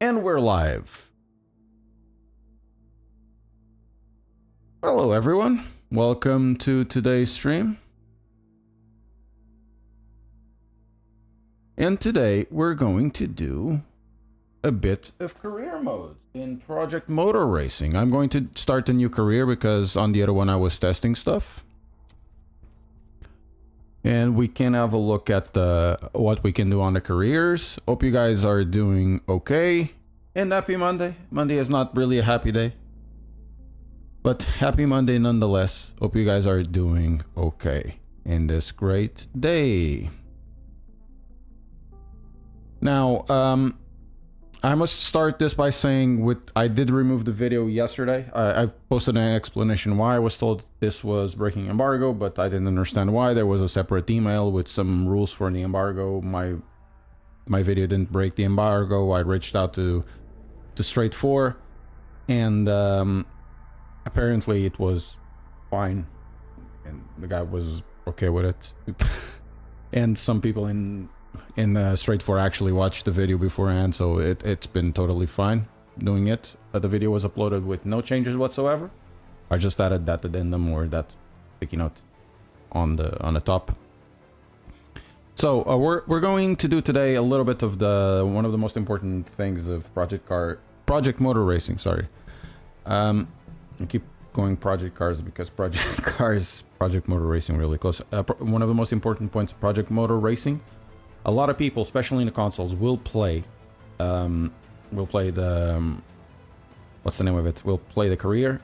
And we're live. Hello everyone, welcome to today's stream. And today we're going to do a bit of career mode in Project Motor Racing. I'm going to start a new career because on the other one I was testing stuff. And we can have a look at what we can do on the careers. Hope you guys are doing okay. And happy Monday. Monday is not really a happy day, but happy Monday nonetheless. Hope you guys are doing okay in this great day. Now, I must start this by saying I did remove the video yesterday. I posted an explanation why. I was told this was breaking embargo, but I didn't understand why. There was a separate email with some rules for the embargo. My video didn't break the embargo. I reached out to Straight 4, and apparently it was fine, and the guy was okay with it. And some people in Straight 4 actually watched the video beforehand, so it's been totally fine doing it. The video was uploaded with no changes whatsoever. I just added that addendum or that sticky note on the top. So we're going to do today a little bit of one of the most important things of Project Motor Racing. Sorry, I keep going Project Cars because Project Motor Racing really close. One of the most important points of Project Motor Racing. A lot of people, especially in the consoles, will play the what's the name of it? Will play the career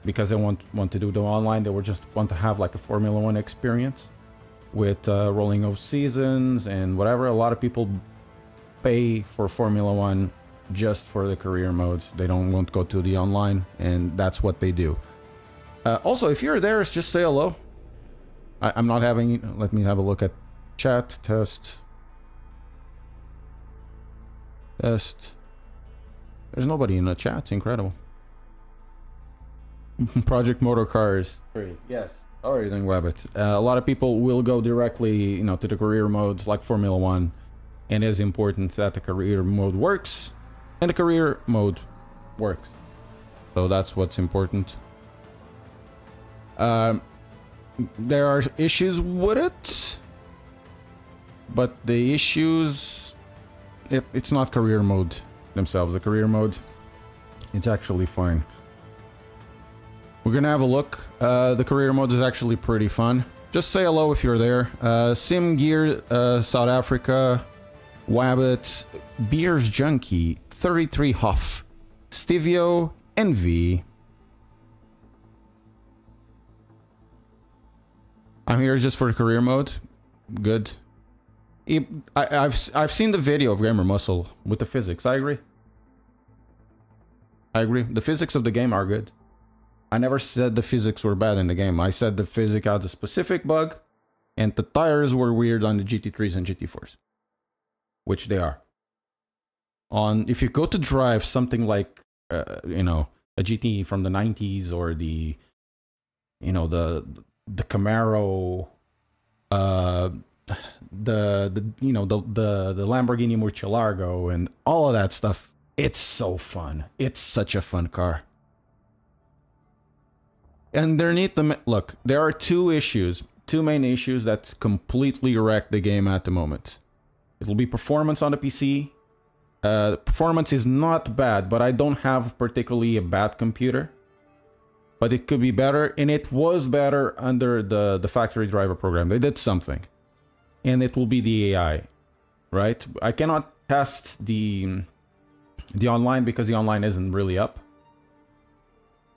because they want to do the online. They will just want to have like a Formula 1 experience with rolling of seasons and whatever. A lot of people pay for Formula 1 just for the career modes. They won't go to the online, and that's what they do. Also, if you're there, just say hello. I'm not having. Let me have a look at chat. Test. There's nobody in the chat. It's incredible. Project Motor Cars 3. Yes. How are you doing, Rabbit? A lot of people will go directly, to the career modes like Formula 1, and it is important that the career mode works, and the career mode works. So that's what's important. There are issues with it, but the issues, it's not career mode themselves. The career mode, it's actually fine. We're gonna have a look. The career mode is actually pretty fun. Just say hello if you're there. Sim Gear, South Africa, Wabbit, Beers Junkie, 33 Huff, Stevio, Envy. I'm here just for the career mode. Good. I've seen the video of Gamer Muscle with the physics. I agree. The physics of the game are good. I never said the physics were bad in the game. I said the physics had a specific bug, and the tires were weird on the GT3s and GT4s, which they are. If you go to drive something like a GT from the 90s or the Camaro, the Lamborghini Murcielago and all of that stuff, it's so fun. It's such a fun car. Underneath look, there are two main issues that completely wreck the game at the moment. It'll be performance on the PC. Performance is not bad, but I don't have particularly a bad computer. But it could be better, and it was better under the factory driver program. They did something. And it will be the AI, right? I cannot test the online because the online isn't really up.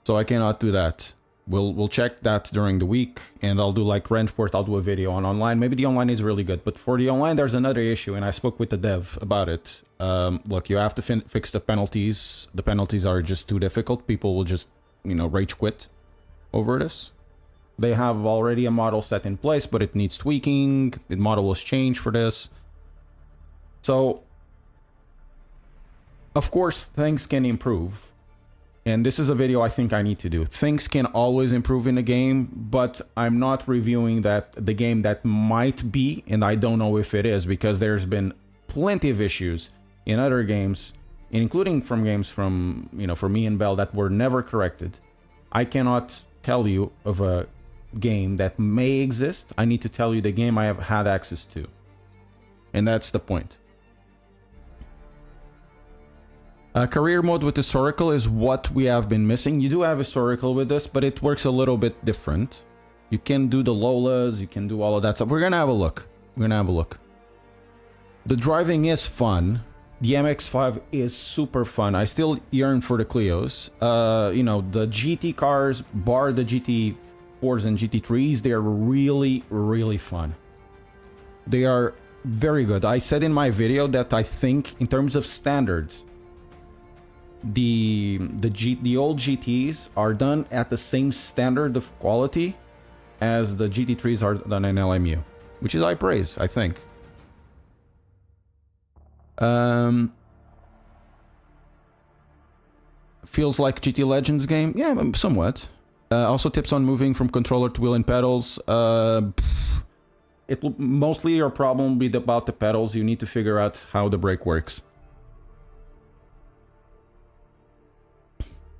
So I cannot do that. We'll check that during the week, and I'll do like Ranchport. I'll do a video on online. Maybe the online is really good, but for the online, there's another issue, and I spoke with the dev about it. Look, you have to fix the penalties. The penalties are just too difficult. People will just, rage quit over this. They have already a model set in place, but it needs tweaking. The model was changed for this. So, of course, things can improve. And this is a video I think I need to do. Things can always improve in the game, but I'm not reviewing the game that might be, and I don't know if it is, because there's been plenty of issues in other games including from games from, you know, for me and Bell that were never corrected. I cannot tell you of a game that may exist. I need to tell you the game I have had access to. And that's the point. Career mode with historical is what we have been missing. You do have historical with this, but it works a little bit different. You can do the Lolas, you can do all of that stuff. We're gonna have a look. We're gonna have a look. The driving is fun. The MX-5 is super fun. I still yearn for the Clios. You know, the GT cars, bar the GT4s and GT3s, they're really, really fun. They are very good. I said in my video that I think, in terms of standards, the old GTs are done at the same standard of quality as the GT3s are done in LMU, which is high praise, I think. Feels like GT Legends game? Yeah, somewhat. Also tips on moving from controller to wheel and pedals. It will mostly your problem will be about the pedals. You need to figure out how the brake works.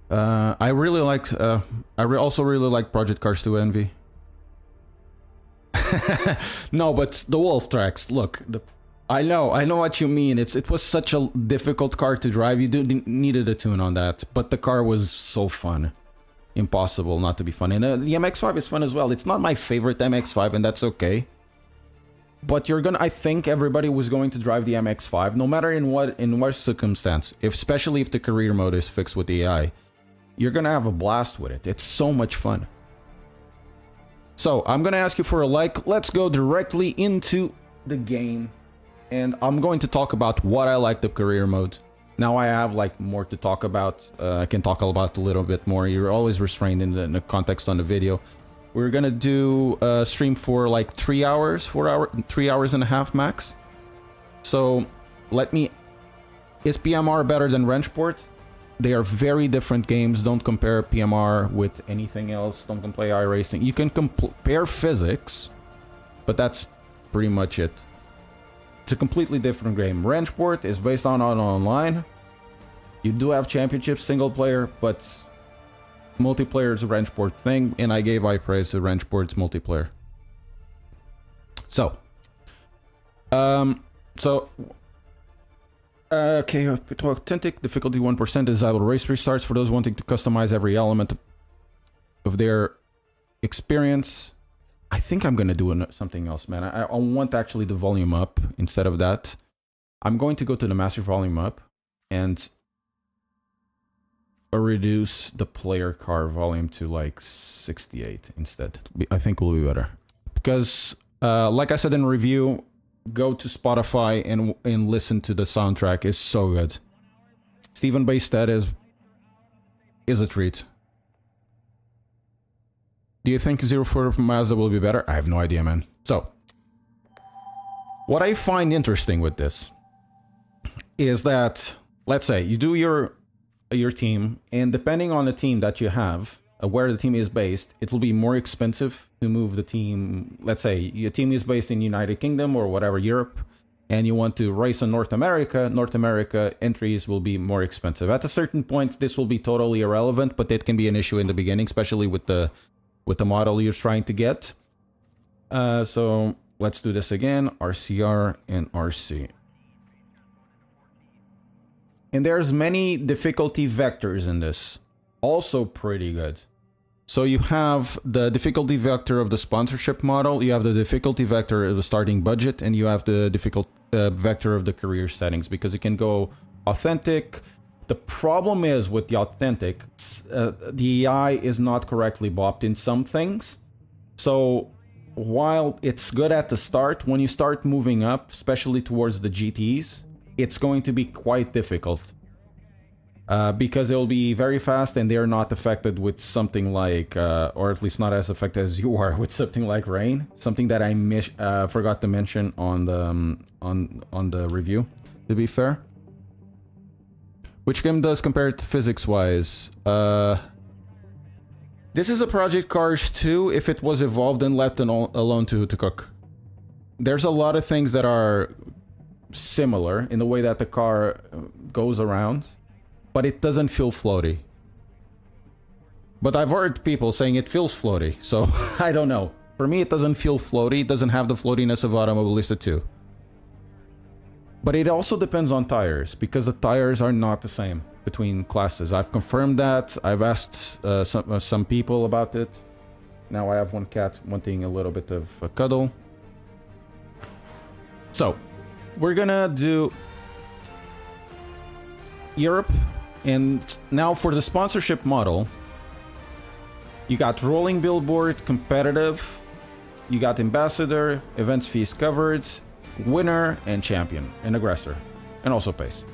I really liked. Also really like Project Cars 2 Envy. No, but the Wolf tracks. Look, I know what you mean. It was such a difficult car to drive. You needed a tune on that, but the car was so fun. Impossible not to be fun. And the MX-5 is fun as well. It's not my favorite MX-5, and that's okay. But I think everybody was going to drive the MX-5, no matter in what circumstance. Especially if the career mode is fixed with the AI. You're gonna have a blast with it. It's so much fun. So, I'm gonna ask you for a like. Let's go directly into the game. And I'm going to talk about what I like the career mode. Now I have like more to talk about. I can talk about a little bit more. You're always restrained in the context on the video. We're gonna do a stream for like 3 hours, 3 hours and a half max. So, is PMR better than Wrenchport? They are very different games. Don't compare PMR with anything else. Don't compare iRacing. You can compare physics, but that's pretty much it. It's a completely different game. Wrenchport is based on online. You do have championships, single player, but multiplayer is a Wrenchport thing, and I gave high praise to Wrenchport's multiplayer. So, okay, authentic difficulty 1%, disable race restarts for those wanting to customize every element of their experience. I think I'm gonna do something else, man. I want actually the volume up instead of that. I'm going to go to the master volume up and reduce the player car volume to like 68 instead. I think will be better. Because, like I said in review, go to Spotify and listen to the soundtrack. It's so good. Stephen Baystead is a treat. Do you think 04 from Mazda will be better? I have no idea, man. So, what I find interesting with this is that, let's say, you do your team, and depending on the team that you have, where the team is based, it will be more expensive to move the team. Let's say your team is based in United Kingdom or whatever, Europe, and you want to race in North America entries will be more expensive. At a certain point, this will be totally irrelevant, but it can be an issue in the beginning, especially with the model you're trying to get. So let's do this again, RCR and RC. And there's many difficulty vectors in this. Also pretty good. So you have the difficulty vector of the sponsorship model, you have the difficulty vector of the starting budget, and you have the difficult vector of the career settings, because it can go authentic. The problem is with the authentic, the AI is not correctly bopped in some things. So while it's good at the start, when you start moving up, especially towards the GTs, it's going to be quite difficult. Because it'll be very fast and they're not affected with something like, or at least not as affected as you are with something like rain. Something that I forgot to mention on the review, to be fair. Which game does compared physics-wise? This is a Project Cars 2 if it was evolved and left alone to cook. There's a lot of things that are similar in the way that the car goes around, but it doesn't feel floaty. But I've heard people saying it feels floaty, so I don't know. For me, it doesn't feel floaty. It doesn't have the floatiness of Automobilista 2. But it also depends on tires, because the tires are not the same between classes. I've confirmed that. I've asked some people about it. Now I have one cat wanting a little bit of a cuddle. So, we're gonna do Europe. And now for the sponsorship model, you got rolling billboard, competitive. You got ambassador, events fees covered, winner, and champion, and aggressor, and also pace.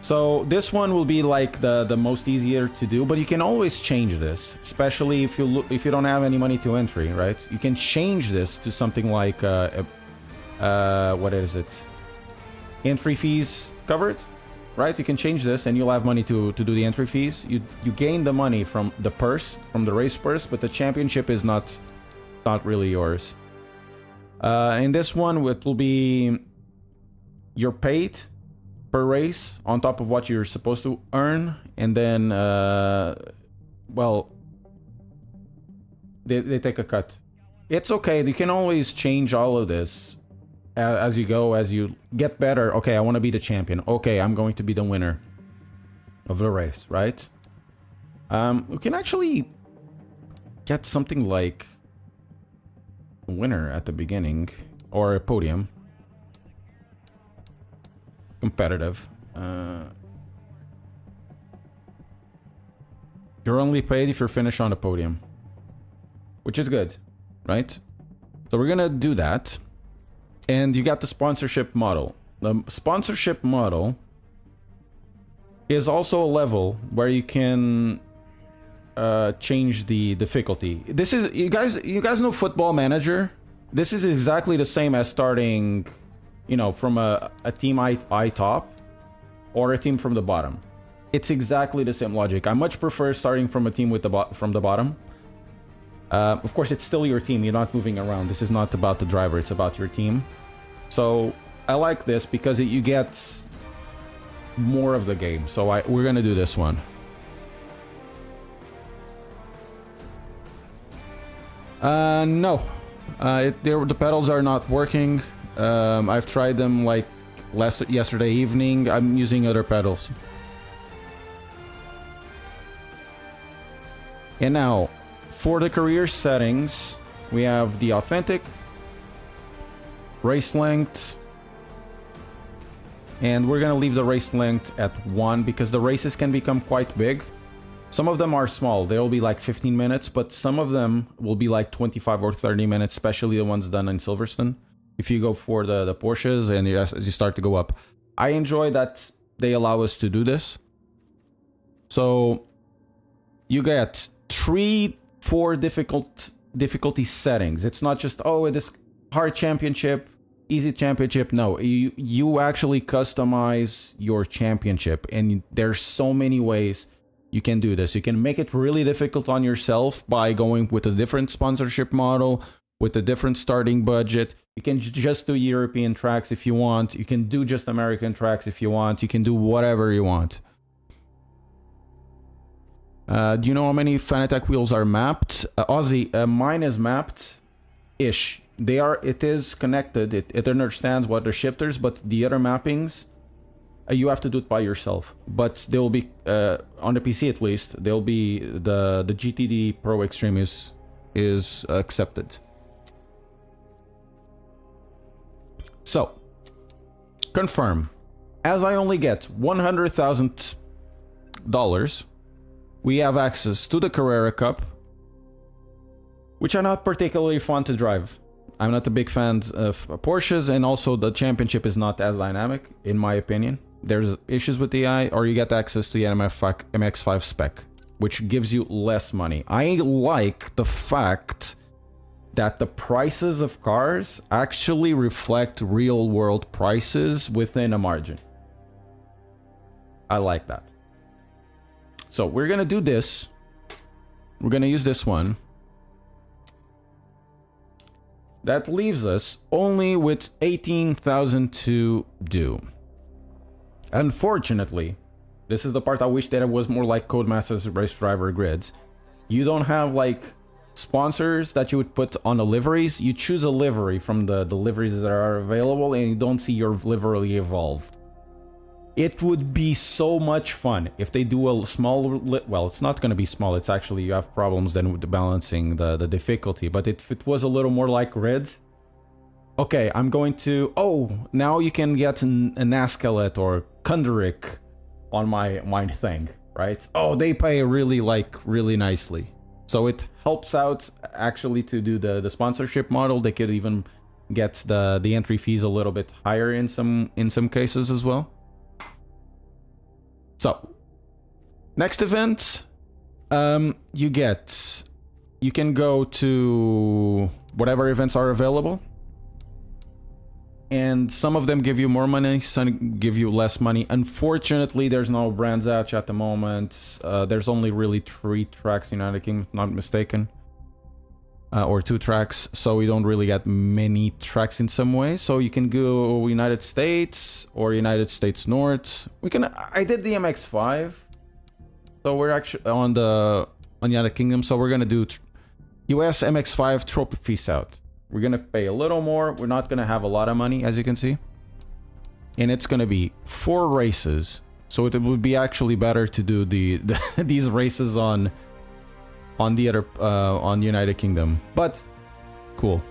So this one will be like the most easier to do, but you can always change this, especially if you don't have any money to entry, right? You can change this to something like what is it? Entry fees covered, right? You can change this, and you'll have money to do the entry fees. You gain the money from the purse, from the race purse, but the championship is not really yours. In this one, it will be you're paid per race on top of what you're supposed to earn, and then well, they take a cut. It's okay. You can always change all of this as you go, as you get better. Okay, I want to be the champion. Okay, I'm going to be the winner of the race, right? We can actually get something like winner at the beginning, or a podium. Competitive. You're only paid if you're finished on the podium, which is good, right? So we're gonna do that. And you got the sponsorship model. The sponsorship model is also a level where you can change the difficulty. This is, you guys know Football Manager? This is exactly the same as starting, you know, from a team I top or a team from the bottom. It's exactly the same logic. I much prefer starting from a team with from the bottom. Of course, it's still your team. You're not moving around. This is not about the driver. It's about your team. So I like this because you get more of the game. So we're gonna do this one. No. The pedals are not working. I've tried them like yesterday evening. I'm using other pedals. And now, for the career settings, we have the authentic, race length, and we're gonna leave the race length at 1 because the races can become quite big. Some of them are small, they'll be like 15 minutes, but some of them will be like 25 or 30 minutes, especially the ones done in Silverstone. If you go for the Porsches and as you start to go up. I enjoy that they allow us to do this. So you get 3-4 difficulty settings. It's not just, oh, it is hard championship, easy championship. No, you actually customize your championship, and there's so many ways you can do this. You can make it really difficult on yourself by going with a different sponsorship model, with a different starting budget. You can just do European tracks if you want. You can do just American tracks if you want. You can do whatever you want. Do you know how many Fanatec wheels are mapped? Ozzy, mine is mapped-ish. It is connected. It understands what are shifters, but the other mappings, you have to do it by yourself. But they will be, on the PC at least, they'll be, the GTD Pro Extreme is accepted. So, confirm. As I only get $100,000, we have access to the Carrera Cup, which are not particularly fun to drive. I'm not a big fan of Porsches, and also the championship is not as dynamic, in my opinion. There's issues with the AI, or you get access to the MX-5 spec, which gives you less money. I like the fact that the prices of cars actually reflect real-world prices within a margin. I like that. So we're gonna do this. We're gonna use this one. That leaves us only with 18,000 to do. Unfortunately, this is the part I wish that it was more like Codemasters Race Driver Grids. You don't have like sponsors that you would put on the liveries. You choose a livery from the liveries that are available and you don't see your livery evolved. It would be so much fun if they do a small... Well, it's not going to be small. It's actually, you have problems then with the balancing the difficulty. But if it was a little more like grids... Okay, I'm going to... Oh, now you can get an Askelet or Kundrik on my thing, right? Oh, they pay really nicely. So it helps out actually to do the sponsorship model. They could even get the entry fees a little bit higher in some cases as well. So, next event, you can go to whatever events are available. And some of them give you more money, some give you less money. Unfortunately, there's no Brands Hatch at the moment. There's only really 3 tracks, United Kingdom, if not mistaken. Or 2 tracks, so we don't really get many tracks in some way. So you can go United States or United States North. I did the MX-5, so we're actually on United Kingdom. So we're gonna do US MX-5 Trophy Feast Out. We're gonna pay a little more. We're not gonna have a lot of money, as you can see, and it's gonna be 4 races. So it would be actually better to do these races on the other on United Kingdom, but cool.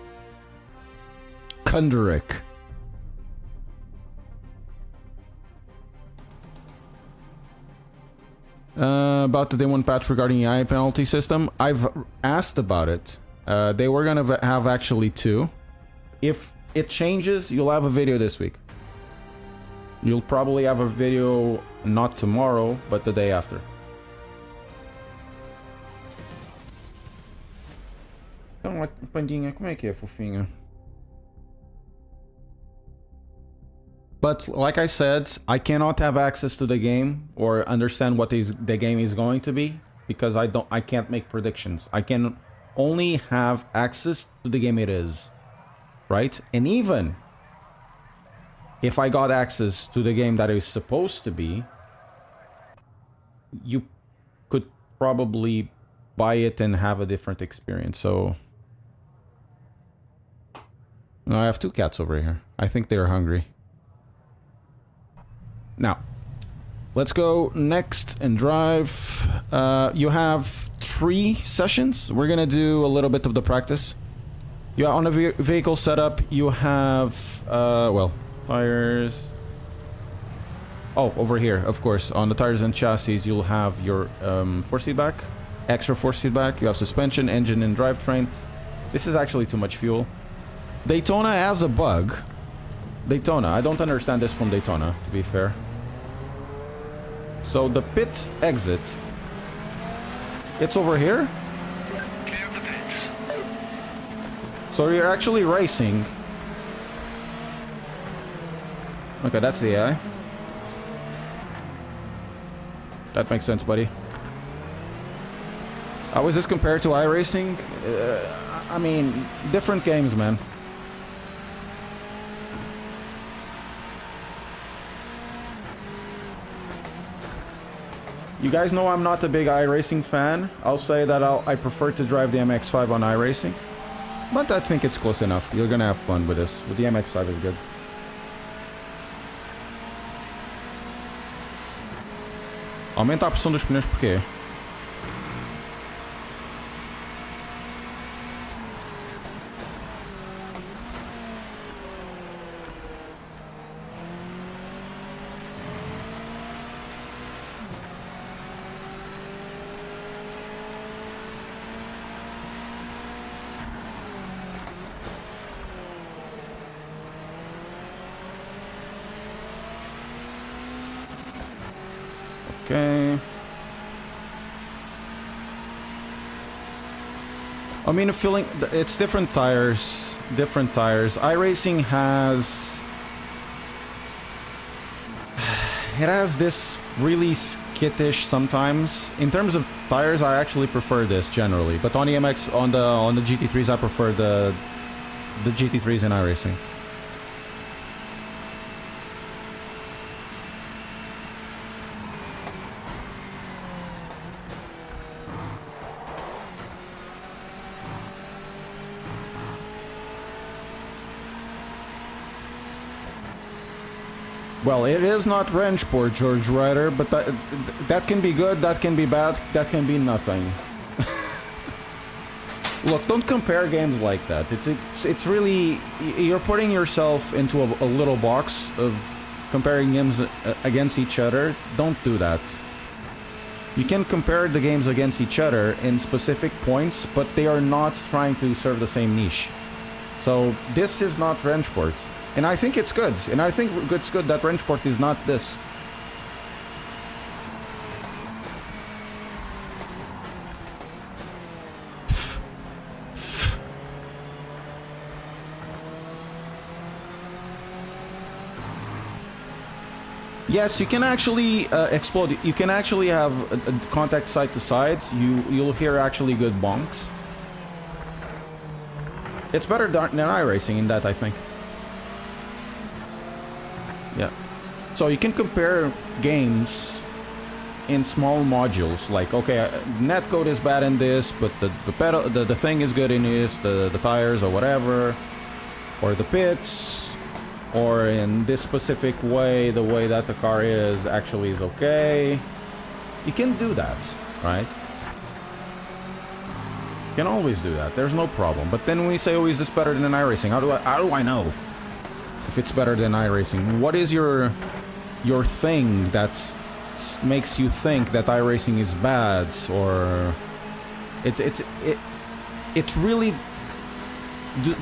Kundrik. About the day 1 patch regarding the AI penalty system. I've asked about it. They were gonna have actually 2. If it changes, you'll have a video this week. You'll probably have a video not tomorrow, but the day after. Pandinha, como é que é, fofinha? But like I said, I cannot have access to the game or understand what the game is going to be because I can't make predictions. I can only have access to the game it is, right? And even if I got access to the game that is supposed to be, you could probably buy it and have a different experience. So no, I have 2 cats over here. I think they're hungry. Now, let's go next and drive. You have 3 sessions. We're gonna do a little bit of the practice. You on a vehicle setup. You have well, tires. Oh, over here, of course. On the tires and chassis, you'll have your force feedback, extra force feedback. You have suspension, engine, and drivetrain. This is actually too much fuel. Daytona has a bug. Daytona, I don't understand this from Daytona, to be fair. So the pit exit, it's over here? Clear the pits. So you're actually racing. Okay, that's the AI. That makes sense, buddy. How is this compared to iRacing? I mean, different games, man. You guys know I'm not a big iRacing fan. I'll say that I prefer to drive the MX-5 on iRacing. But I think it's close enough. You're gonna have fun with this. With the MX-5 is good. Aumenta a pressão dos pneus por quê? Okay. I mean, feeling it's different tires. Different tires. iRacing has... It has this really skittish sometimes. In terms of tires, I actually prefer this generally. But on the MX, on the GT3s, I prefer the GT3s in iRacing. Well, it is not wrench port, George Ryder, but that can be good, that can be bad, that can be nothing. Look, don't compare games like that. It's really, you're putting yourself into a little box of comparing games against each other. Don't do that. You can compare the games against each other in specific points, but they are not trying to serve the same niche. So this is not wrench port. And I think it's good. And I think it's good that wrench port is not this. Yes, you can actually explode. You can actually have a contact side to sides. You'll hear actually good bonks. It's better than iRacing in that, I think. Yeah. So you can compare games in small modules. Like, okay, netcode is bad in this, but the thing is good in this, the tires or whatever, or the pits, or in this specific way, the way that the car is actually is okay. You can do that, right? You can always do that. There's no problem. But then when we say, oh, is this better than iRacing? How do I know if it's better than iRacing? What is your thing that makes you think that iRacing is bad, or it really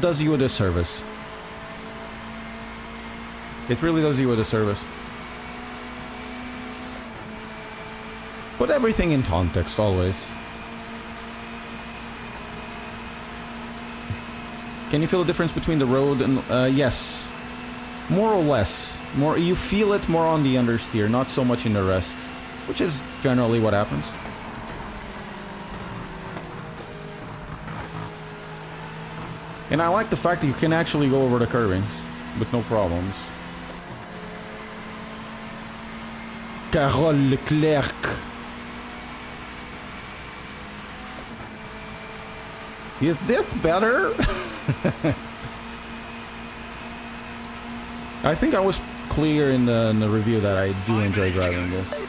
does you a disservice. It really does you a disservice. Put everything in context always. Can you feel the difference between the road and yes. More or less. More, you feel it more on the understeer, not so much in the rest, which is generally what happens. And I like the fact that you can actually go over the curvings with no problems. Carole Leclerc. Is this better? I think I was clear in the review that I do enjoy driving this.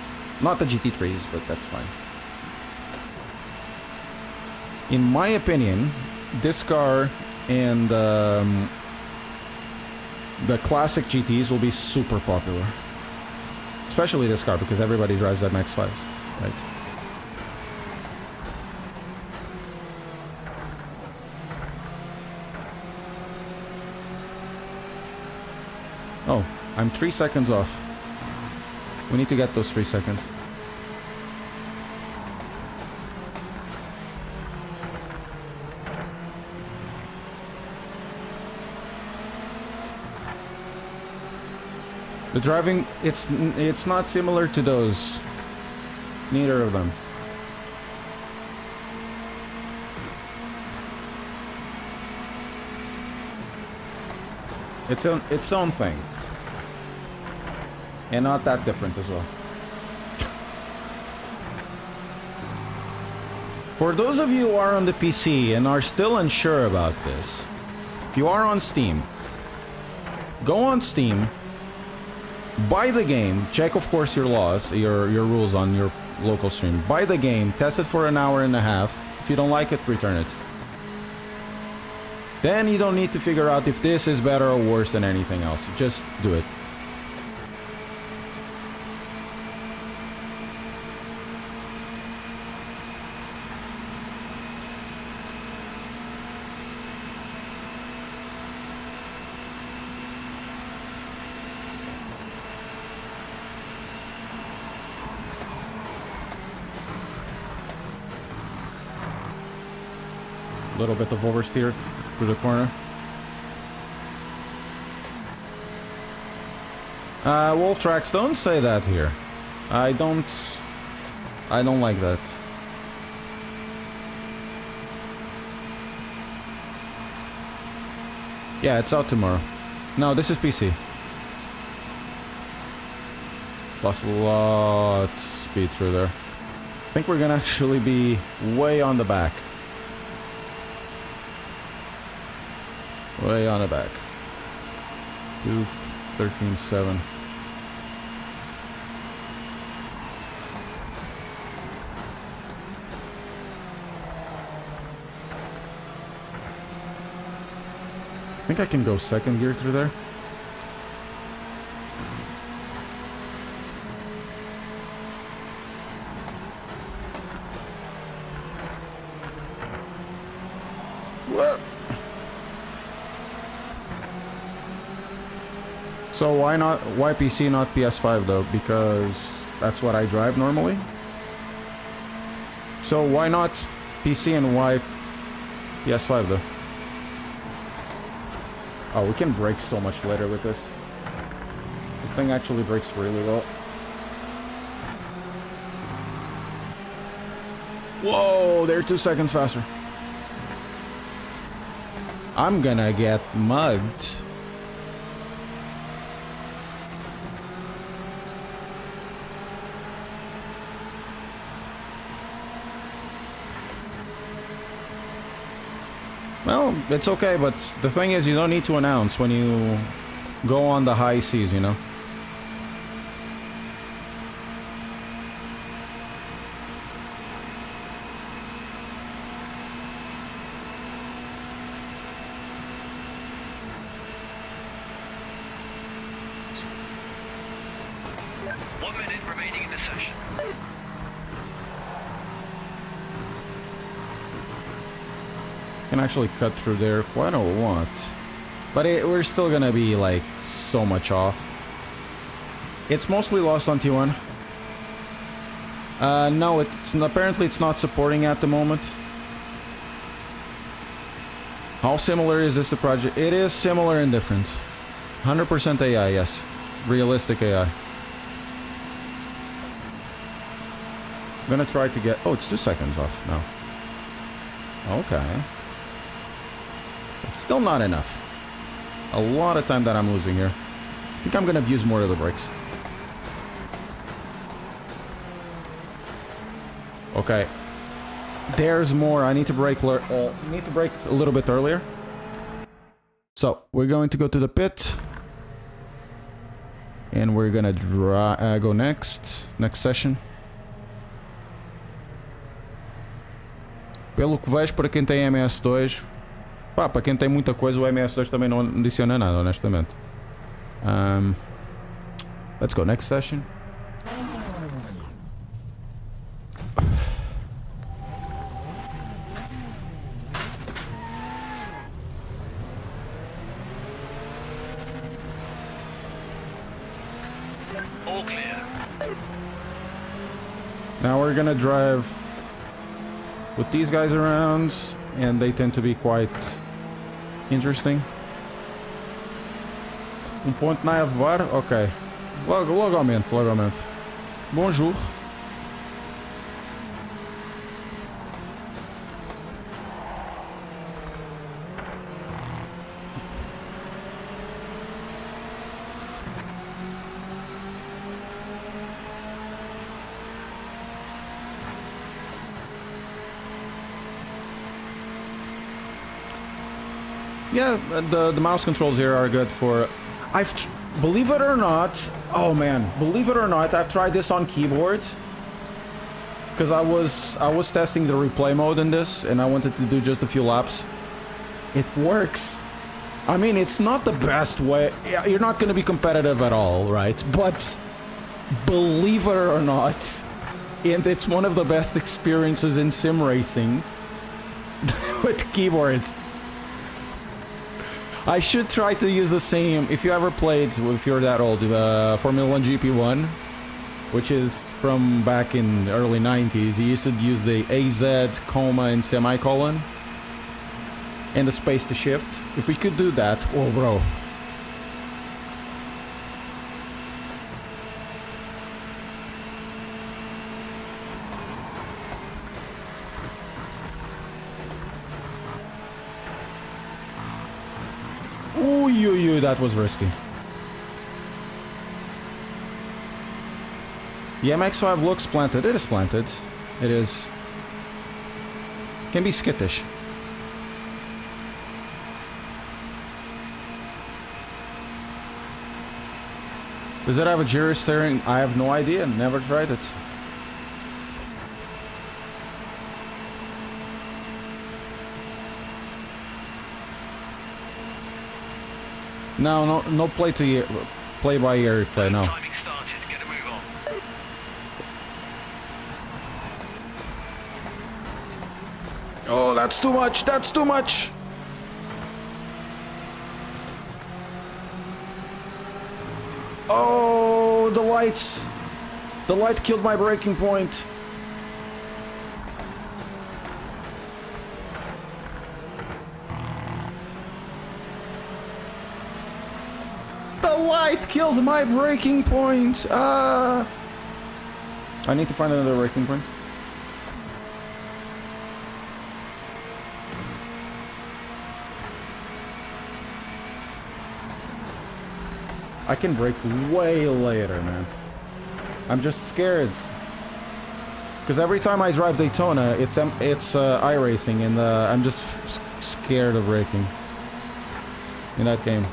Not the GT3s, but that's fine. In my opinion, this car and the classic GTs will be super popular. Especially this car, because everybody drives that Max 5s, right? Oh, I'm 3 seconds off. We need to get those 3 seconds. The driving, it's not similar to those. Neither of them. It's its own thing. And not that different as well. For those of you who are on the PC and are still unsure about this, if you are on Steam, go on Steam, buy the game, check of course your laws, your rules on your local stream, buy the game, test it for an hour and a half. If you don't like it, return it. Then you don't need to figure out if this is better or worse than anything else. Just do it. A little bit of oversteer through the corner. Wolf Tracks, don't say that here. I don't like that. Yeah, it's out tomorrow. No, this is PC. Lost a lot speed through there. I think we're gonna actually be way on the back. Way on the back. 2:13.7. I think I can go second gear through there. What? So why PC not PS5 though? Because that's what I drive normally. So why not PC and why PS5 though? Oh, we can brake so much later with this. This thing actually brakes really well. Whoa, they're 2 seconds faster. I'm gonna get mugged. Well, it's okay, but the thing is, you don't need to announce when you go on the high seas, you know? One minute remaining in the session. Can actually cut through there quite a lot. But we're still gonna be, like, so much off. It's mostly lost on T1. No, apparently it's not supporting at the moment. How similar is this to project? It is similar and different. 100% AI, yes. Realistic AI. I'm gonna try to get... Oh, it's 2 seconds off now. Okay. It's still not enough. A lot of time that I'm losing here. I think I'm gonna use more of the brakes. Okay. There's more. I need to brake a little bit earlier. So, we're going to go to the pit. And we're gonna go next session. Pelo que vejo, para quem tem MS2... Pá, para quem tem muita coisa, o MS2 também não adiciona nada, honestamente. Let's go next session. All clear. Now we're gonna drive with these guys around, and they tend to be quite interesting. 1.9 bar? Ok. Logo aumento. Bonjour. Yeah, the mouse controls here are good for... believe it or not... Oh man, believe it or not, I've tried this on keyboard. Because I was testing the replay mode in this, and I wanted to do just a few laps. It works. I mean, it's not the best way. You're not going to be competitive at all, right? But believe it or not, and it's one of the best experiences in sim racing with keyboards. I should try to use the same, if you ever played, if you're that old, Formula 1 GP1, which is from back in the early 90s. You used to use the AZ, comma, and semicolon, and the space to shift. If we could do that, oh bro. Ooh, that was risky. The MX-5 looks planted. It is planted. It is. Can be skittish. Does it have a gyro steering? I have no idea. Never tried it. No play by ear play. No. Timing started. Get a move on. Oh, that's too much. That's too much. Oh, the lights. The light killed my braking point. The light killed my braking point. I need to find another braking point. I can brake way later, man. I'm just scared. Because every time I drive Daytona, it's iRacing, and I'm just scared of braking in that game.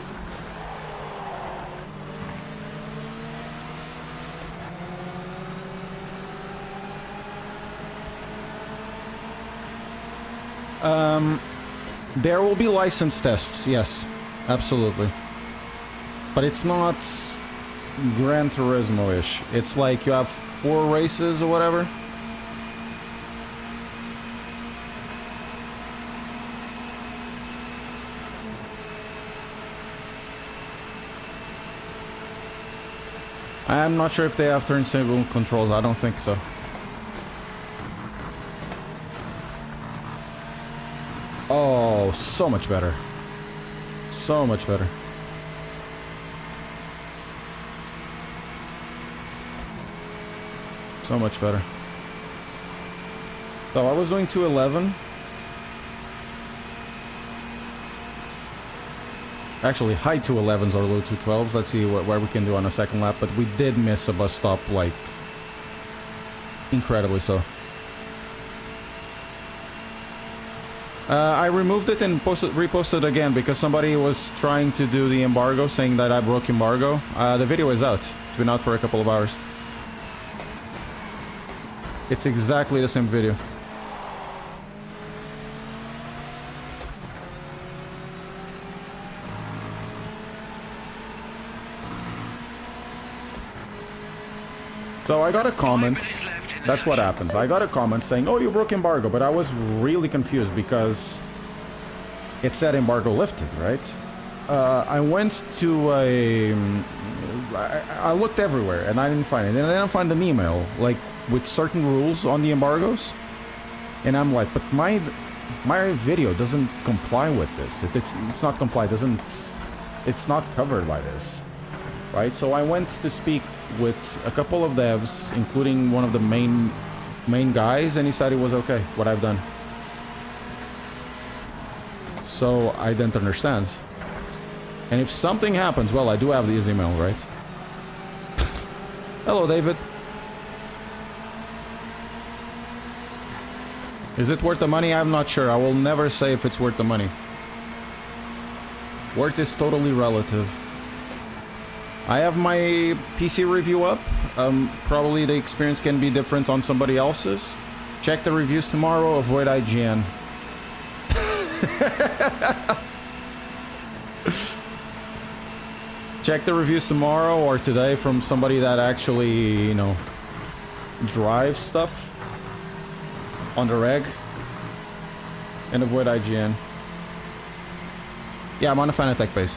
There will be license tests, yes, absolutely. But it's not Gran Turismo-ish. It's like you have 4 races or whatever. I'm not sure if they have turntable controls. I don't think so. Oh, so much better. So much better. So much better. So I was doing 211. Actually, high 211s or low 212s. Let's see what we can do on a second lap. But we did miss a bus stop, like, incredibly so. I removed it and reposted again because somebody was trying to do the embargo, saying that I broke embargo. The video is out. It's been out for a couple of hours. It's exactly the same video. So I got a comment. That's what happens. I got a comment saying, "Oh, you broke embargo," but I was really confused because it said embargo lifted, right? I went to I looked everywhere and I didn't find it. And I didn't find an email like with certain rules on the embargoes. And I'm like, but my video doesn't comply with this. It's not comply. It's not covered by this, right? So I went to speak with a couple of devs, including one of the main guys, and he said it was okay what I've done. So I didn't understand. And if something happens, well, I do have his email, right? Hello, David. Is it worth the money? I'm not sure. I will never say if it's worth the money. Worth is totally relative. I have my PC review up. Probably the experience can be different on somebody else's. Check the reviews tomorrow. Avoid IGN. Check the reviews tomorrow or today from somebody that actually, you know, drives stuff on the reg. And avoid IGN. Yeah, I'm on a Fanatec base.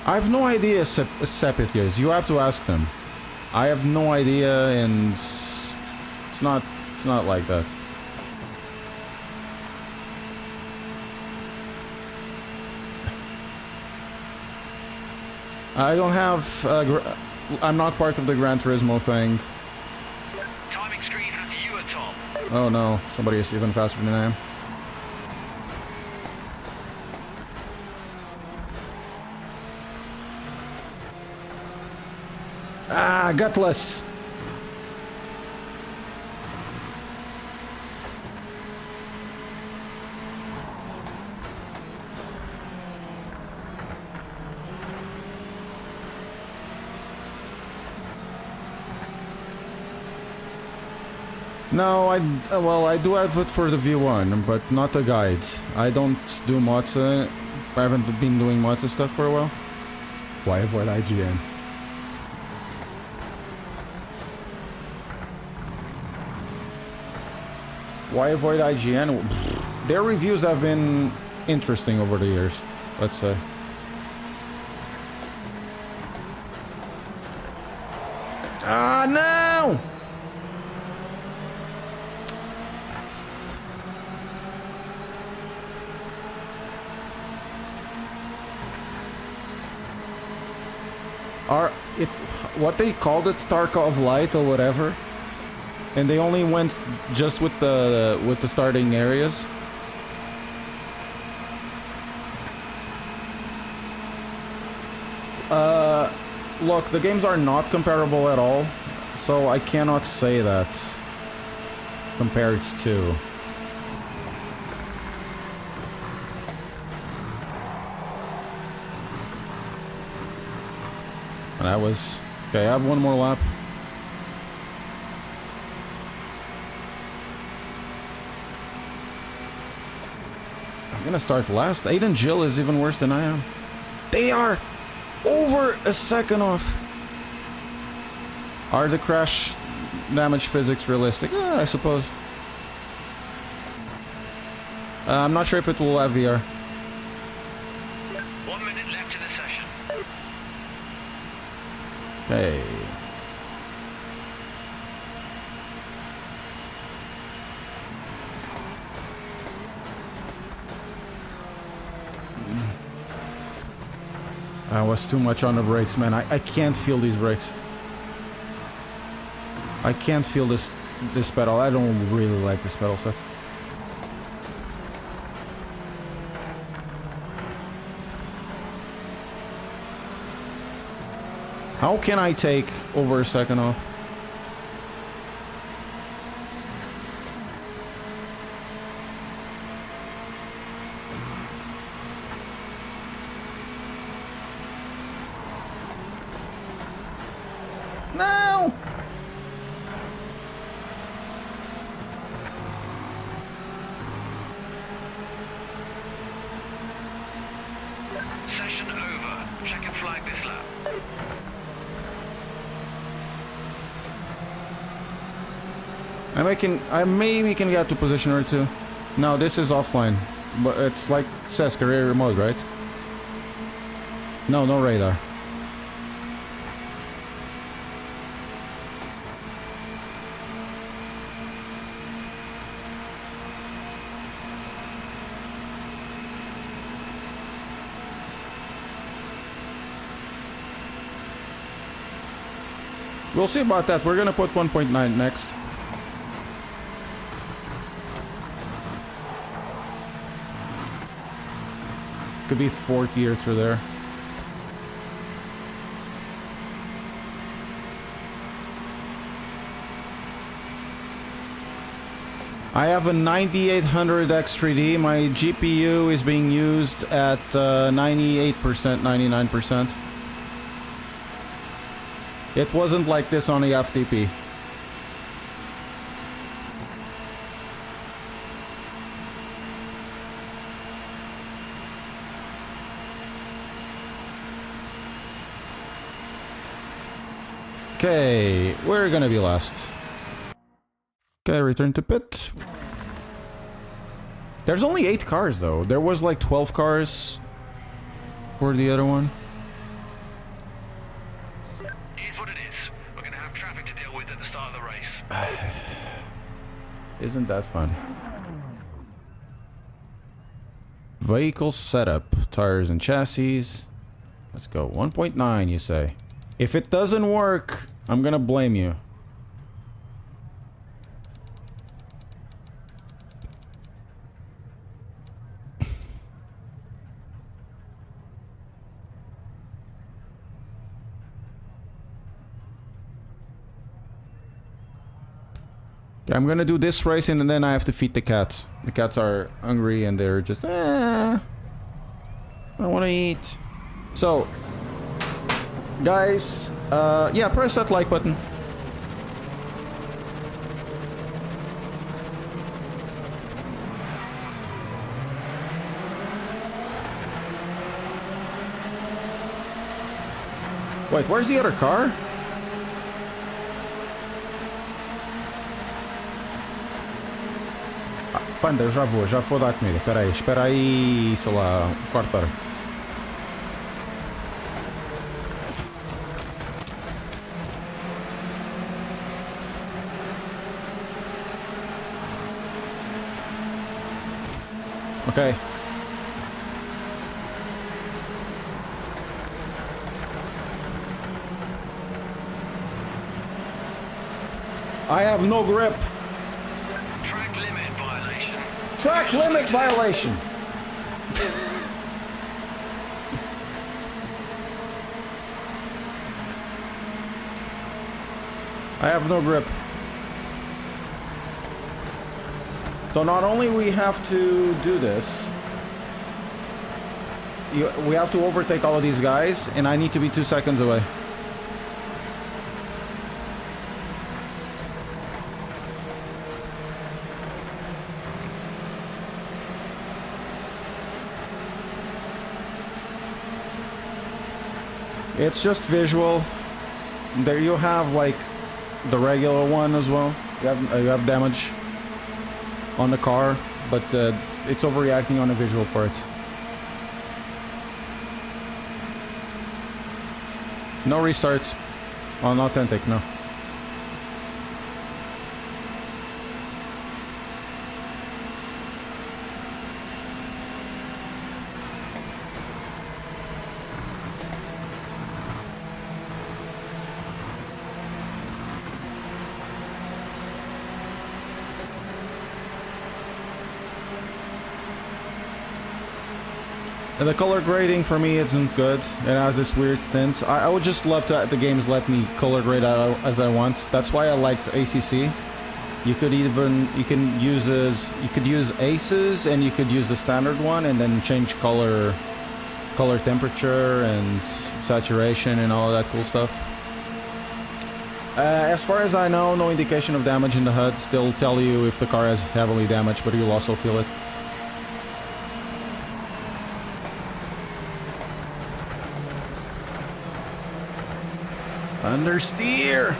I have no idea, Sepetias. You have to ask them. I have no idea, and it's not like that. I don't have. I'm not part of the Gran Turismo thing. Timing screen has you at top. Oh no, somebody is even faster than I am. Ah, gutless! No, well, I do have it for the V1, but not the guides. I don't do Monza. I haven't been doing Monza stuff for a while. Why avoid IGN? Why avoid IGN? Their reviews have been interesting over the years, let's say. Ah, no! What they called it, Tarkov Light or whatever, and they only went just with the starting areas. Look, the games are not comparable at all, so I cannot say that compared to. And I was... Okay, I have one more lap. I'm gonna start last. Aiden Jill is even worse than I am. They are over a second off. Are the crash damage physics realistic? Yeah, I suppose. I'm not sure if it will have VR. 1 minute left in the session. Hey. I was too much on the brakes, man. I can't feel these brakes. I can't feel this pedal. I don't really like this pedal stuff. How can I take over a second off? No! Session over. Check and flag this lap. I maybe can get to position or two. No, this is offline. But it's like it says career mode, right? No, no radar. We'll see about that. We're gonna put 1.9 next. Could be 4th year through there. I have a 9800 X3D. My GPU is being used at 98%, 99%. It wasn't like this on the FTP. Okay, we're gonna be last. Okay, return to pit. There's only 8 cars though. There was like 12 cars for the other one. Here's what it is. We're going to have traffic to deal with at the start of the race. Isn't that fun? Vehicle setup. Tires and chassis. Let's go. 1.9 you say. If it doesn't work, I'm gonna blame you. Okay, I'm gonna do this racing and then I have to feed the cats. The cats are hungry and they're just, I want to eat. So, guys, yeah, press that like button. Wait, where's the other car? Panda, eu já vou dar comida. Espera aí, sei lá, um quarto de hora. Okay. I have no grip. Track limit violation. Track limit violation. I have no grip. So not only we have to do this, we have to overtake all of these guys, and I need to be 2 seconds away. It's just visual. There you have like the regular one as well. You have damage on the car, but it's overreacting on the visual part. No restarts. Oh, not authentic, no. The color grading for me isn't good. It has this weird tint. I would just love to the games let me color grade as I want. That's why I liked ACC. You could use aces and you could use the standard one and then change color temperature and saturation and all that cool stuff. As far as I know, no indication of damage in the HUD. They'll tell you if the car has heavily damaged, but you'll also feel it. Understeer!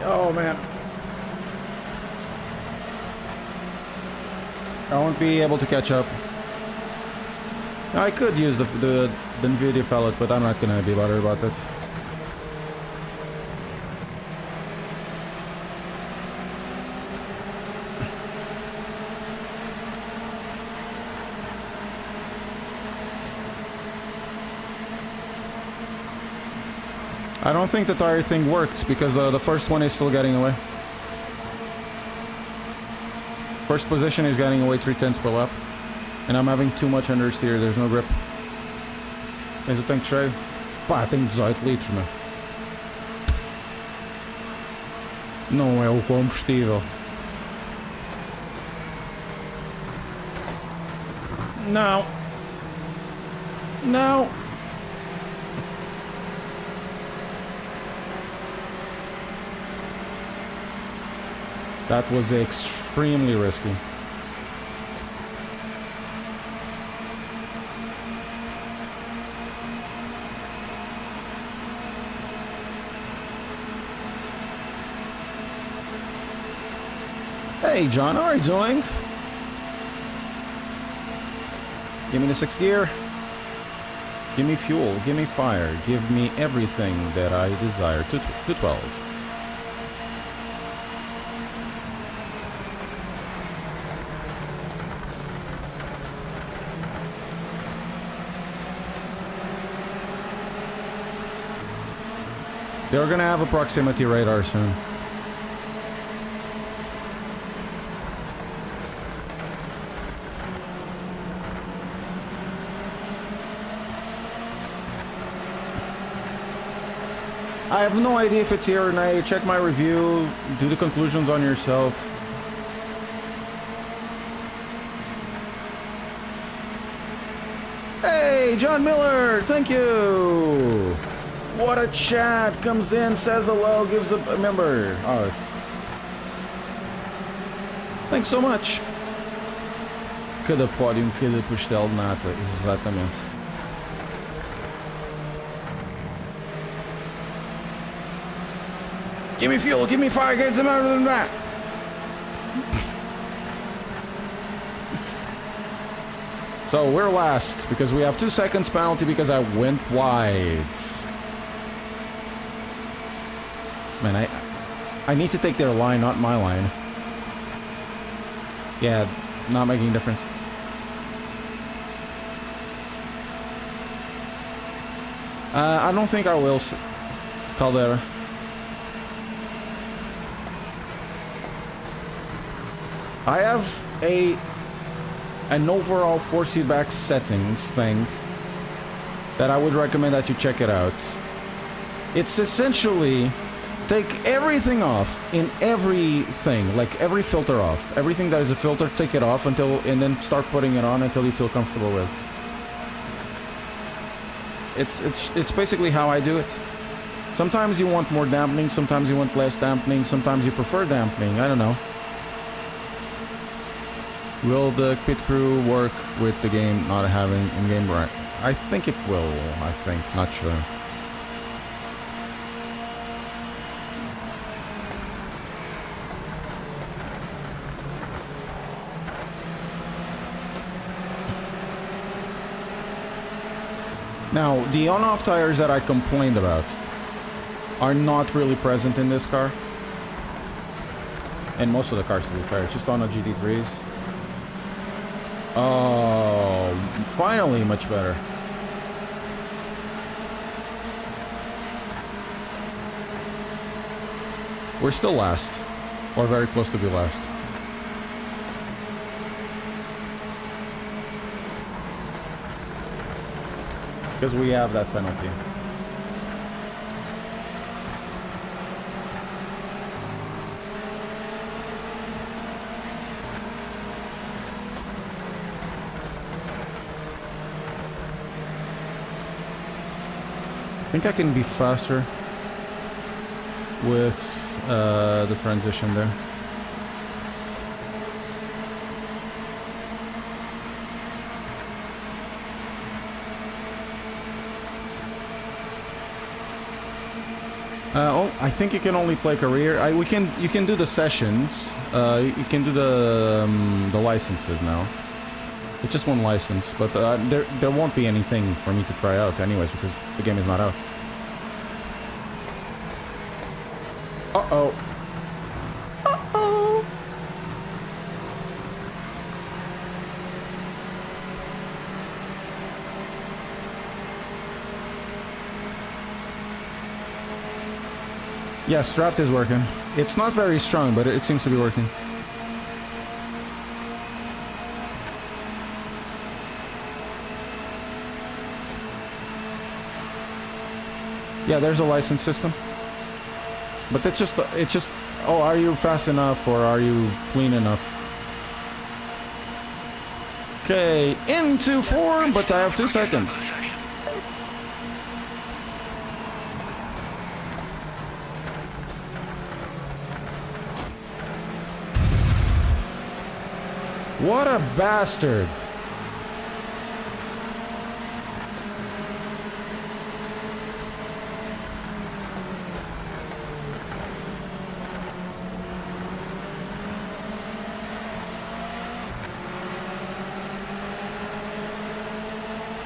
Oh man. I won't be able to catch up. I could use the NVIDIA palette, but I'm not gonna be bothered about that. I don't think the tire thing worked because the first one is still getting away. First position is getting away 3/10 per lap. And I'm having too much understeer, there's no grip. Tens o tanque cheio? Pá, tenho 18 litros, meu. Não é o combustível. Não. Não. That was extremely risky. Hey John, how are you doing? Give me the 6th gear. Give me fuel, give me fire, give me everything that I desire. 212. They're gonna have a proximity radar soon. I have no idea if it's here or not. Check my review. Do the conclusions on yourself. Hey, John Miller, thank you. What a chat. Comes in, says hello, gives a member. Alright. Thanks so much. Cada pódio, cada pastel de nata. Exatamente. Give me fuel, give me fire, get some out of that. So we're last because we have 2 seconds penalty because I went wide. Man, I need to take their line, not my line. Yeah, not making a difference. I don't think I will, Caldera. I have an overall force feedback settings thing that I would recommend that you check it out. It's essentially take everything off in everything, like every filter off. Everything that is a filter, take it off and then start putting it on until you feel comfortable with. It's basically how I do it. Sometimes you want more dampening, sometimes you want less dampening, sometimes you prefer dampening, I don't know. Will the pit crew work with the game not having in-game right? I think it will, not sure. Now, the on-off tires that I complained about are not really present in this car. And most of the cars, to be fair, it's just on the GT3s. Oh, finally much better. We're still last, or very close to be last. Because we have that penalty. I think I can be faster with the transition there. Oh, I think you can only play career. You can do the sessions. You can do the licenses now. It's just one license, but there won't be anything for me to try out anyways because the game is not out. Uh-oh. Uh-oh. Yes, draft is working. It's not very strong, but it seems to be working. Yeah, there's a license system. But it's just, oh, are you fast enough or are you clean enough? Okay, into form, but I have 2 seconds. What a bastard.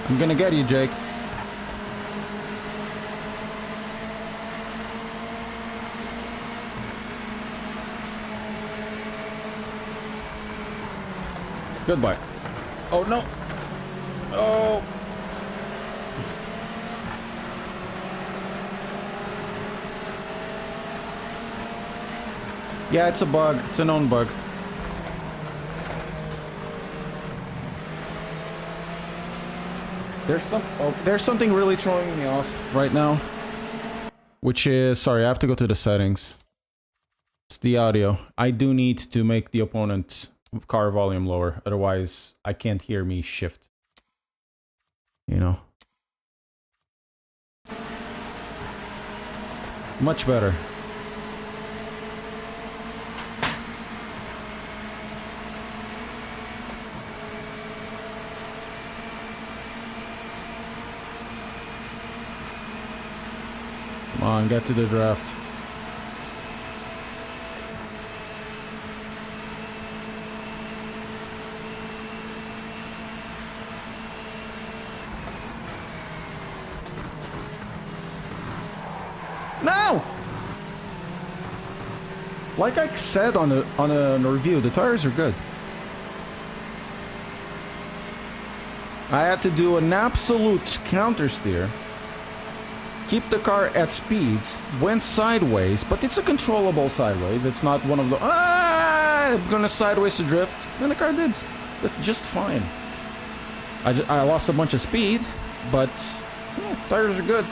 I'm gonna get you, Jake. Goodbye. Oh, no. Oh. Yeah, it's a bug. It's a known bug. There's something really throwing me off right now. Which is... Sorry, I have to go to the settings. It's the audio. I do need to make the opponent car volume lower. Otherwise, I can't hear me shift. You know? Much better. Come on, get to the draft. No! Like I said on a review, the tires are good. I had to do an absolute counter steer. Keep the car at speeds, went sideways, but it's a controllable sideways. It's not one of the, I'm gonna sideways to drift. And the car did. That's just fine. I lost a bunch of speed, but yeah, tires are good.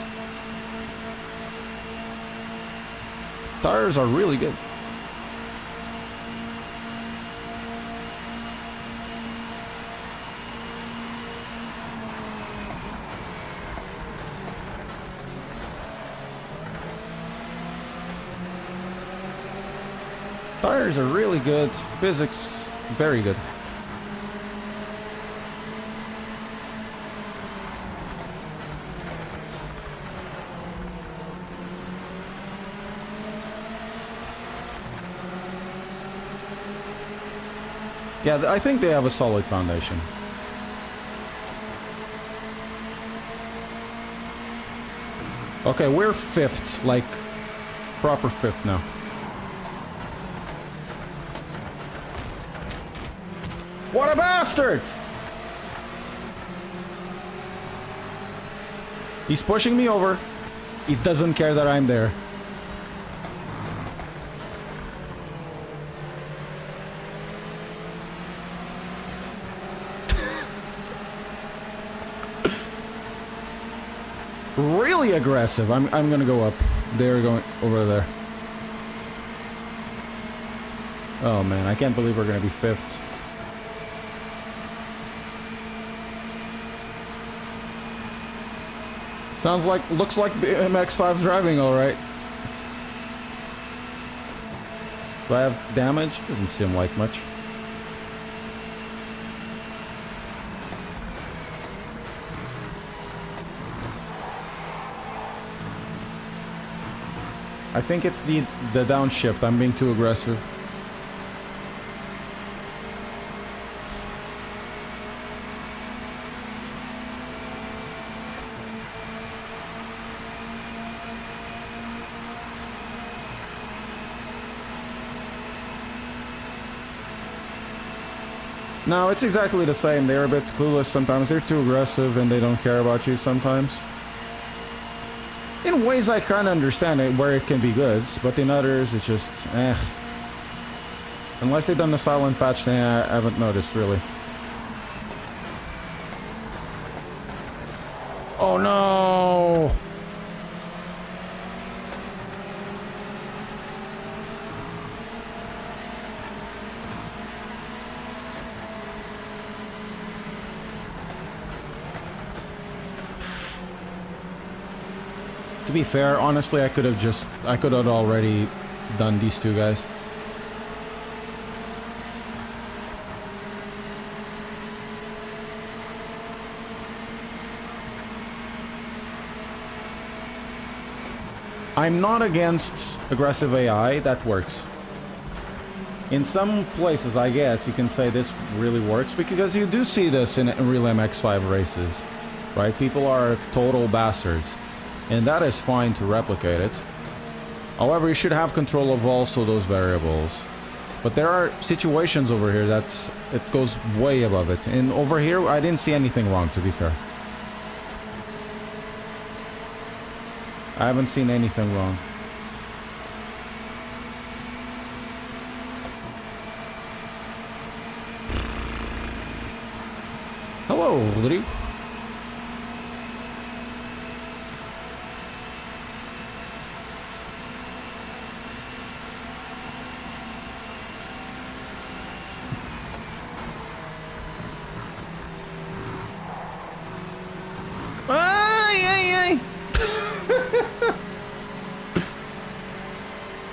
Tires are really good. Tires are really good. Physics, very good. Yeah, I think they have a solid foundation. Okay, we're fifth, like proper fifth now. What a bastard! He's pushing me over. He doesn't care that I'm there. Really aggressive. I'm gonna go up. They're going over there. Oh man, I can't believe we're gonna be fifth. Sounds like, looks like MX-5 driving alright. Do I have damage? Doesn't seem like much. I think it's the downshift. I'm being too aggressive. No, it's exactly the same. They're a bit clueless sometimes. They're too aggressive and they don't care about you sometimes. In ways I kind of understand it, where it can be good, but in others it's just, eh. Unless they've done the silent patch, then I haven't noticed, really. Oh no! To be fair, honestly, I could have already done these two guys. I'm not against aggressive AI, that works. In some places, I guess, you can say this really works, because you do see this in real MX-5 races, right? People are total bastards. And that is fine to replicate it. However, you should have control of also those variables. But there are situations over here that it goes way above it. And over here, I didn't see anything wrong, to be fair. I haven't seen anything wrong. Hello, Rodrigo.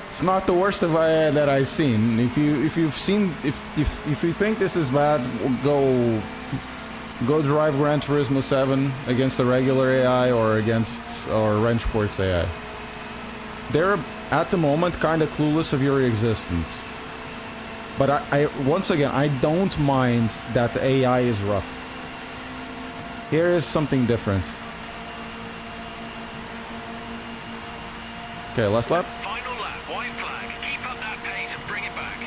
It's not the worst of that I've seen. If you think this is bad, go drive Gran Turismo 7 against the regular AI or against Wrench Sports AI. They're at the moment kind of clueless of your existence. But I once again, I don't mind that the AI is rough. Here is something different. Okay, last lap. Final lap, white flag. Keep up that pace and bring it back.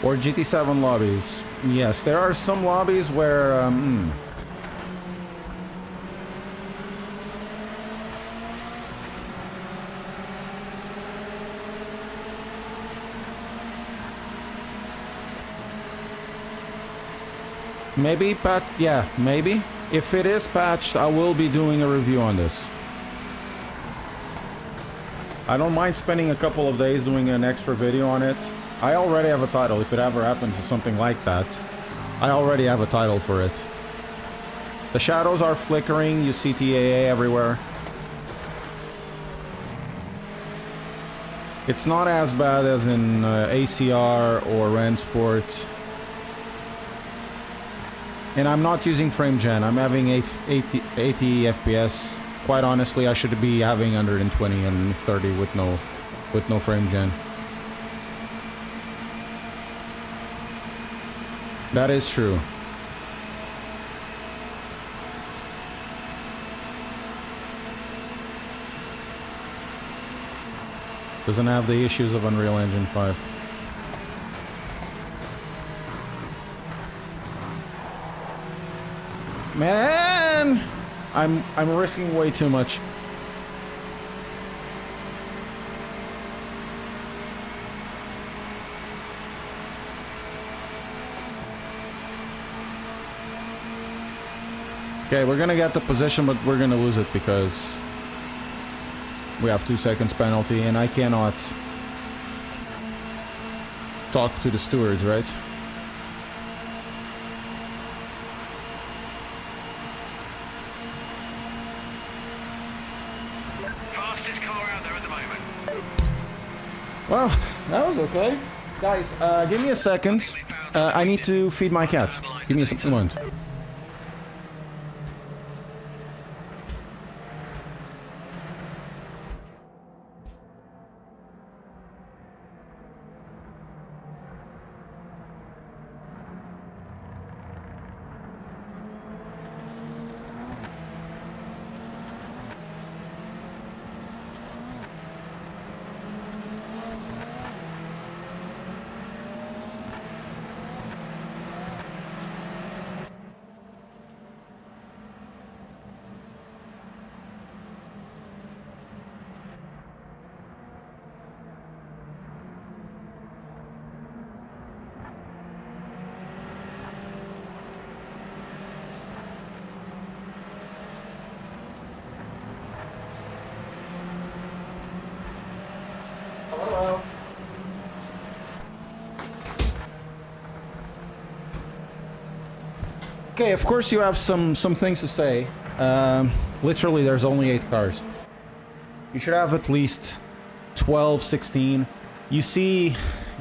Or GT7 lobbies. Yes, there are some lobbies where... Maybe, yeah, maybe. If it is patched, I will be doing a review on this. I don't mind spending a couple of days doing an extra video on it. I already have a title. If it ever happens to something like that, I already have a title for it. The shadows are flickering. You see TAA everywhere. It's not as bad as in ACR or Rennsport. And I'm not using frame gen. I'm having 80 FPS. Quite honestly, I should be having 120 and 30 with no frame gen. That is true. Doesn't have the issues of Unreal Engine 5. Man, I'm risking way too much. Okay, we're gonna get the position, but we're gonna lose it because we have 2 seconds penalty, and I cannot talk to the stewards, right? Fastest car out there at the moment. Well, that was okay. Guys, give me a second. I need to feed my cat. Give me a moment. Hello. Okay, of course you have some things to say. Literally, there's only 8 cars. You should have at least 12, 16. You see,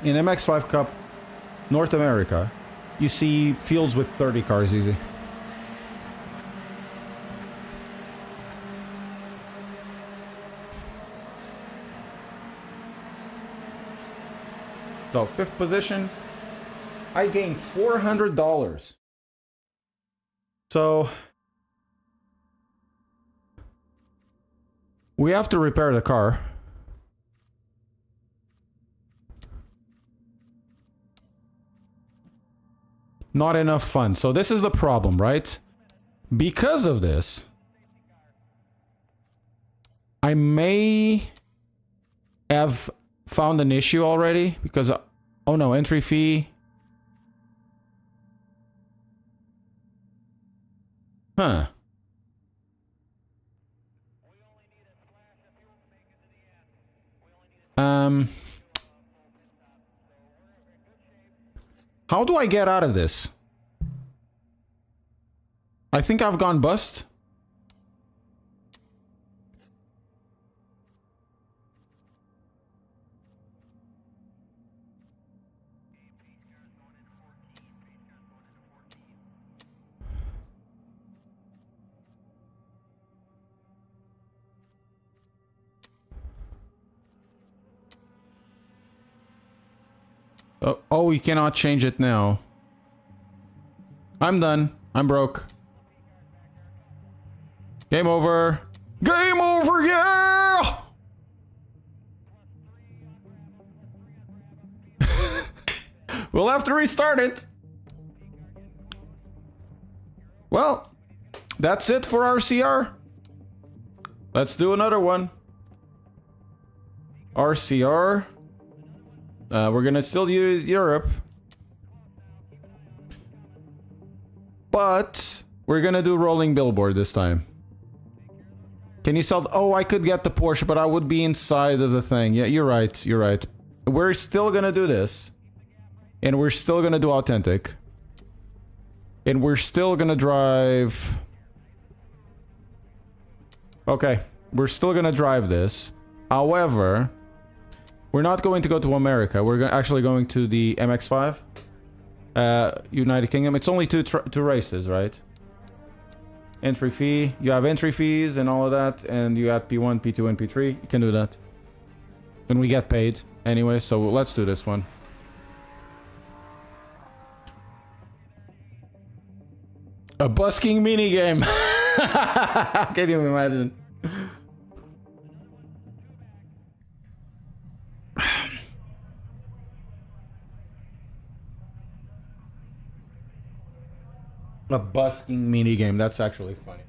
in MX5 Cup North America, you see fields with 30 cars easy. So, 5th position, I gained $400. So, we have to repair the car. Not enough funds. So this is the problem, right? Because of this, I may have found an issue already because, oh no, entry fee. Huh. How do I get out of this? I think I've gone bust. Oh, we cannot change it now. I'm done. I'm broke. Game over. Game over, yeah! We'll have to restart it. Well, that's it for RCR. Let's do another one. RCR. We're gonna still do Europe. But we're gonna do rolling billboard this time. Can you sell? Oh, I could get the Porsche, but I would be inside of the thing. Yeah, you're right. You're right. We're still gonna do this. And we're still gonna do authentic. And we're still gonna drive... Okay. We're still gonna drive this. However... We're not going to go to America. We're actually going to the MX-5. United Kingdom. It's only two races, right? Entry fee. You have entry fees and all of that. And you have P1, P2, and P3. You can do that. And we get paid anyway, so let's do this one. A busking minigame. Can you imagine? A busking minigame. That's actually funny.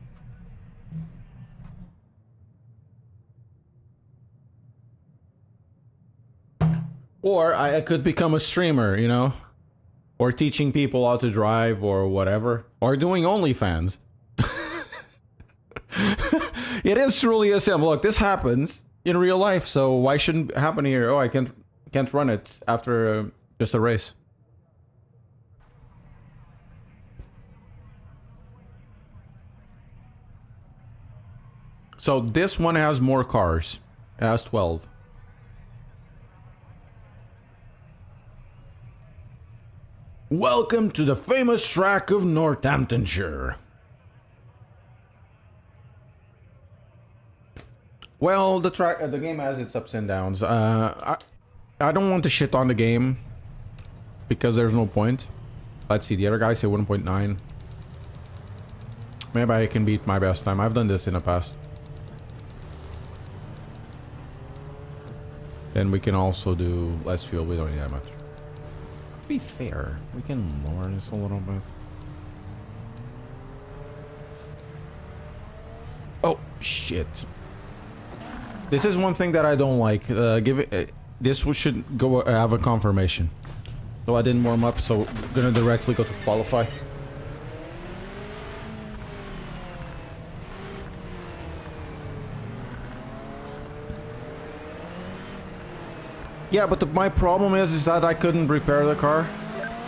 Or I could become a streamer, you know? Or teaching people how to drive or whatever. Or doing OnlyFans. It is truly a sim. Look, this happens in real life, so why shouldn't it happen here? Oh, I can't run it after just a race. So this one has more cars. It has 12. Welcome to the famous track of Northamptonshire. Well, the game has its ups and downs. I don't want to shit on the game because there's no point. Let's see, the other guy say 1.9. Maybe I can beat my best time. I've done this in the past. Then we can also do less fuel. We don't need that much. To be fair, we can lower this a little bit. Oh, shit. This is one thing that I don't like. This should go have a confirmation. So I didn't warm up, so we're gonna directly go to qualify. Yeah, but my problem is that I couldn't repair the car.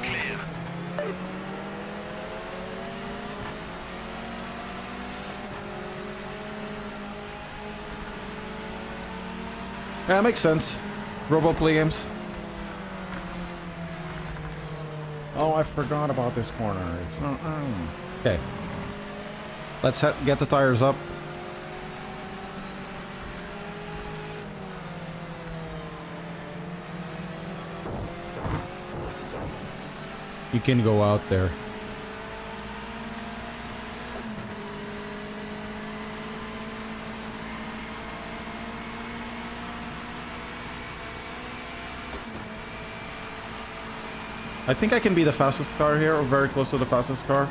Clear. Yeah, makes sense. Robo play games. Oh, I forgot about this corner. It's not... Okay. Let's get the tires up. You can go out there. I think I can be the fastest car here, or very close to the fastest car.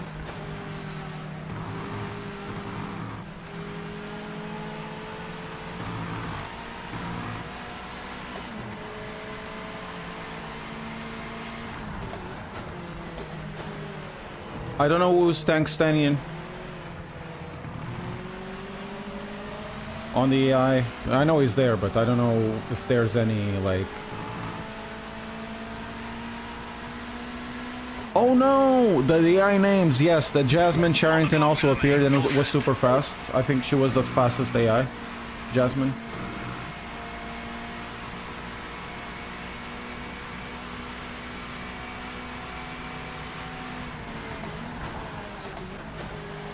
I don't know who's Tankstanian on the AI. I know he's there, but I don't know if there's any, like... Oh no! The AI names, yes, the Jasmine Charrington also appeared and was super fast. I think she was the fastest AI. Jasmine.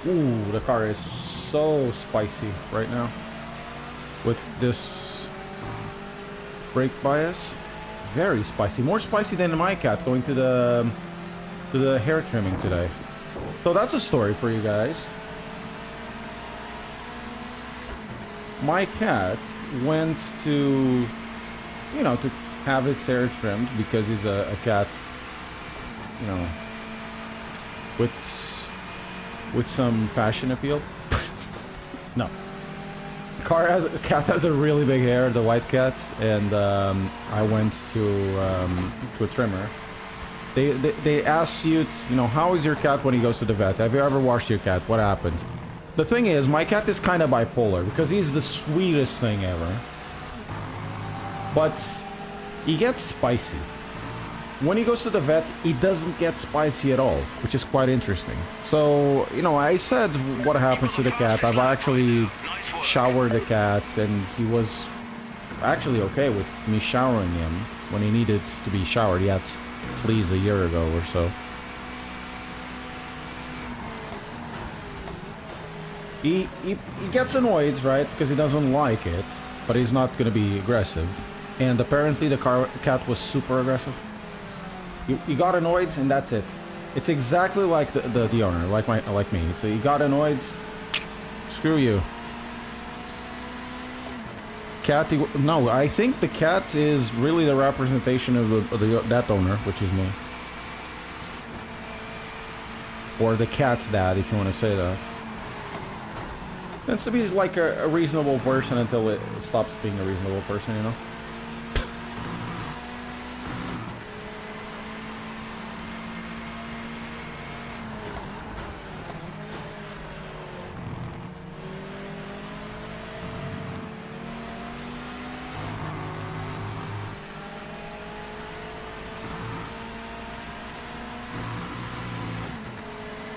Ooh, the car is so spicy right now. With this brake bias. Very spicy. More spicy than my cat going to the hair trimming today. So that's a story for you guys. My cat went to, you know, to have its hair trimmed because he's a cat, you know, with some fashion appeal. No. Cat has a really big hair, the white cat, and I went to a trimmer. They ask you, you know, how is your cat when he goes to the vet? Have you ever washed your cat? What happens? The thing is, my cat is kind of bipolar because he's the sweetest thing ever. But he gets spicy. When he goes to the vet, he doesn't get spicy at all, which is quite interesting. So, you know, I said what happens to the cat. I've actually showered the cat, and he was actually okay with me showering him when he needed to be showered. He had fleas a year ago or so. He gets annoyed, right, because he doesn't like it, but he's not going to be aggressive. And apparently the cat was super aggressive. You got annoyed, and that's it. It's exactly like the owner, like me. So you got annoyed, screw you. Cat, no, I think the cat is really the representation of that owner, which is me. Or the cat's dad, if you want to say that. Tends to be like a reasonable person until it stops being a reasonable person, you know?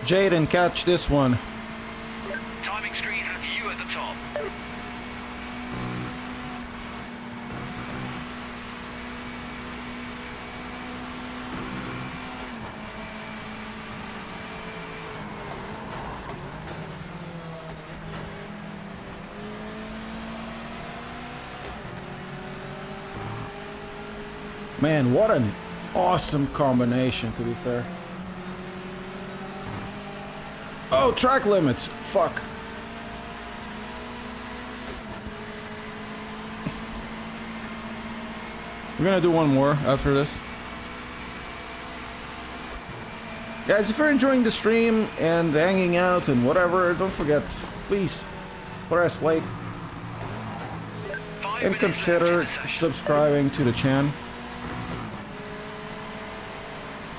Jaden, catch this one. Timing screen has you at the top. Man, what an awesome combination, to be fair. Oh, track limits. Fuck. We're gonna do one more after this. Guys, if you're enjoying the stream and hanging out and whatever, don't forget, please press like and consider subscribing to the channel.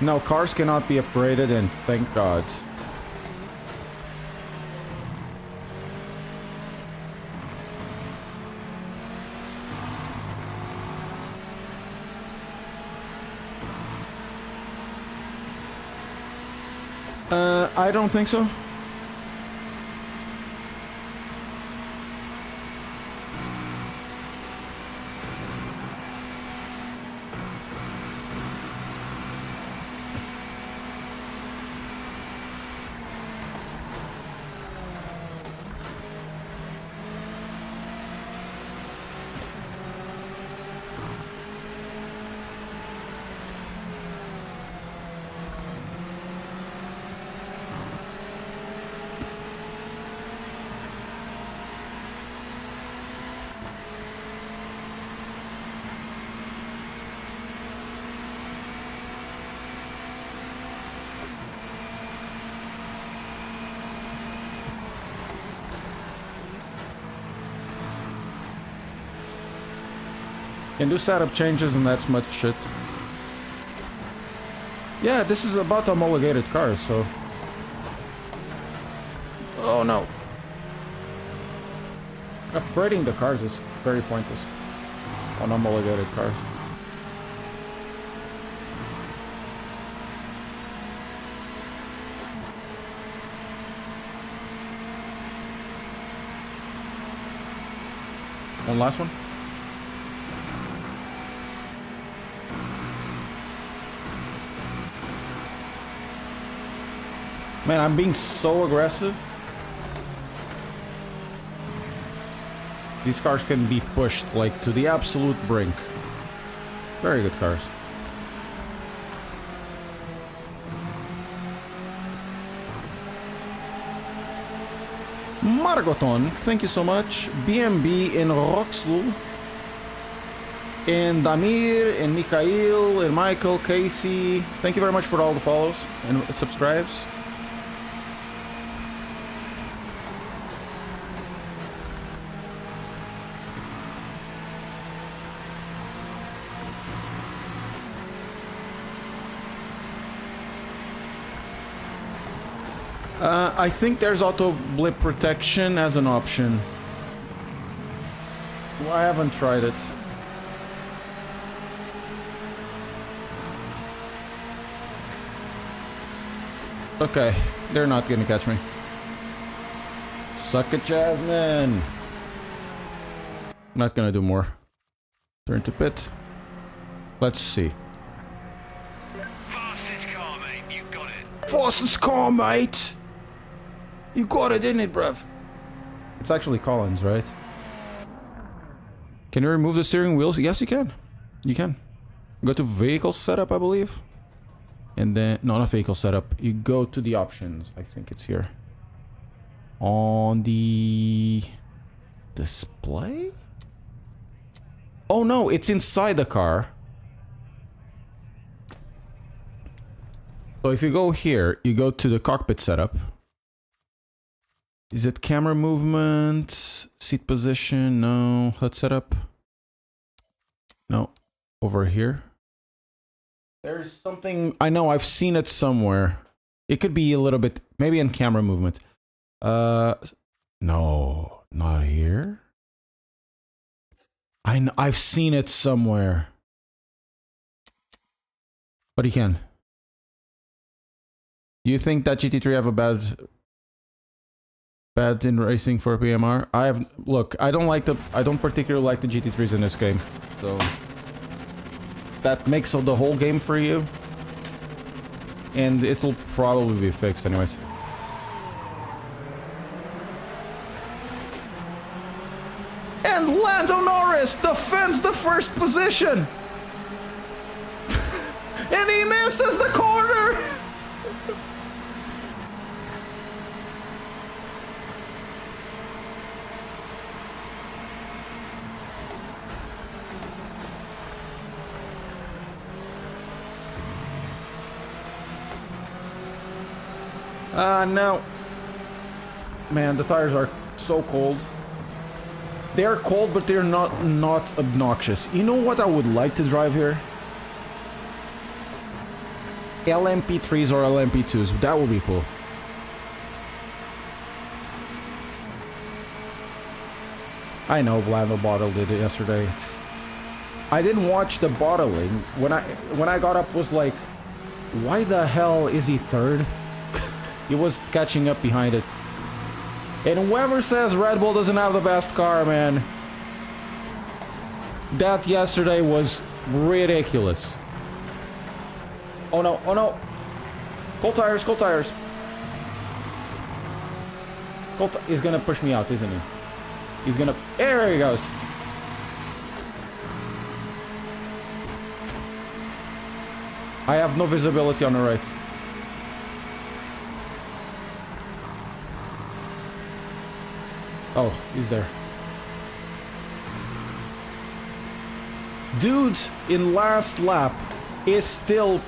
No, cars cannot be upgraded, and thank God. I don't think so. Can do setup changes and that's much shit. Yeah, this is about homologated cars, so Oh no. Upgrading the cars is very pointless on homologated cars. One last one. Man, I'm being so aggressive. These cars can be pushed like to the absolute brink. Very good cars. Margoton, thank you so much. BMB in Roxlu. And Damir, and Mikhail, and Michael, Casey. Thank you very much for all the follows and subscribes. I think there's auto blip protection as an option. Well, I haven't tried it. Okay, they're not gonna catch me. Suck it, Jasmine. Not gonna do more. Turn to pit. Let's see. Fastest car, mate. You got it. Fastest car, mate. You got it, didn't it, bruv? It's actually Collins, right? Can you remove the steering wheels? Yes, you can. You can. Go to vehicle setup, I believe. And then, no, not vehicle setup. You go to the options. I think it's here. On the display? Oh no, it's inside the car. So if you go here, you go to the cockpit setup. Is it camera movement? Seat position? No. HUD setup? No. Over here. There's something... I know, I've seen it somewhere. It could be a little bit... Maybe in camera movement. No. Not here. I've seen it somewhere. But you can. Do you think that GT3 have a bad in racing for PMR? Look, I don't particularly like the GT3s in this game. So that makes the whole game for you. And it'll probably be fixed anyways. And Lando Norris defends the first position! And he misses the corner! No. Man, the tires are so cold. They are cold, but they're not obnoxious. You know what I would like to drive here? LMP3s or LMP2s. That would be cool. I know Lando bottled it yesterday. I didn't watch the bottling. When I got up, was like, why the hell is he third? He was catching up behind it. And whoever says Red Bull doesn't have the best car, man, that yesterday was ridiculous. Oh no, oh no. Cold tires, cold tires. He's gonna push me out, isn't he? He's gonna... There he goes. I have no visibility on the right. Oh, he's there. Dude in last lap is still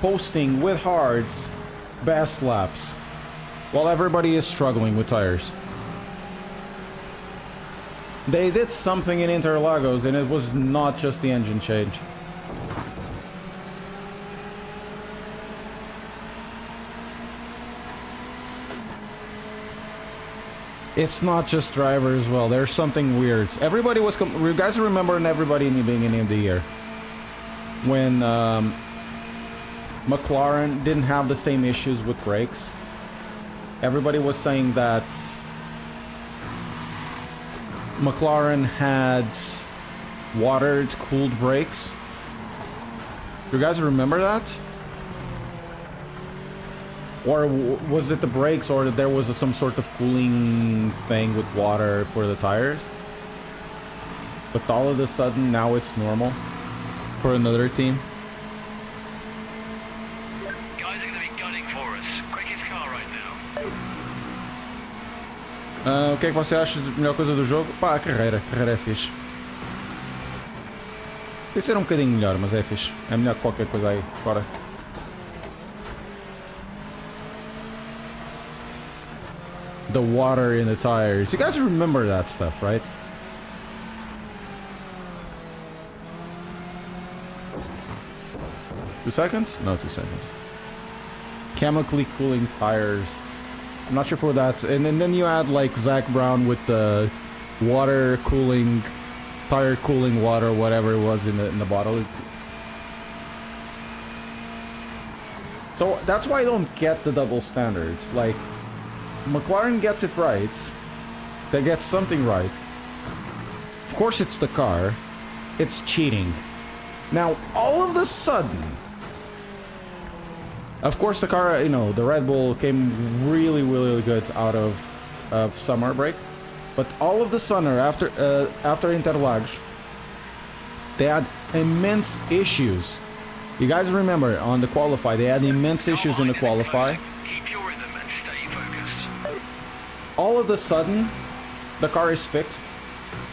posting with hards best laps while everybody is struggling with tires. They did something in Interlagos and it was not just the engine change. It's not just driver as well. There's something weird. Everybody was... You guys remember, and everybody in the beginning of the year, when McLaren didn't have the same issues with brakes. Everybody was saying that McLaren had watered cooled brakes. You guys remember that? Or was it the brakes, or there was some sort of cooling thing with water for the tires? But all of a sudden, now it's normal for another team. Guys are going to be gunning for us. Quickest car right O now. que é que você acha de melhor coisa do jogo? Pá, a carreira. A carreira é fixe. Tem ser um bocadinho melhor, mas é fixe. É melhor que qualquer coisa aí fora. The water in the tires. You guys remember that stuff, right? Two seconds? No, 2 seconds. Chemically cooling tires. I'm not sure for that. And then you add like Zach Brown with the water cooling, tire cooling water, whatever it was in the bottle. So that's why I don't get the double standards. Like, McLaren gets it right. They get something right. Of course it's the car. It's cheating. Now, all of a sudden... Of course the car, you know, the Red Bull came really, really good out of summer break. But all of a sudden, after Interlagos, they had immense issues. You guys remember, on the qualify, they had immense issues in the qualify. Keep your rhythm and stay focused. All of a sudden, the car is fixed,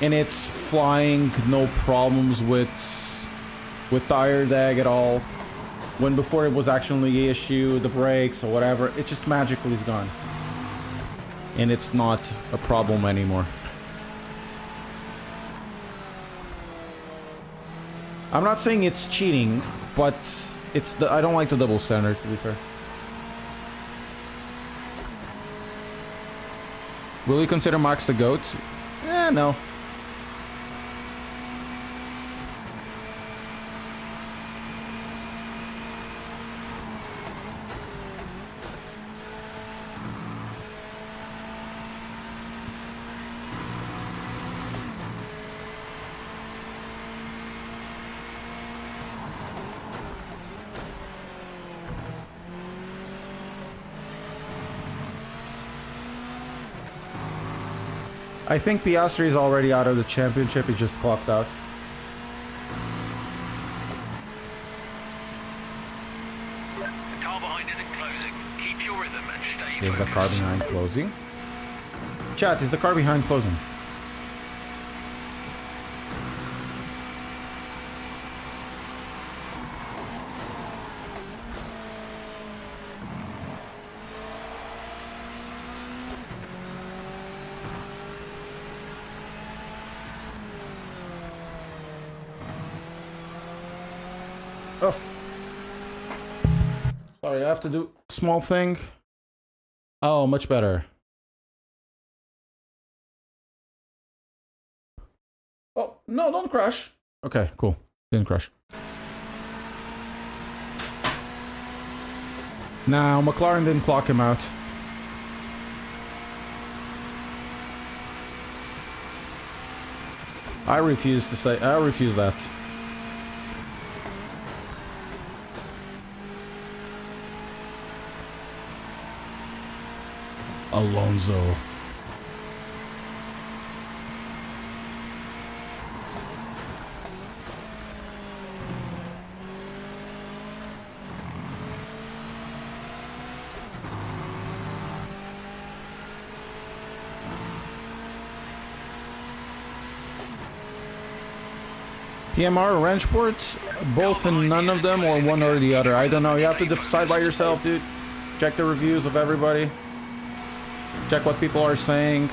and it's flying, no problems with tire drag at all. When before it was actually the issue, the brakes or whatever, it just magically is gone. And it's not a problem anymore. I'm not saying it's cheating, but I don't like the double standard, to be fair. Will you consider Max the GOAT? Eh, no. I think Piastri is already out of the championship. He just clocked out. The car behind isn't closing. Keep your rhythm and stay Is the focused. car behind closing? Chat, is the car behind closing? Oh. Sorry, I have to do a small thing. Oh, much better. Oh, no, don't crash. Okay, cool. Didn't crash. Now, McLaren didn't clock him out. I refuse that. Alonso. PMR, Wrenchport, both and none of them, or one or the other. I don't know. You have to decide by yourself, dude. Check the reviews of everybody. Check what people are saying.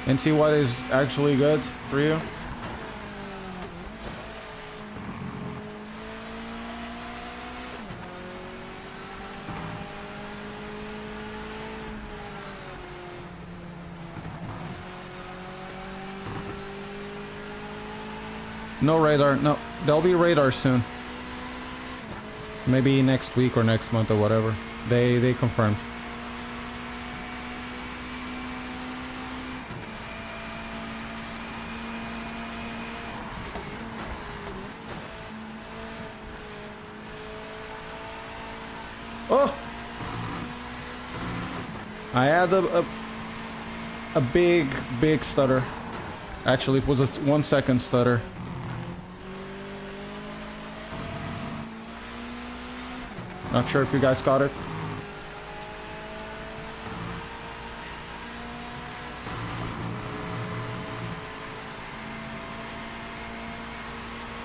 And see what is actually good for you. No radar. No, there'll be radar soon. Maybe next week or next month or whatever. They confirmed. Oh! I had a big stutter. Actually, it was a 1 second stutter. Not sure if you guys caught it.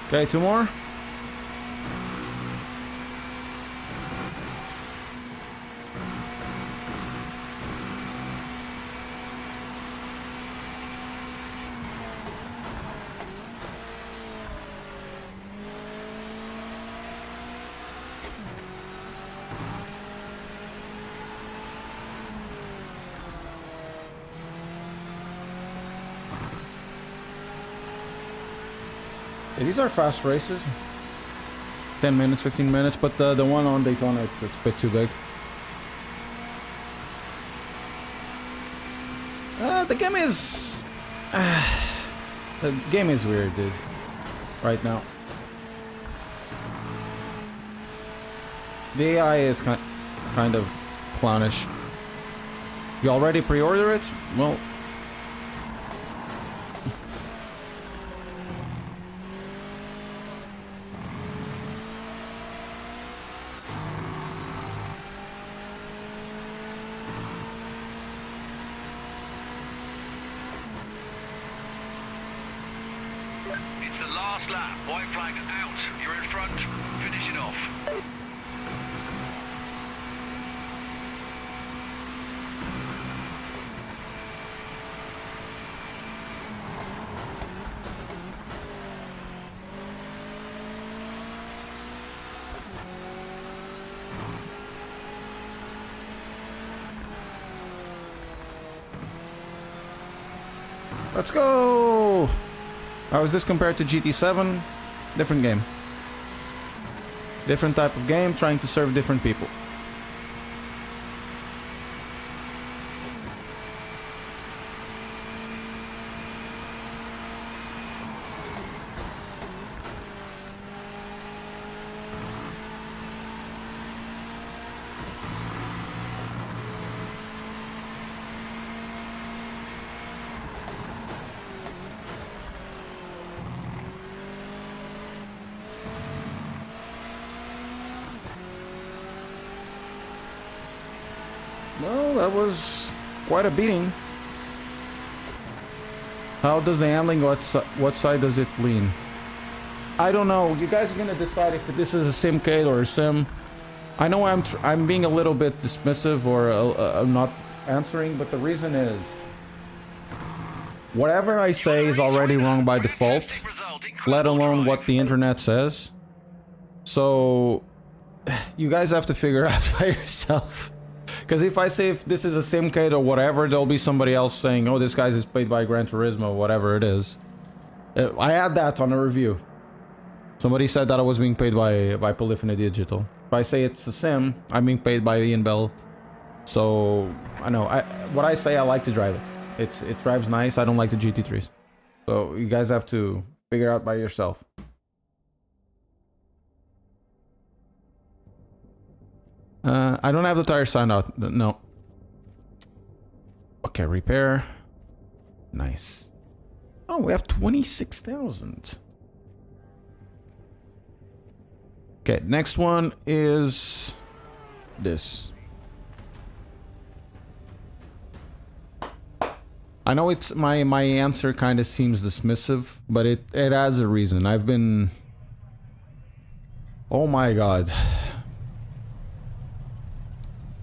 Okay, 2 more. Yeah, these are fast races. 10 minutes, 15 minutes, but the one on Daytona, it's a bit too big. The game is... the game is weird, dude. Right now. The AI is kind of clownish. You already pre-order it? Well... It's the last lap. White flag's out. You're in front. Finish it off. Let's go! How is this compared to GT7? Different game. Different type of game, trying to serve different people. Well, that was quite a beating. How does the handling, what side does it lean? I don't know. You guys are gonna decide if this is a simcade or a sim. I know I'm being a little bit dismissive or I'm not answering, but the reason is whatever I say is already wrong by default, let alone what the internet says. So you guys have to figure out by yourself. Because if I say if this is a simcade or whatever, there'll be somebody else saying, oh, this guy's is played by Gran Turismo, whatever it is. I had that on a review. Somebody said that I was being paid by Polyphony Digital. If I say it's a sim, I'm being paid by Ian Bell. So, I know. What I say, I like to drive it. It drives nice. I don't like the GT3s. So, you guys have to figure out by yourself. I don't have the tire signed out. No. Okay, repair. Nice. Oh, we have 26,000. Okay, next one is this. I know it's my answer kind of seems dismissive, but it has a reason. I've been... Oh my god.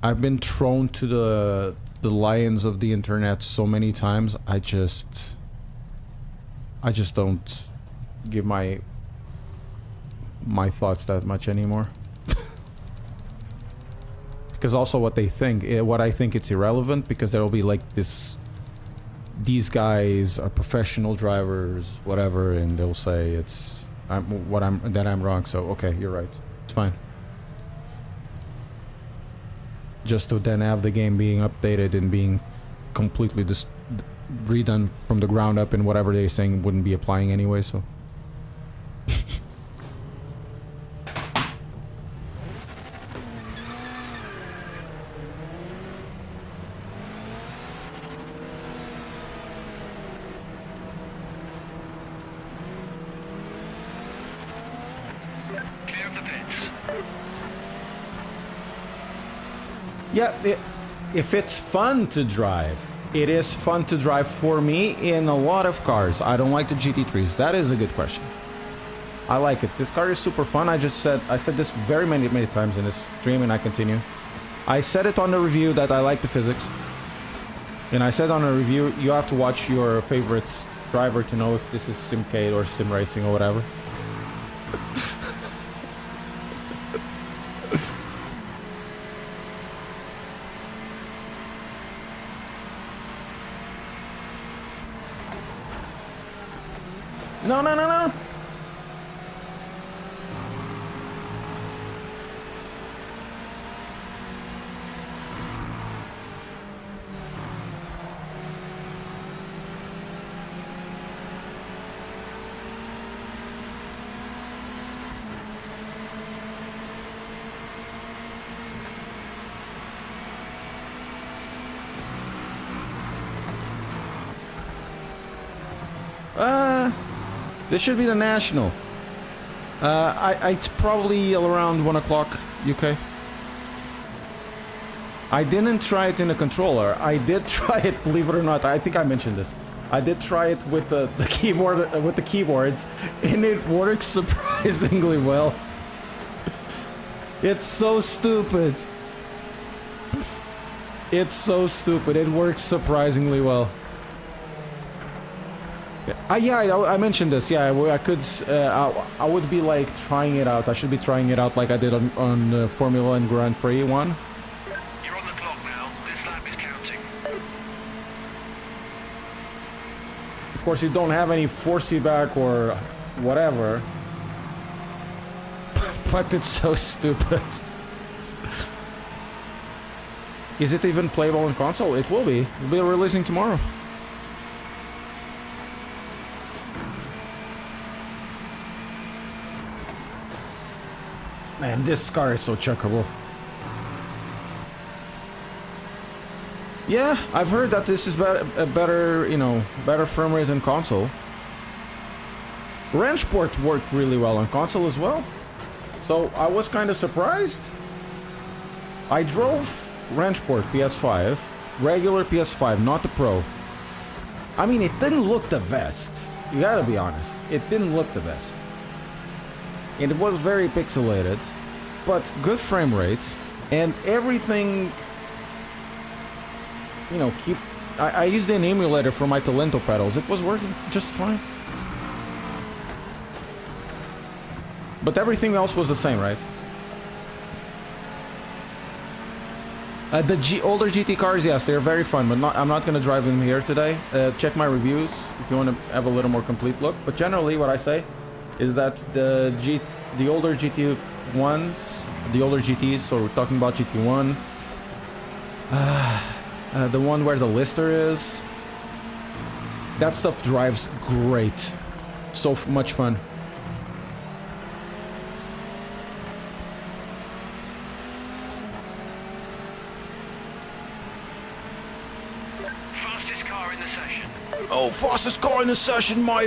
I've been thrown to the lions of the internet so many times. I just don't give my thoughts that much anymore. Because also what they think, what I think, it's irrelevant, because there will be like this these guys are professional drivers, whatever, and they'll say it's I'm wrong. So okay, you're right. It's fine. Just to then have the game being updated and being completely redone from the ground up, and whatever they're saying wouldn't be applying anyway. So. Yeah, if it's fun to drive, it is fun to drive for me in a lot of cars. I don't like the GT3s. That is a good question. I like it. This car is super fun. I said this very many times in this stream, and I continue. I said it on the review that I like the physics. And I said on the review, you have to watch your favorite driver to know if this is Simcade or Sim Racing or whatever. No, no, no, no! This should be the national. It's probably around 1 o'clock UK. I didn't try it in a controller. I did try it, believe it or not. I think I mentioned this. I did try it with the keyboard, with the keyboards, and it works surprisingly well. It's so stupid. It's so stupid. It works surprisingly well. Yeah, I mentioned this. Yeah, I could. I would be like trying it out. I should be trying it out like I did on Formula and Grand Prix 1. You're on the clock now. This lap is counting. Of course, you don't have any force feedback or whatever. But it's so stupid. Is it even playable on console? It will be. It'll be releasing tomorrow. Man, this car is so chuckable. Yeah, I've heard that this is a better, you know, better frame rate than console. Wrenchport worked really well on console as well. So I was kind of surprised. I drove Wrenchport PS5, regular PS5, not the Pro. I mean, it didn't look the best. You gotta be honest. It didn't look the best. And it was very pixelated, but good frame rate, and everything, you know, I used an emulator for my Talento pedals. It was working just fine. But everything else was the same, right? The older GT cars, yes, they're very fun, but I'm not going to drive them here today. Check my reviews if you want to have a little more complete look. But generally, what I say is that the older GT1s, the older GTs, so we're talking about GT1, the one where the Lister is, that stuff drives great. So much fun. Fastest car in the session. Oh, fastest car in the session, my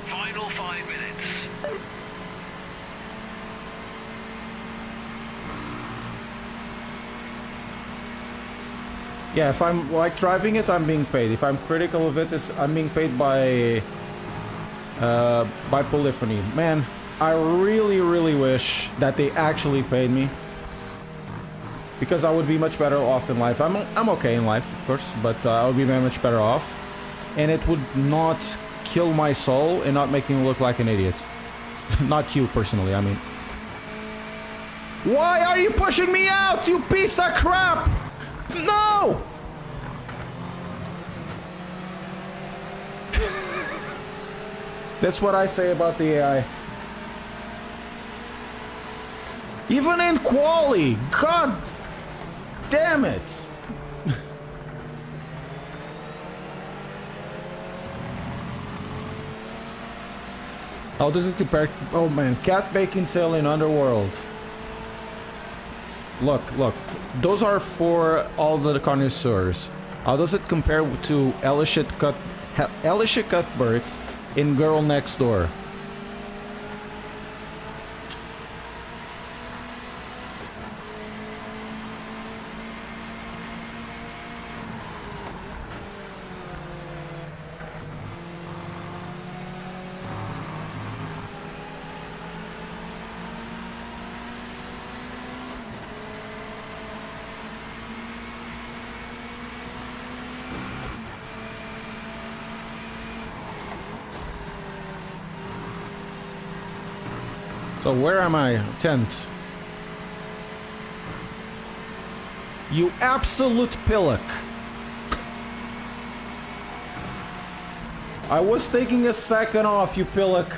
Final 5 minutes. Yeah, if I'm like driving it, I'm being paid. If I'm critical of it, I'm being paid by by Polyphony. Man, I really, really wish that they actually paid me. Because I would be much better off in life. I'm okay in life, of course, but I would be much better off. And it would not kill my soul and not make me look like an idiot. Not you, personally, I mean. Why are you pushing me out, you piece of crap? No! That's what I say about the AI. Even in quali, god damn it! How does it compare? Oh man, cat bacon sale in Underworld. Look, look, those are for all the connoisseurs. How does it compare to Alicia Cuthbert in Girl Next Door? So where am I? 10th. You absolute pillock. I was taking a second off, you pillock.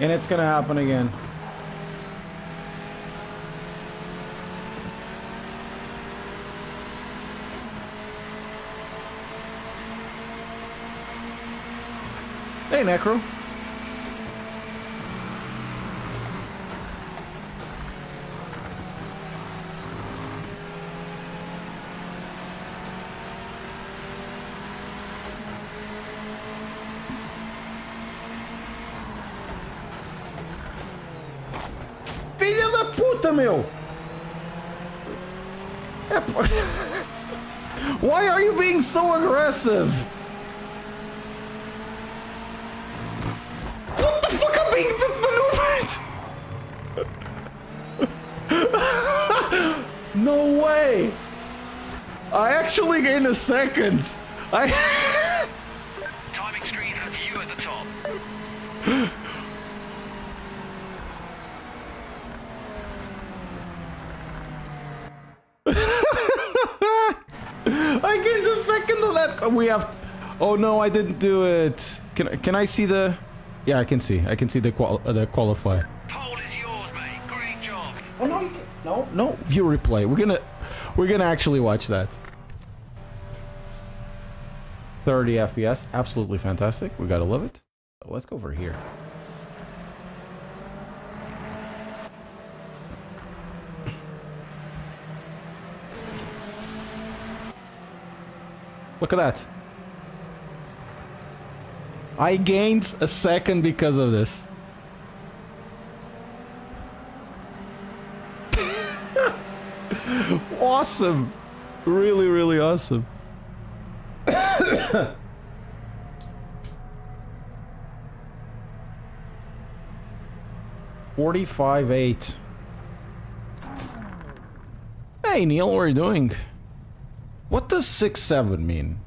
And it's gonna happen again. Hey, Necro. Filha da puta, meu! Why are you being so aggressive? Being maneuvered! No way! I actually gained a second! Timing screen has you at the top. I gained a second of that! We have... Oh no, I didn't do it! Can I see the... Yeah, I can see the qualifier. Pole is yours, mate. Great job. Oh no, you can't. No, view replay. We're gonna actually watch that. 30 FPS, absolutely fantastic. We gotta love it. So let's go over here. Look at that. I gained a second because of this. Awesome. Really, really awesome. 45.8. Hey Neil, what are you doing? What does 6.7 mean?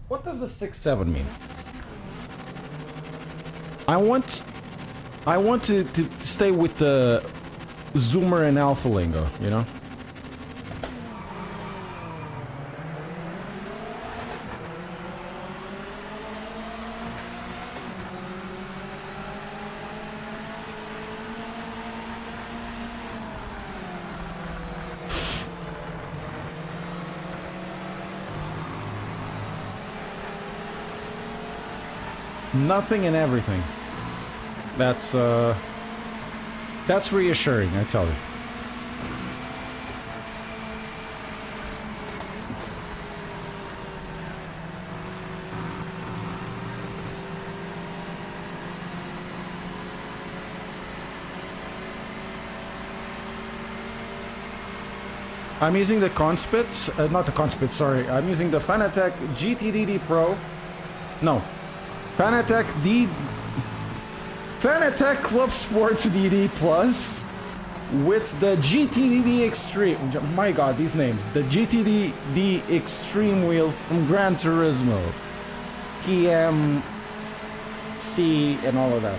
What does the 6.7 mean? I want to stay with the Zoomer and Alpha lingo, you know? Nothing and everything. That's reassuring, I tell you. I'm using the Conspit, not the Conspit, sorry. I'm using the Fanatec GTDD Pro. No. Fanatec Club Sports DD Plus with the GTDD Extreme. My god, these names. The GTDD Extreme wheel from Gran Turismo. TMC and all of that.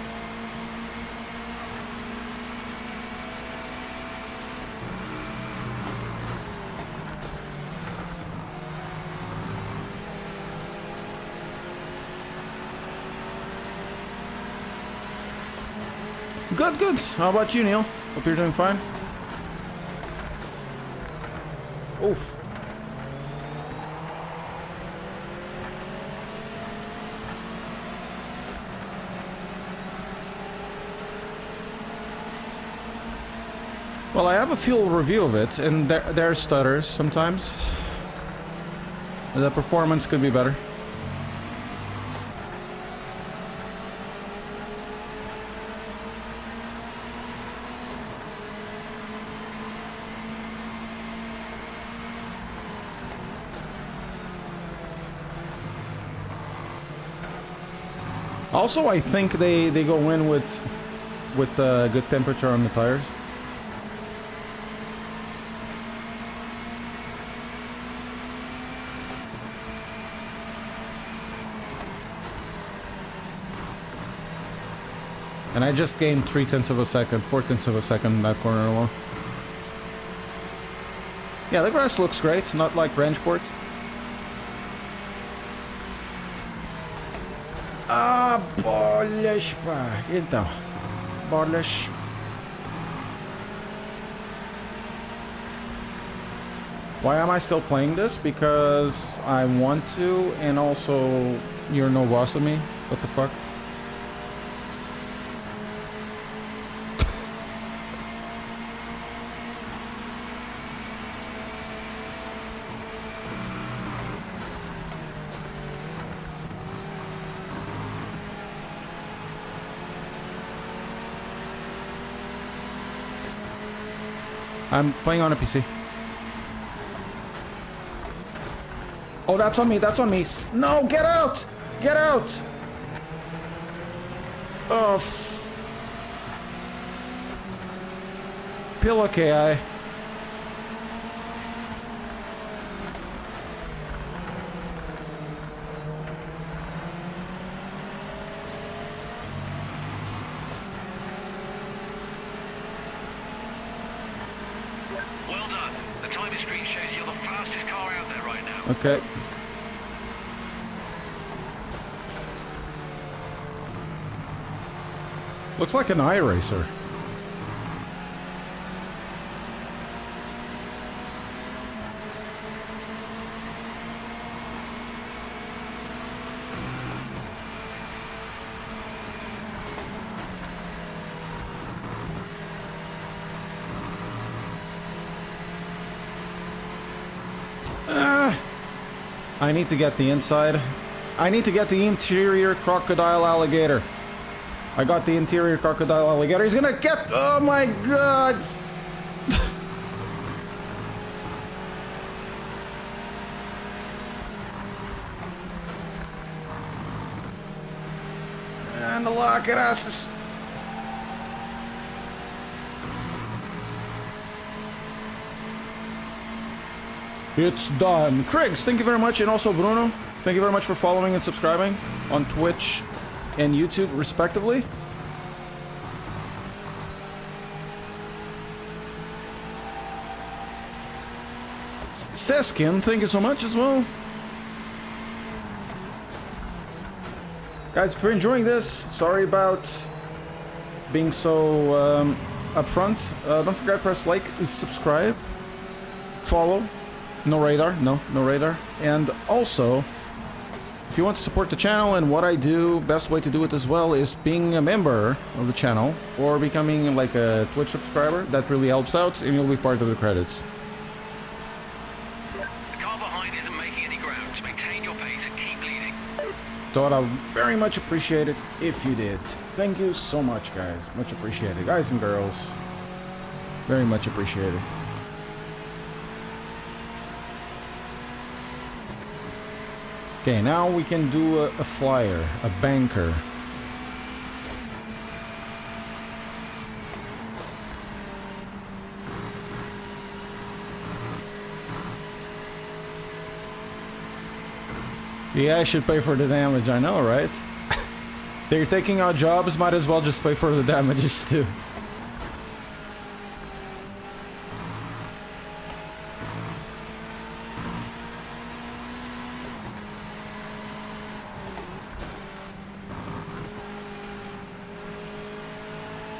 Good, good. How about you, Neil? Hope you're doing fine. Oof. Well, I have a fuel review of it, and there are stutters sometimes. The performance could be better. Also, I think they go in with good temperature on the tires. And I just gained 0.3 of a second, 0.4 of a second in that corner alone. Yeah, the grass looks great, not like Ranchport. Ah, bolas, pá. Então, bolas. Why am I still playing this? Because I want to, and also you're no boss of me. What the fuck? I'm playing on a PC. Oh, that's on me, that's on me. No, get out! Get out! Oh, Pillow KI. Okay. Looks like an iRacer. I need to get the inside. I need to get the interior crocodile alligator. I got the interior crocodile alligator. He's gonna get... Oh my god! And the lock it asses. It's done. Craigs, thank you very much. And also Bruno, thank you very much for following and subscribing on Twitch and YouTube, respectively. Seskin, thank you so much as well. Guys, if you're enjoying this, sorry about being so upfront. Don't forget to press like, subscribe, follow. No radar, no radar. And also, if you want to support the channel and what I do, best way to do it as well is being a member of the channel or becoming like a Twitch subscriber. That really helps out and you'll be part of the credits. The car behind isn't making any ground. Maintain your pace and keep leading. So I'd very much appreciate it if you did. Thank you so much, guys. Much appreciated. Guys and girls, very much appreciated. Okay, now we can do a flyer, a banker. Yeah, I should pay for the damage, I know, right? They're taking out jobs, might as well just pay for the damages too.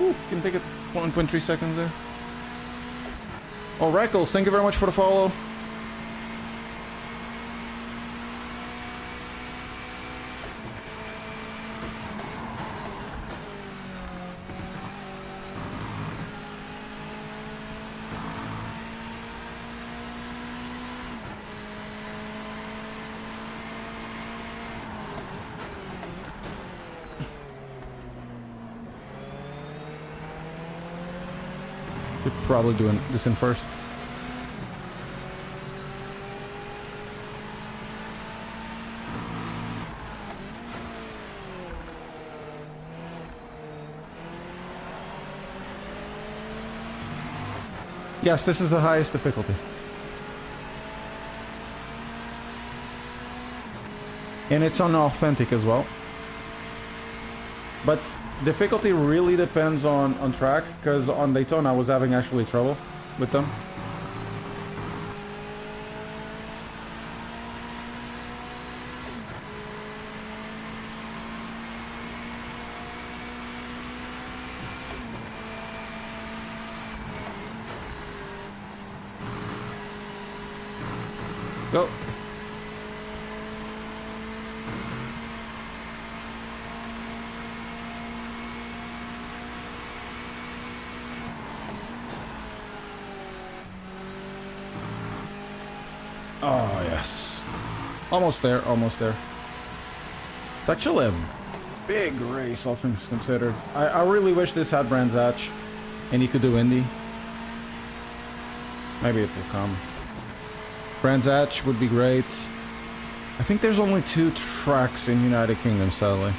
Ooh, can take it 1.3 seconds there. Oh, Reckles, thank you very much for the follow. We're probably doing this in first. Yes, this is the highest difficulty. And it's unauthentic as well. But difficulty really depends on track, because on Daytona I was having actually trouble with them. Go. Oh, yes. Almost there, almost there. It's actually a big race, all things considered. I really wish this had Brands Hatch and he could do Indy. Maybe it will come. Brands Hatch would be great. I think there's only 2 tracks in United Kingdom, sadly.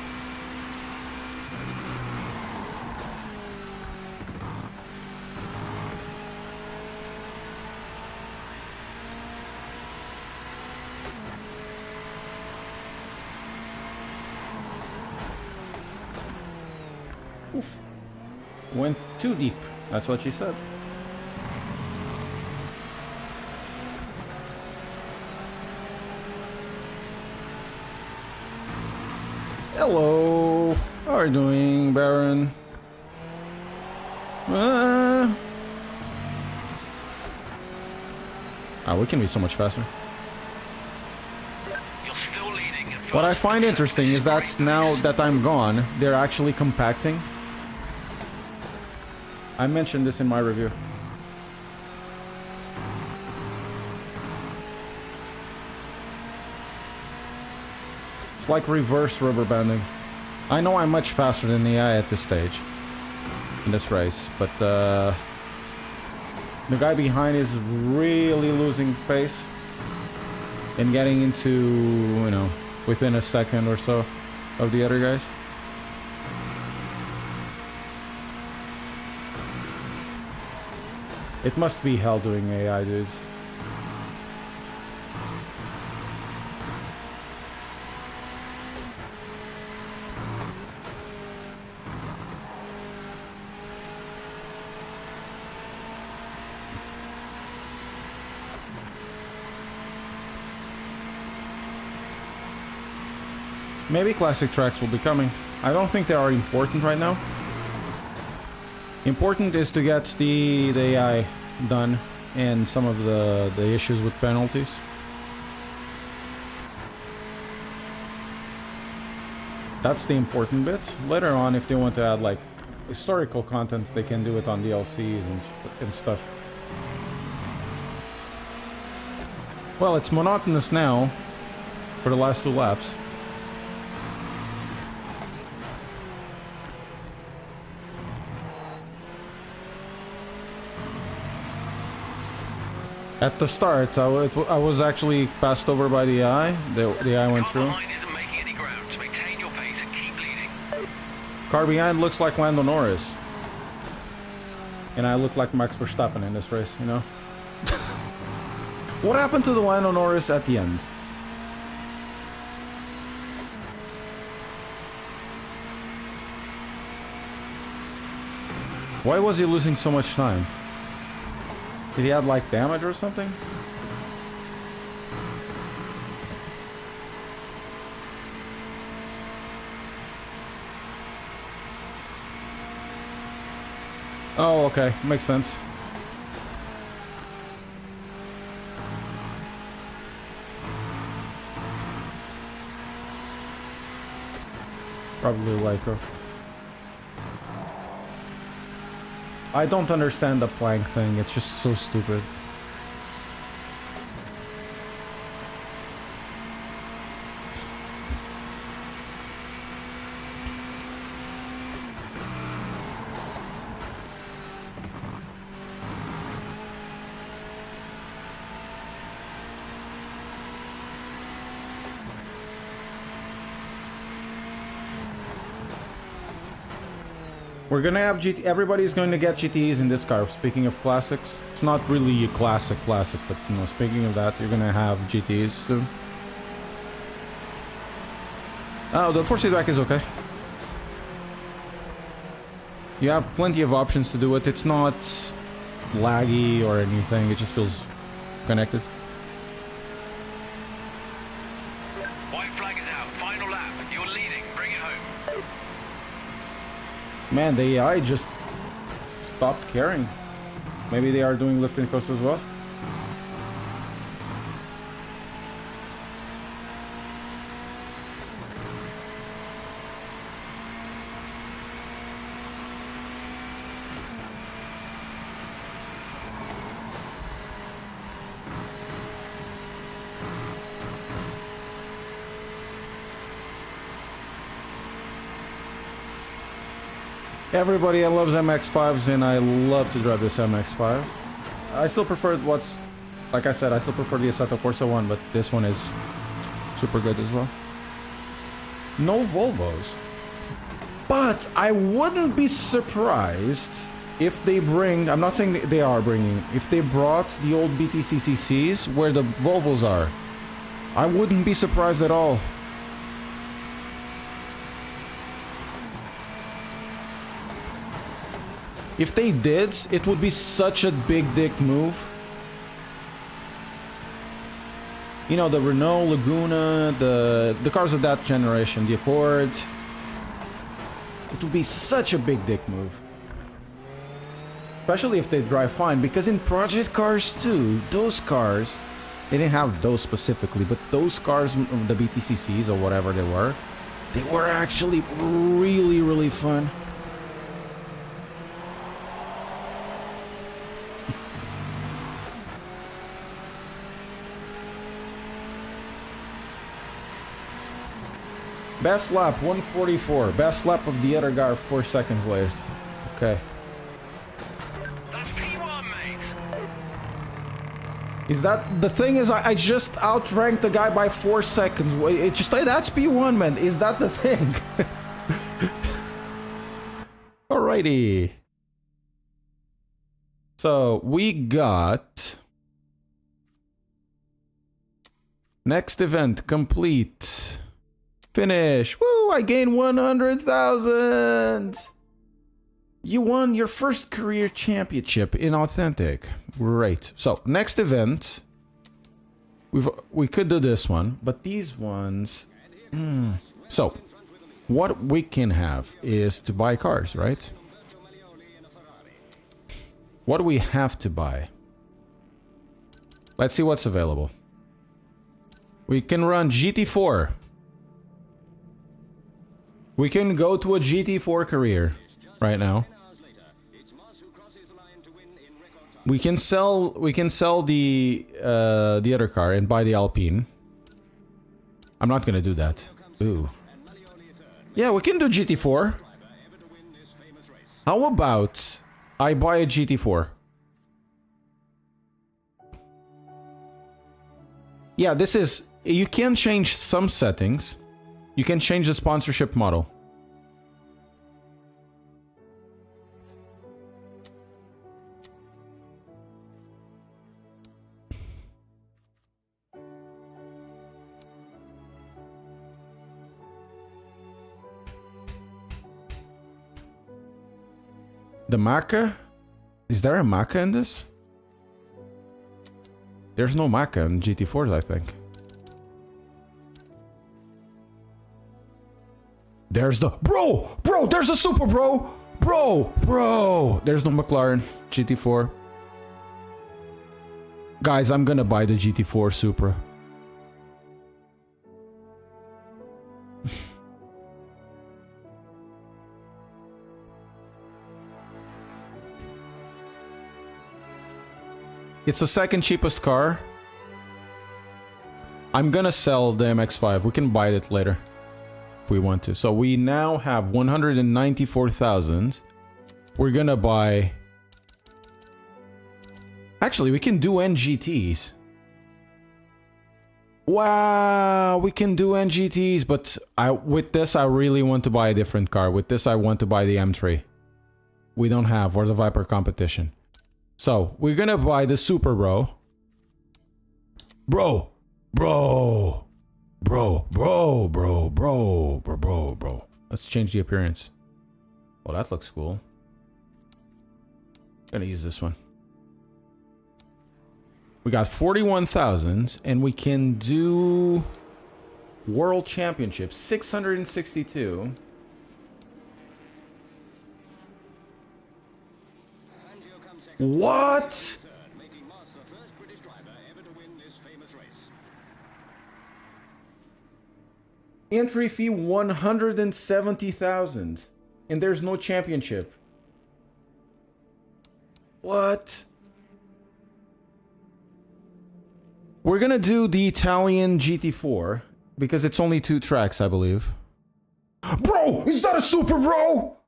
Oof. Went too deep. That's what she said. Hello. How are you doing, Baron? We can be so much faster. You're still leading. What I find interesting is that now that I'm gone, they're actually compacting. I mentioned this in my review. It's like reverse rubber banding. I know I'm much faster than the AI at this stage in this race, but the guy behind is really losing pace and getting into, you know, within a second or so of the other guys. It must be hell doing AI, dudes. Maybe classic tracks will be coming. I don't think they are important right now. Important is to get the AI done and some of the issues with penalties. That's the important bit. Later on, if they want to add like historical content, they can do it on DLCs and stuff. Well, it's monotonous now for the last 2 laps. At the start, I was actually passed over by the eye. The eye went Car through. behind isn't making any ground. Maintain your pace and keep leading. Car behind looks like Lando Norris. And I look like Max Verstappen in this race, you know? What happened to the Lando Norris at the end? Why was he losing so much time? Did he have like damage or something? Oh, okay. Makes sense. Probably Lycra. I don't understand the plank thing. It's just so stupid. We're gonna have everybody's going to get GTEs in this car. Speaking of classics, it's not really a classic, but you know, speaking of that, you're gonna have GTEs soon. Oh, the force feedback is okay. You have plenty of options to do it. It's not laggy or anything. It just feels connected. White flag is out. Final lap. You're leading. Bring it home. Man, the AI just stopped caring. Maybe they are doing lift and coast as well. Everybody loves MX-5s, and I love to drive this MX-5. I still prefer what's... Like I said, I still prefer the Assetto Corsa one, but this one is super good as well. No Volvos. But I wouldn't be surprised if they bring... I'm not saying they are bringing... If they brought the old BTCCCs where the Volvos are. I wouldn't be surprised at all. If they did, it would be such a big dick move. You know, the Renault Laguna, the cars of that generation, the Accord. It would be such a big dick move. Especially if they drive fine, because in project cars too, those cars, they didn't have those specifically, but those cars, the BTCCs or whatever they were actually really, really fun. Best lap, 144. Best lap of the other guy, 4 seconds later. Okay. That's P1, mate. Is that... The thing is, I just outranked the guy by 4 seconds. It just... That's P1, man. Is that the thing? Alrighty. So, we got... Next event, complete. Finish. Woo, I gained 100,000. You won your first career championship in Authentic. Great. So, next event. We could do this one, but these ones... So, what we can have is to buy cars, right? What do we have to buy? Let's see what's available. We can run GT4. We can go to a GT4 career right now. We can sell the other car and buy the Alpine. I'm not gonna do that. Ooh. Yeah, we can do GT4. How about I buy a GT4? Yeah, this is... You can change some settings. You can change the sponsorship model. The Maca? Is there a Maca in this? There's no Maca in GT4s, I think. There's the... Bro! Bro, there's a Supra, bro! Bro! There's no McLaren GT4. Guys, I'm gonna buy the GT4 Supra. It's the second cheapest car. I'm gonna sell the MX-5. We can buy it later if we want to. So we now have 194,000. We're gonna buy... Actually, we can do NGTs. Wow, we can do NGTs, but with this, I really want to buy a different car. With this, I want to buy the M3. We don't have, or the Viper Competition. So, we're gonna buy the Supra, bro. Bro. Let's change the appearance. Oh, that looks cool. Gonna use this one. We got 41,000, and we can do World Championship 662. What? Entry fee 170,000, and there's no championship. What? We're gonna do the Italian GT4 because it's only 2 tracks, I believe. Bro, is that a Supra, bro?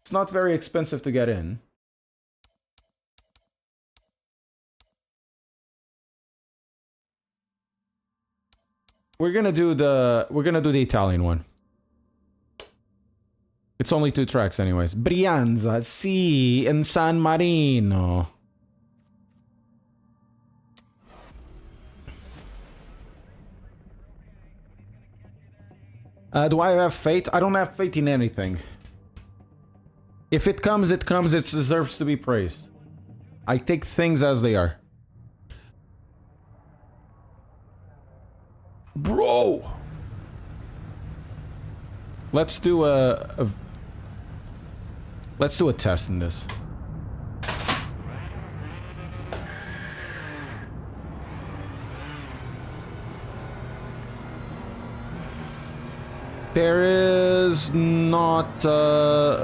It's not very expensive to get in. We're gonna do the Italian one. It's only 2 tracks anyways. Brianza, sì, and San Marino. Do I have faith? I don't have faith in anything. If it comes, it comes. It deserves to be praised. I take things as they are. Bro! Let's do a test in this. There is not,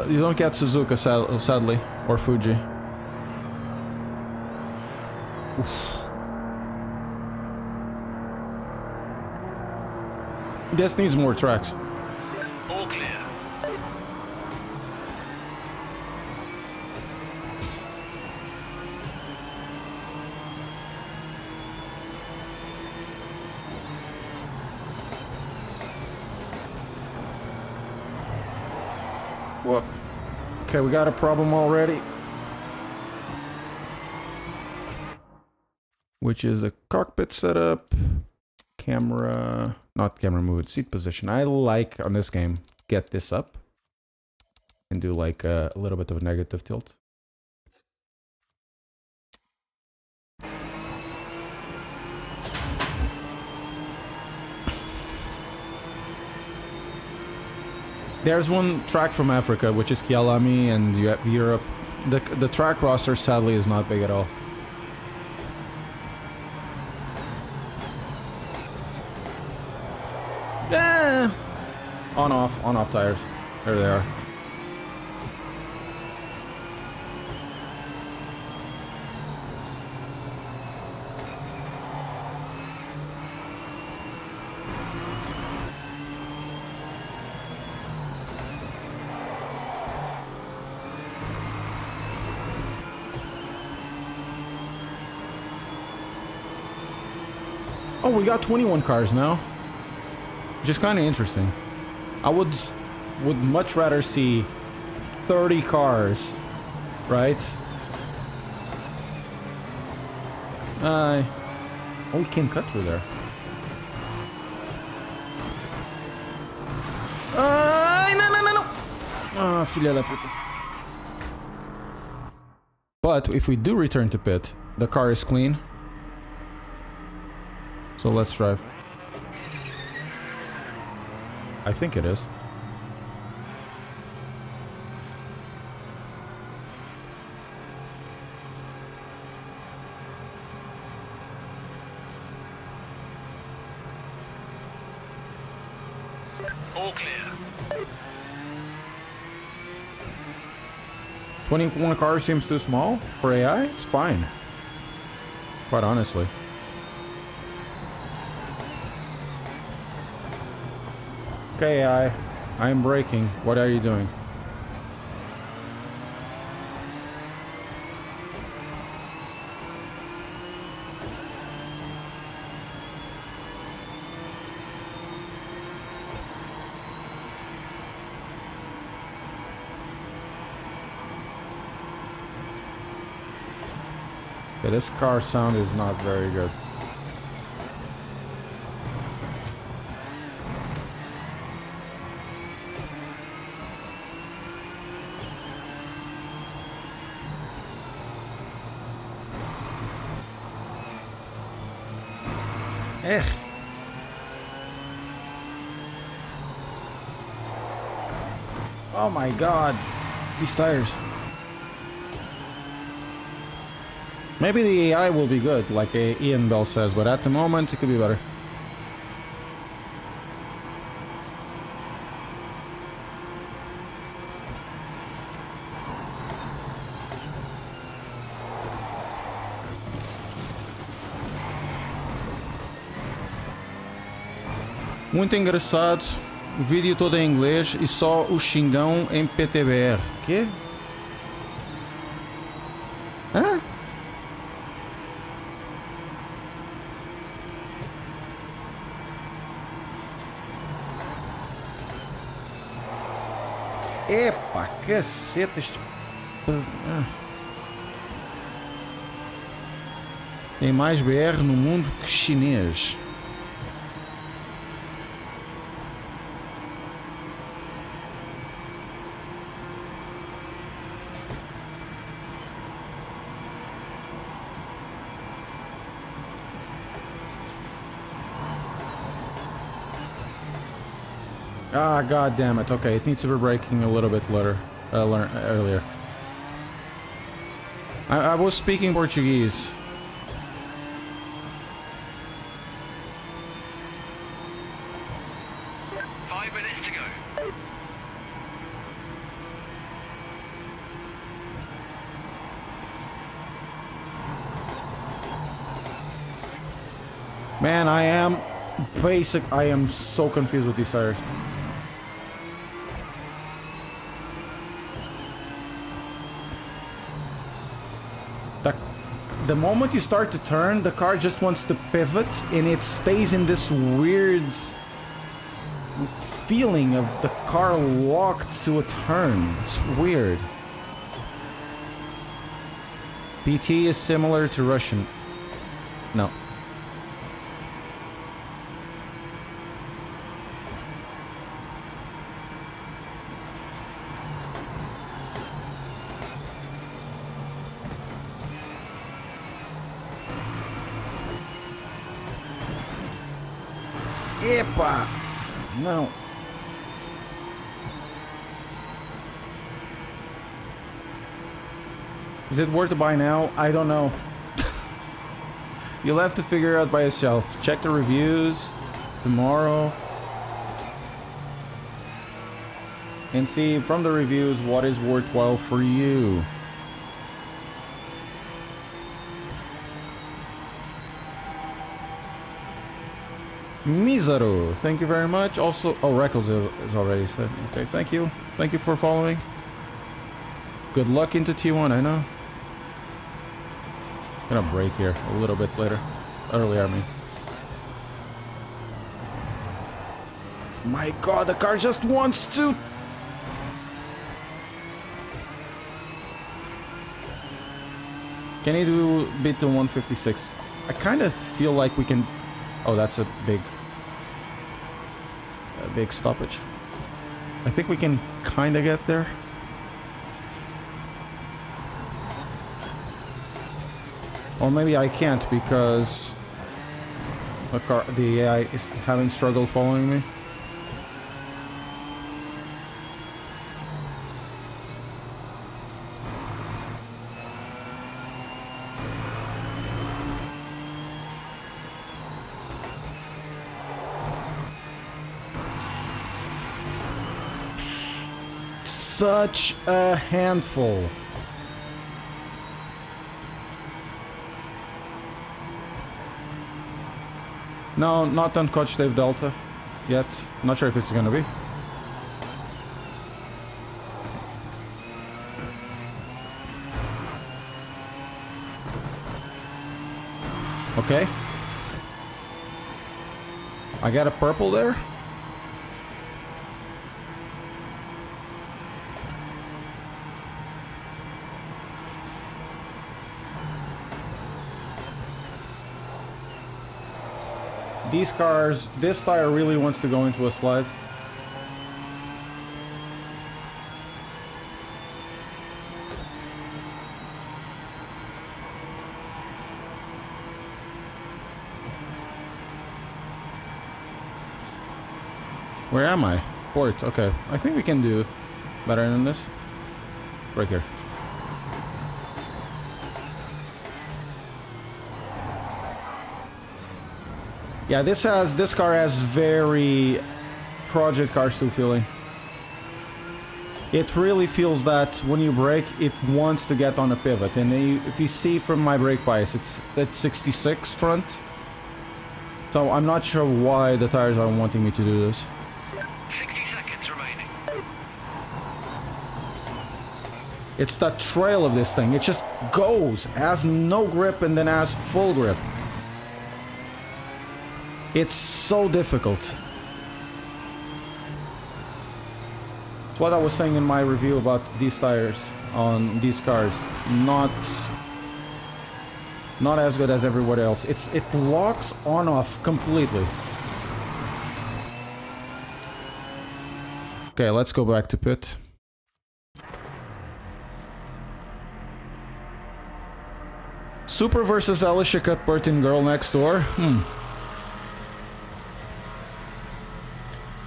you don't get Suzuka, sadly, or Fuji. Oof. This needs more tracks. All clear. Whoop. Okay, we got a problem already. Which is a cockpit setup. Camera... Not camera move, seat position. I like, on this game, get this up. And do like a little bit of a negative tilt. There's one track from Africa, which is Kialami, and you have Europe. The track roster, sadly, is not big at all. On off tires. There they are. Oh, we got 21 cars now. Which is kind of interesting. I would much rather see 30 cars, right? Oh, we can cut through there. No. Ah, filha da puta. But if we do return to pit, the car is clean. So let's drive. I think it is. All clear. 21 cars seems too small for AI? It's fine. Quite honestly. Okay, AI. I'm braking. What are you doing? Okay, this car sound is not very good. Oh my god. These tires. Maybe the AI will be good, like Ian Bell says, but at the moment it could be better. Muito engraçado, o vídeo todo em inglês e só o xingão em PTBR. Quê? Hã? Epa, caceta, este... Tem mais BR no mundo que chinês. Ah, god damn it. Okay, it needs to be braking a little bit later, earlier. I was speaking Portuguese. To go. Man, I am so confused with these tires. The moment you start to turn, the car just wants to pivot and it stays in this weird feeling of the car locked to a turn. It's weird. PT is similar to Russian. No. Epa! No. Is it worth to buy now? I don't know. You'll have to figure out by yourself. Check the reviews tomorrow. And see from the reviews what is worthwhile for you. Mizaru, thank you very much. Also, oh, Reckles is already said. Okay, thank you. Thank you for following. Good luck into T1, I know. Gonna break here a little bit later. Earlier, I mean. My god, the car just wants to... Can you do beat to 156? I kind of feel like we can... Oh, that's a big stoppage. I think we can kind of get there. Or maybe I can't because the AI is having struggle following me. Such a handful. No, not on Coach Dave Delta yet. Not sure if it's gonna be. Okay. I got a purple there. These cars, this tire really wants to go into a slide. Where am I? Port, okay. I think we can do better than this. Right here. Yeah, this car has very Project Cars 2 feeling. It really feels that when you brake, it wants to get on a pivot. And if you see from my brake bias, it's at 66 front. So I'm not sure why the tires are wanting me to do this. 60 seconds remaining. It's the trail of this thing. It just goes, has no grip and then has full grip. It's so difficult. It's what I was saying in my review about these tires on these cars. Not as good as everyone else. It locks on off completely. Okay, let's go back to pit. Supra versus Alicia Cuthbert in Girl Next Door.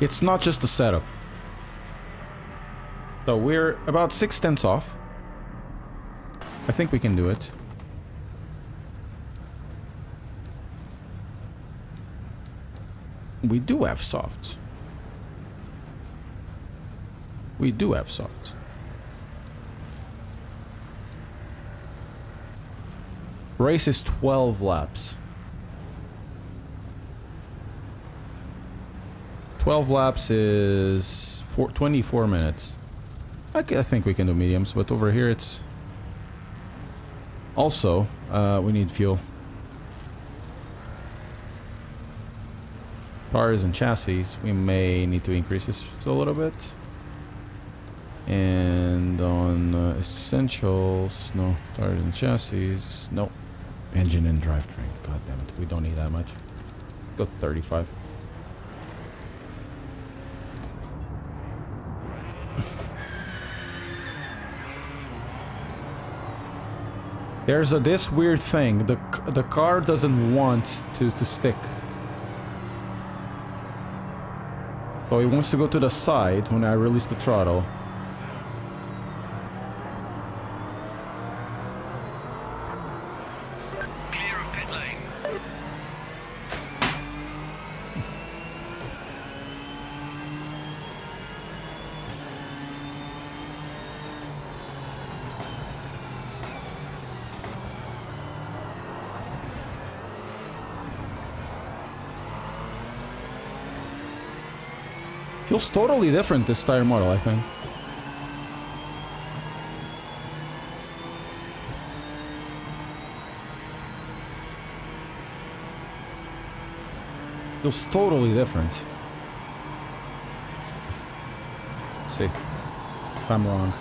It's not just a setup. So we're about 6/10 off. I think we can do it. We do have softs. We do have softs. Race is 12 laps. 12 laps is 24 minutes. I think we can do mediums, but over here it's... Also, we need fuel. Tires and chassis, we may need to increase this just a little bit. And on essentials, no. Tires and chassis, no. Engine and drivetrain, god damn it, we don't need that much. Go 35. There's this weird thing. The car doesn't want to stick. So it wants to go to the side when I release the throttle. Clear of pit lane. Feels totally different, this tire model, I think. Feels totally different. Let's see if I'm wrong.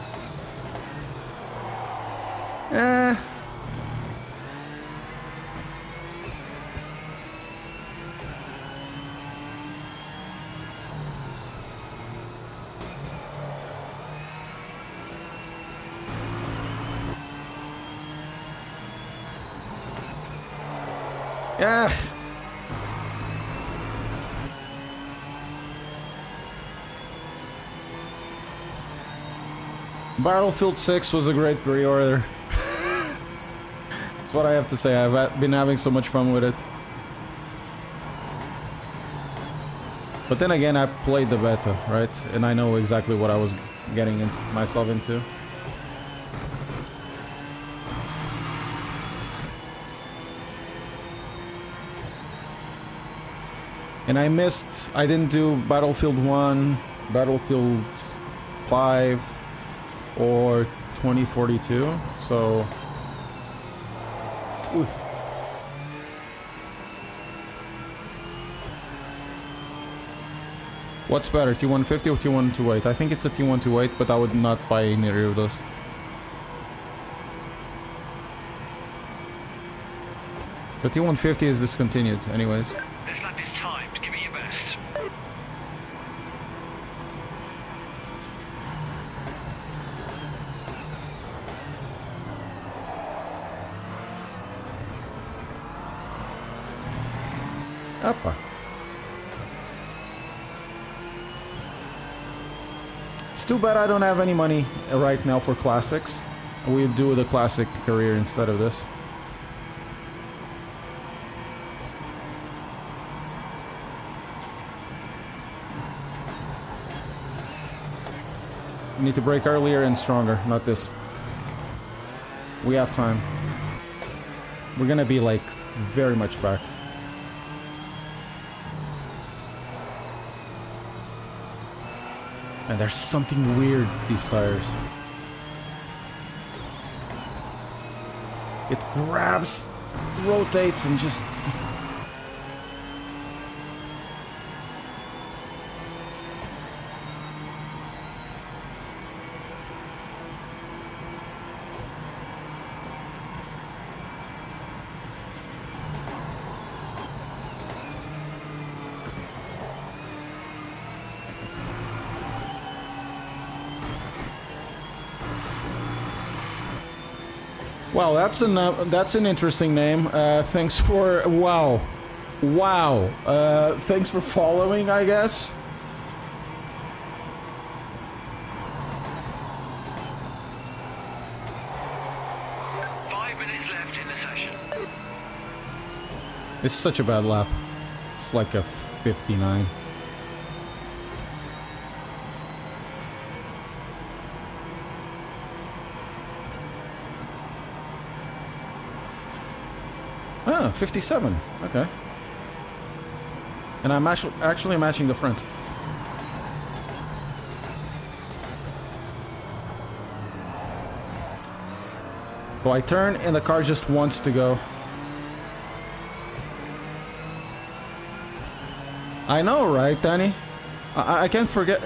Yeah. Battlefield 6 was a great pre-order. That's what I have to say. I've been having so much fun with it. But then again, I played the beta, right? And I know exactly what I was getting myself into. And I didn't do Battlefield 1, Battlefield 5, or 2042, so... Ooh. What's better, T150 or T128? I think it's a T128, but I would not buy either of those. The T150 is discontinued, anyways. This lap is timed. Give it your best. Appa. It's too bad I don't have any money right now for classics. We'll do the classic career instead of this. Need to brake earlier and stronger, not this. We have time. We're gonna be like very much back. And there's something weird with these tires. It grabs, rotates, and just... Wow, that's an interesting name. Thanks for wow. Thanks for following, I guess. It's such a bad lap. It's like a 59. Ah, 57. Okay. And I'm actually matching the front. So I turn and the car just wants to go. I know, right, Danny? I can't forget.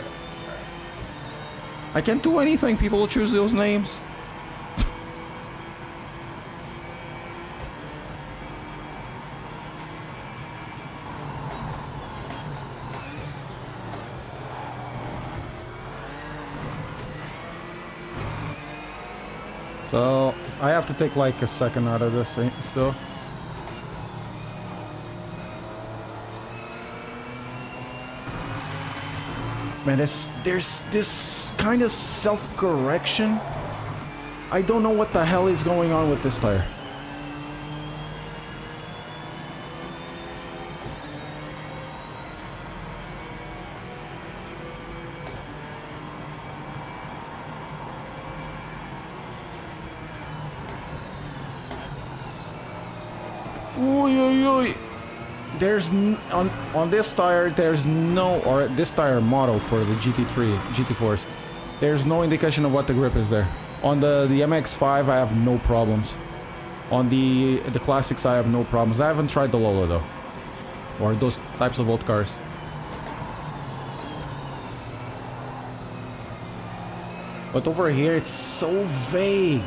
I can't do anything. People will choose those names. So, I have to take like a second out of this still. Man, there's this kind of self-correction. I don't know what the hell is going on with this tire. There's on this tire, there's no, or this tire model for the GT4s, there's no indication of what the grip is there. On the MX-5, I have no problems. On the classics, I have no problems. I haven't tried the Lola though, or those types of old cars. But over here, it's so vague.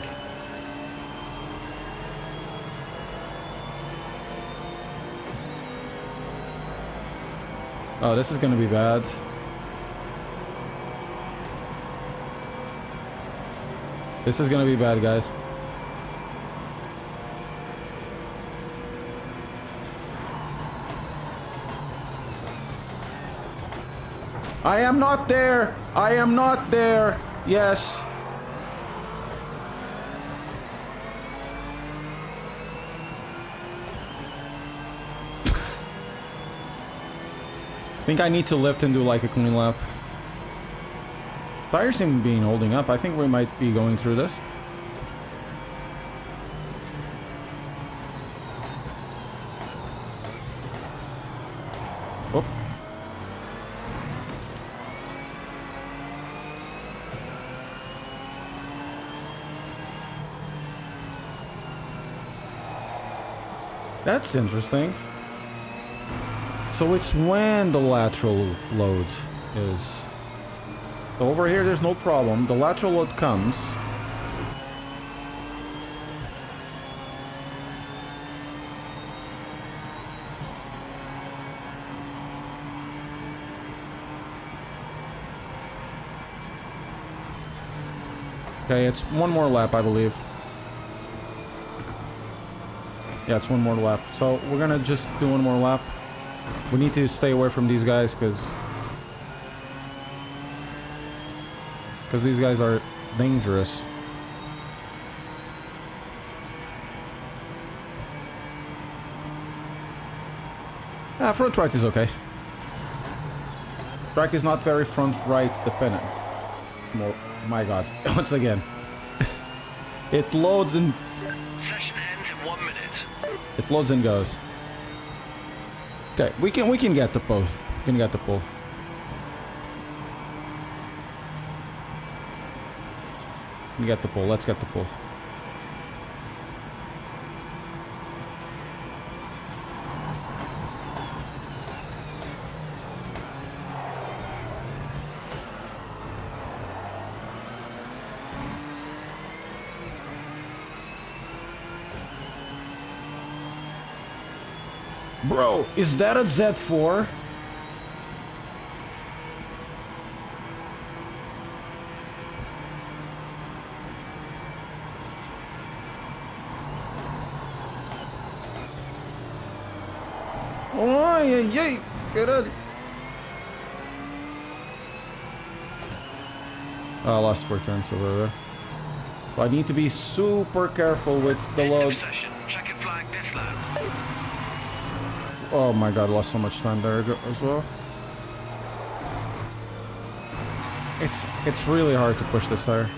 Oh, this is gonna be bad. This is gonna be bad, guys. I am not there! I am not there! Yes. I think I need to lift and do like a clean lap. Tires seem to be holding up. I think we might be going through this. Oh. That's interesting. So it's when the lateral load is. So over here there's no problem. The lateral load comes. Okay, it's one more lap, I believe. Yeah, it's one more lap. So we're gonna just do one more lap. We need to stay away from these guys because these guys are dangerous. Ah, front right is okay. Track is not very front right dependent. Oh my god, once again. It loads and... Session ends in 1 minute. It loads and goes. Okay, we can get the post. We can get the pull. We get the pull. Let's get the pull. Bro, is that a Z4? Oh, yeah, get it. Oh, I lost 4 turns over there. So I need to be super careful with the loads. Check it flag this lap. Oh my god, I lost so much time there as well. It's really hard to push this tire.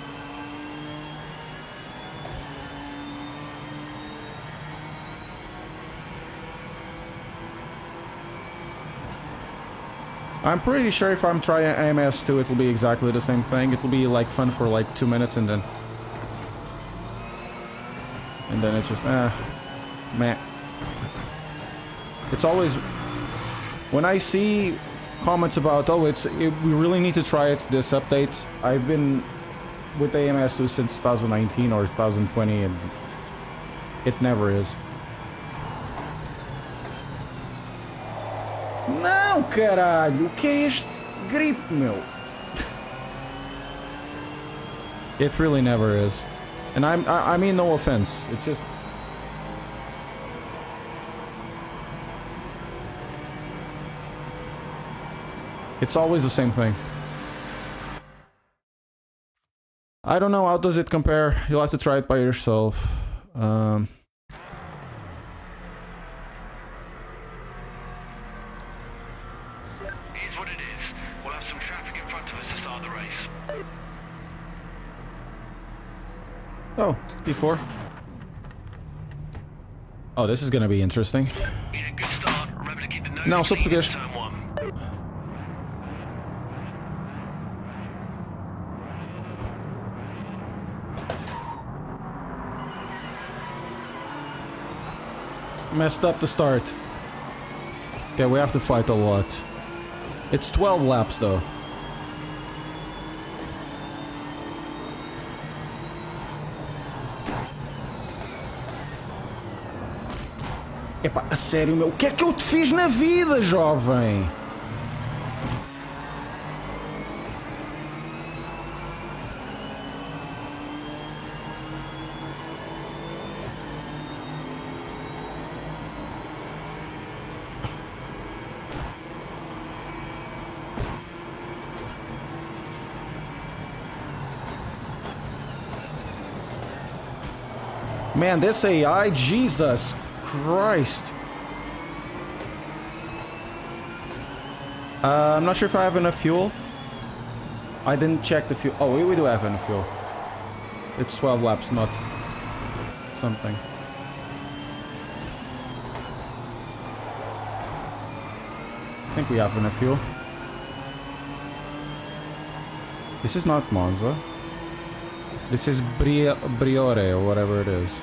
I'm pretty sure if I'm trying AMS2, it will be exactly the same thing. It will be like fun for like 2 minutes and then it's just meh. It's always when I see comments about we really need to try it this update. I've been with AMS2 since 2019 or 2020 and it never is. Não, caralho, o que é este grip, meu? It really never is. And I mean no offense. It just it's always the same thing. I don't know, how does it compare? You'll have to try it by yourself. Here's what it is. We'll have some traffic in front of us to start the race. Oh, P4. Oh, this is gonna be interesting. Need a good start. Remember to keep the nose Não, só clean in português. turn 1. Messed up the start. Okay, we have to fight a lot. It's 12 laps though. Epá, a sério, meu, o que é que eu te fiz na vida, jovem? Man, this AI, Jesus Christ. I'm not sure if I have enough fuel. I didn't check the fuel. Oh, we do have enough fuel. It's 12 laps, not something. I think we have enough fuel. This is not Monza. This is Briore or whatever it is.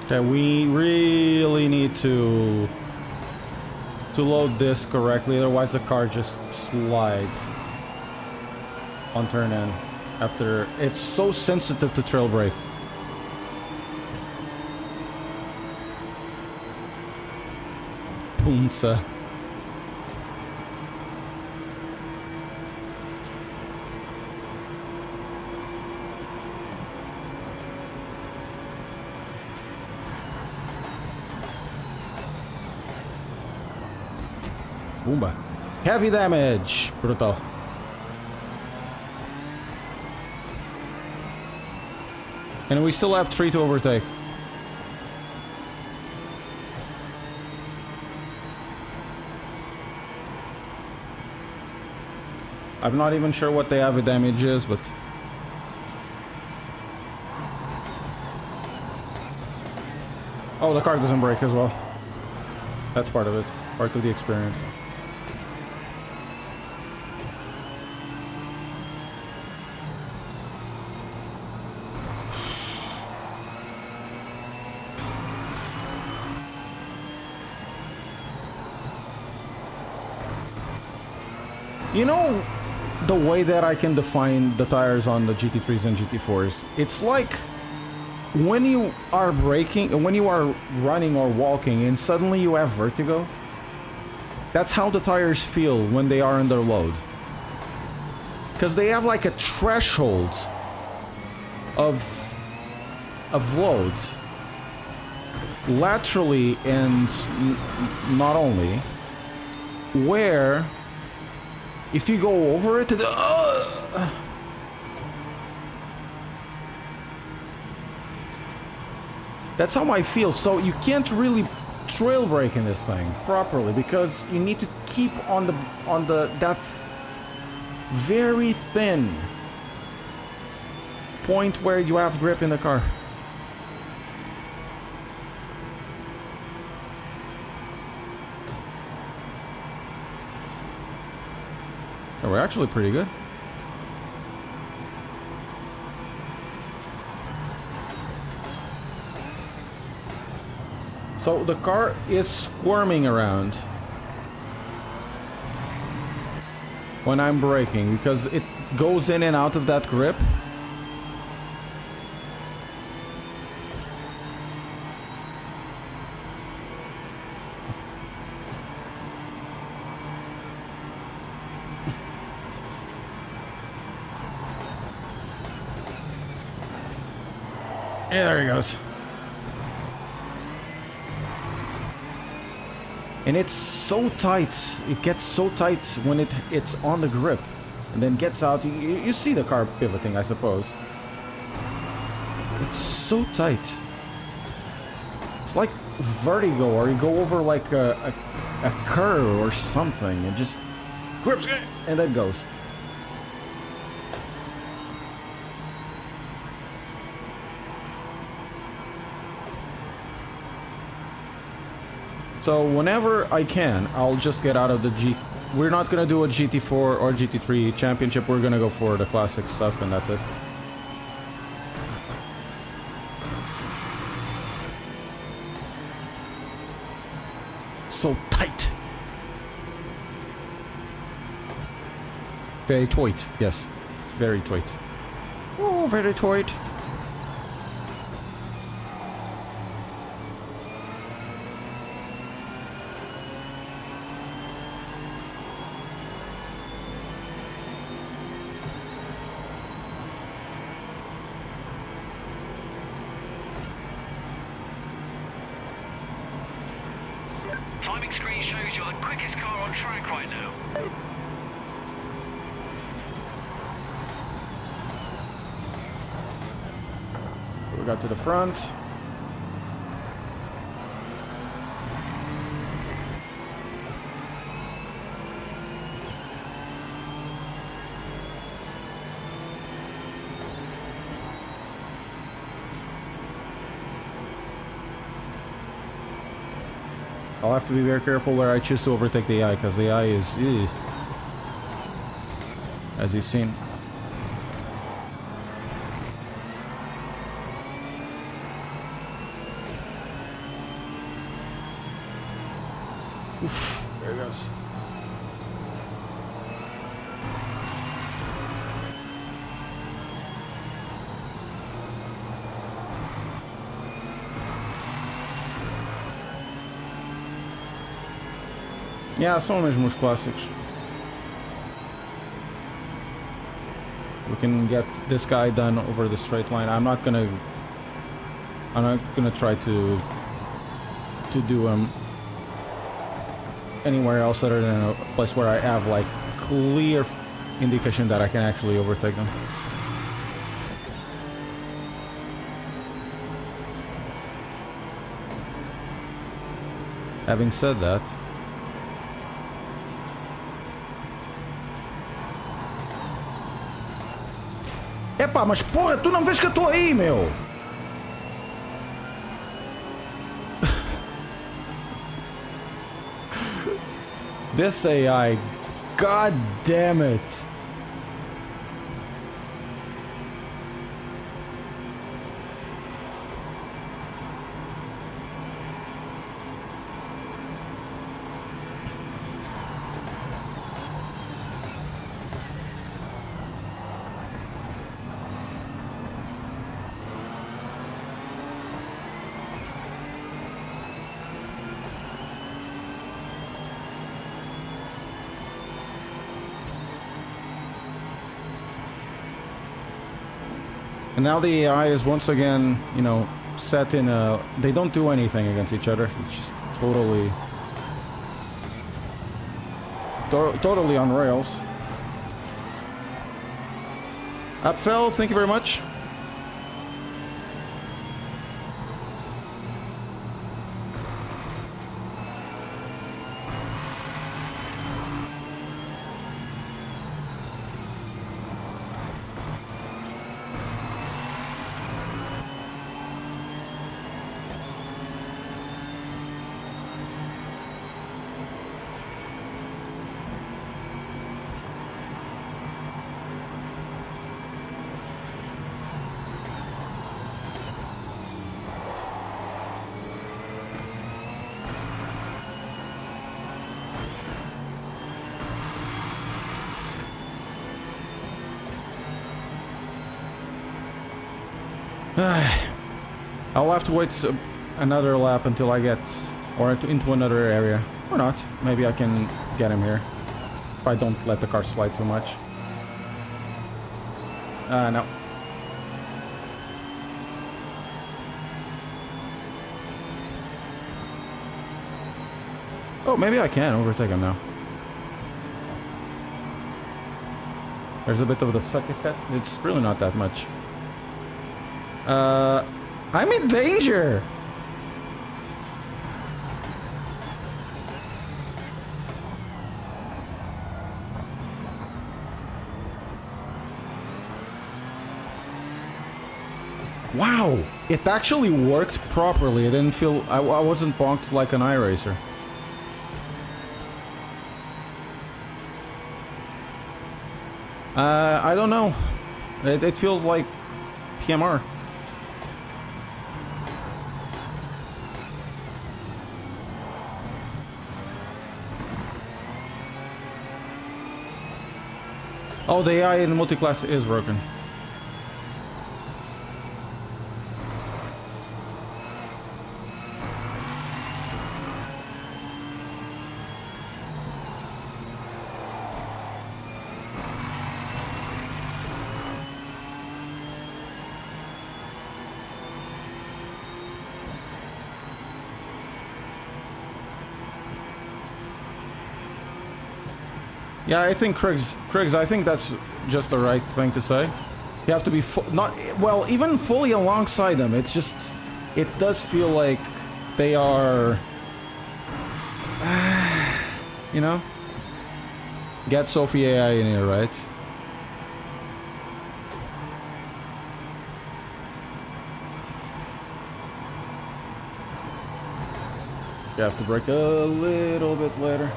Okay, we really need to load this correctly, otherwise the car just slides on turn in after. It's so sensitive to trail brake. Punza. Boomba. Heavy damage. Brutal. And we still have 3 to overtake. I'm not even sure what the heavy damage is, but... Oh, the car doesn't brake as well. That's part of it. Part of the experience. You know, the way that I can define the tires on the GT3s and GT4s, it's like when you are braking, when you are running or walking and suddenly you have vertigo. That's how the tires feel when they are under load. Because they have like a threshold of load. Laterally and not only. Where if you go over it, that's how I feel. So you can't really trail brake in this thing properly because you need to keep on the that very thin point where you have grip in the car. Oh, we're actually pretty good. So the car is squirming around when I'm braking because it goes in and out of that grip. Yeah, there he goes. And it's so tight. It gets so tight when it's on the grip. And then gets out. You see the car pivoting, I suppose. It's so tight. It's like vertigo, or you go over like a curve or something. And just grips and then goes. So whenever I can, I'll just get out of the we're not gonna do a GT4 or GT3 championship. We're gonna go for the classic stuff, and that's it. So tight. Very tight. Yes, very tight. Oh, very tight. Timing screen shows you're the quickest car on track right now. We got to the front. I'll have to be very careful where I choose to overtake the AI, because the AI is... as you've seen. Oof, there it goes. Yeah, são mesmo os clássicos. We can get this guy done over the straight line. I'm not gonna try to do him anywhere else other than a place where I have like clear indication that I can actually overtake them. Having said that, epá, mas porra, tu não vês que eu estou aí, meu? This AI, god damn it. And now the AI is once again, you know, set in a... They don't do anything against each other. It's just totally... totally on rails. Upfell, thank you very much. I'll have to wait another lap until I get into another area. Or not. Maybe I can get him here. If I don't let the car slide too much. No. Oh, maybe I can overtake him now. There's a bit of the suck effect. It's really not that much. I'm in danger! Wow! It actually worked properly. I didn't feel... I wasn't bonked like an iRacer. I don't know. It feels like PMR. Oh, the AI in multi-class is broken. Yeah, I think Kriggs, I think that's just the right thing to say. You have to be not, well, even fully alongside them. It's just, it does feel like they are, you know? Get Sophie AI in here, right? You have to brake a little bit later.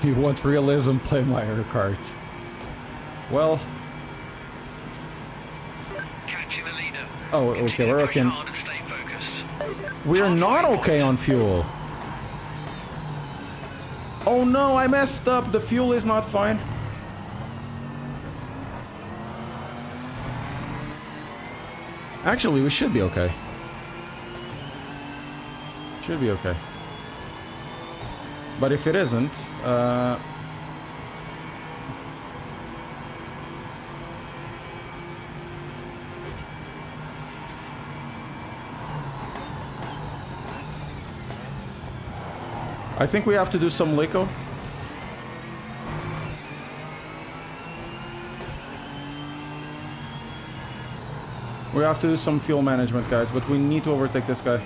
You want realism, play Mario Kart. Well... Catching the leader. Oh, okay, we're okay. We're not okay on fuel. Oh no, I messed up. The fuel is not fine. Actually, we should be okay. Should be okay. But if it isn't, I think we have to do some Lico. We have to do some fuel management, guys, but we need to overtake this guy.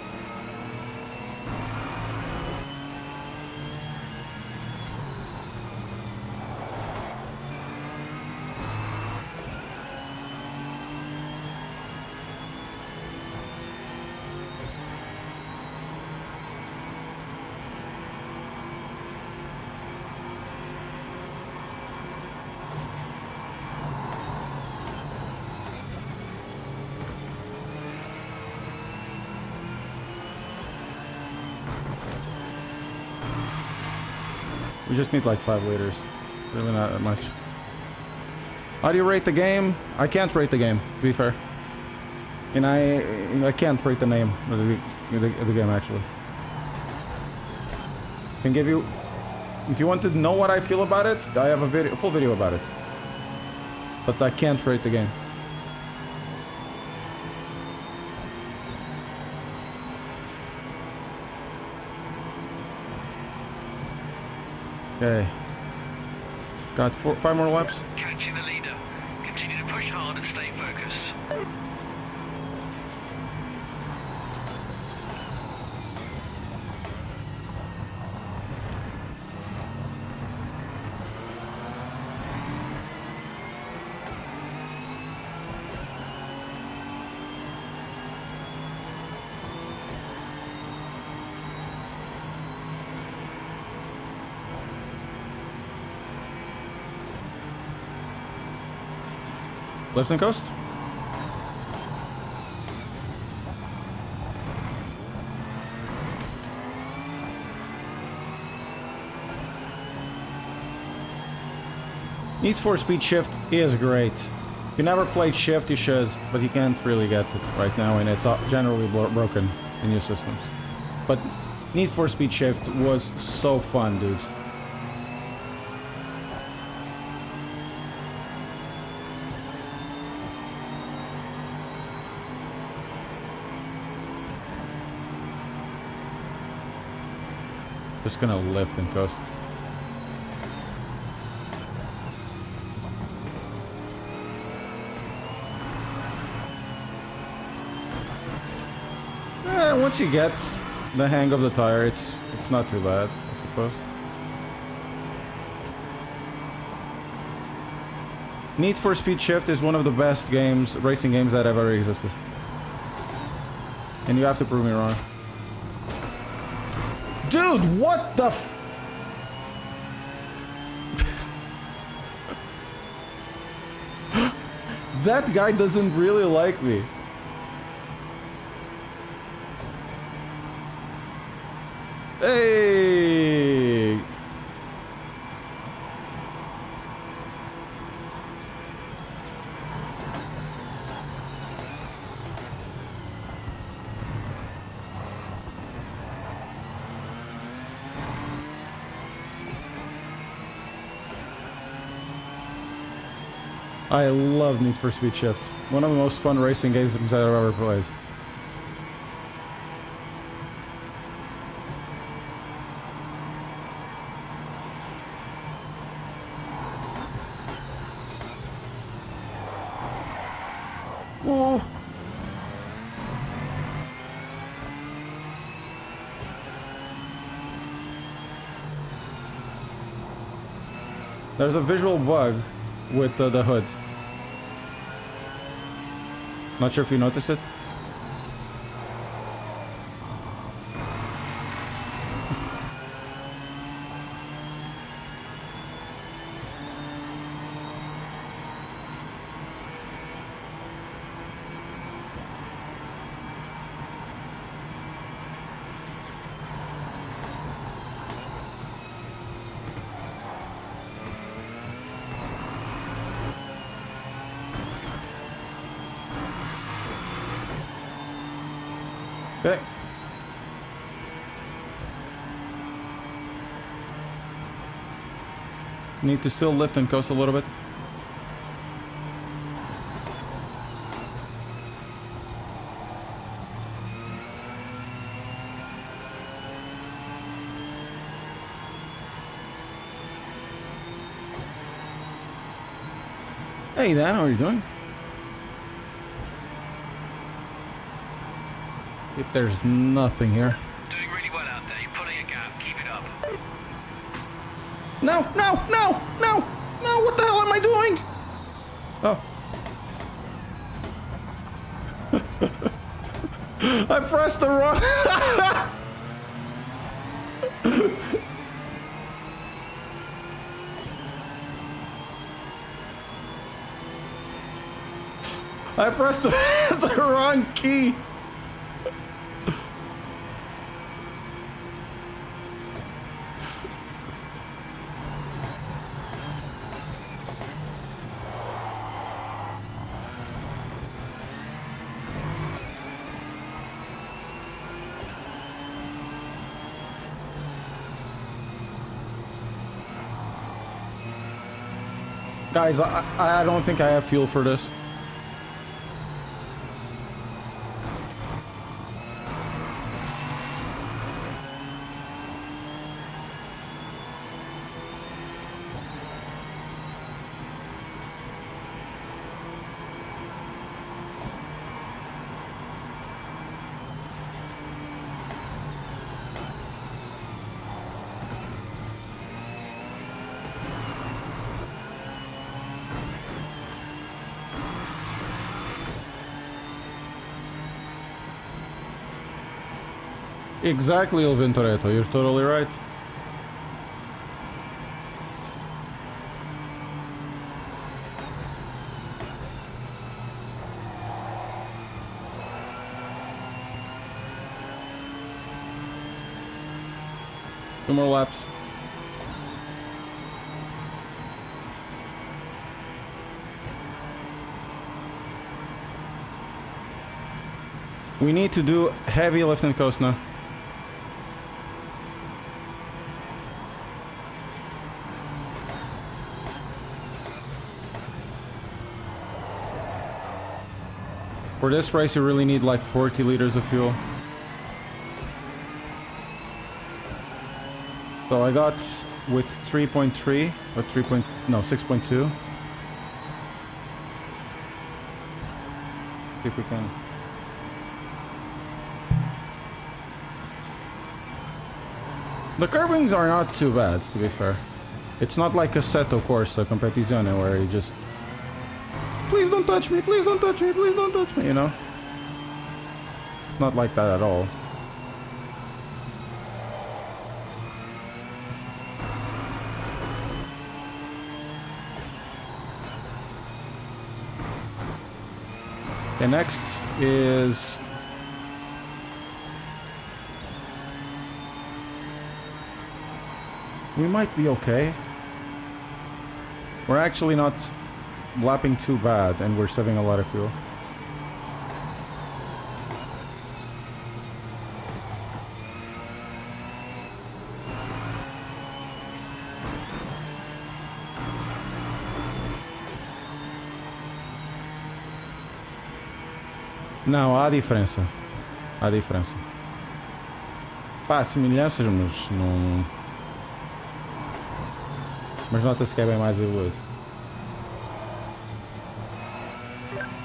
We just need like 5 liters. Really not that much. How do you rate the game? I can't rate the game, to be fair. And I can't rate the name of the game, actually. I can give you... If you want to know what I feel about it, I have a full video about it. But I can't rate the game. Okay. Got 5 more laps. Catching the leader. Continue to push hard and stay focused. Left and coast. Need for Speed Shift is great. If you never played Shift, you should, but you can't really get it right now, and it's generally broken in new systems. But Need for Speed Shift was so fun, dudes. Just gonna lift and coast. Once you get the hang of the tire, it's not too bad, I suppose. Need for Speed Shift is one of the best games, racing games that ever existed. And you have to prove me wrong. Dude, what the f... That guy doesn't really like me. Hey! I love Need for Speed Shift. One of the most fun racing games I've ever played. Oh. There's a visual bug with the hood. Not sure if you noticed it. Okay. Need to still lift and coast a little bit. Hey Dan, how are you doing? If there's nothing here. Doing really well out there. You're pulling a gap. Keep it up. No, no, no, no, no, what the hell am I doing? Oh. I pressed the wrong... I pressed the wrong key. Guys, I don't think I have fuel for this. Exactly, Il Ventoretto, you're totally right. Two more laps. We need to do heavy lift and coast now. For this race, you really need like 40 liters of fuel. So I got with 3.3 or 6.2. See if we can. The curbings are not too bad, to be fair. It's not like a Assetto Corsa Competizione where you just... Please don't touch me, please don't touch me, please don't touch me, you know? not like that at all. Okay, next is... we might be okay. We're actually not lapping too bad, and we're saving a lot of fuel. Não, há diferença. Há diferença. Pá, semelhanças, mas não... mas nota-se que é bem mais evoluído.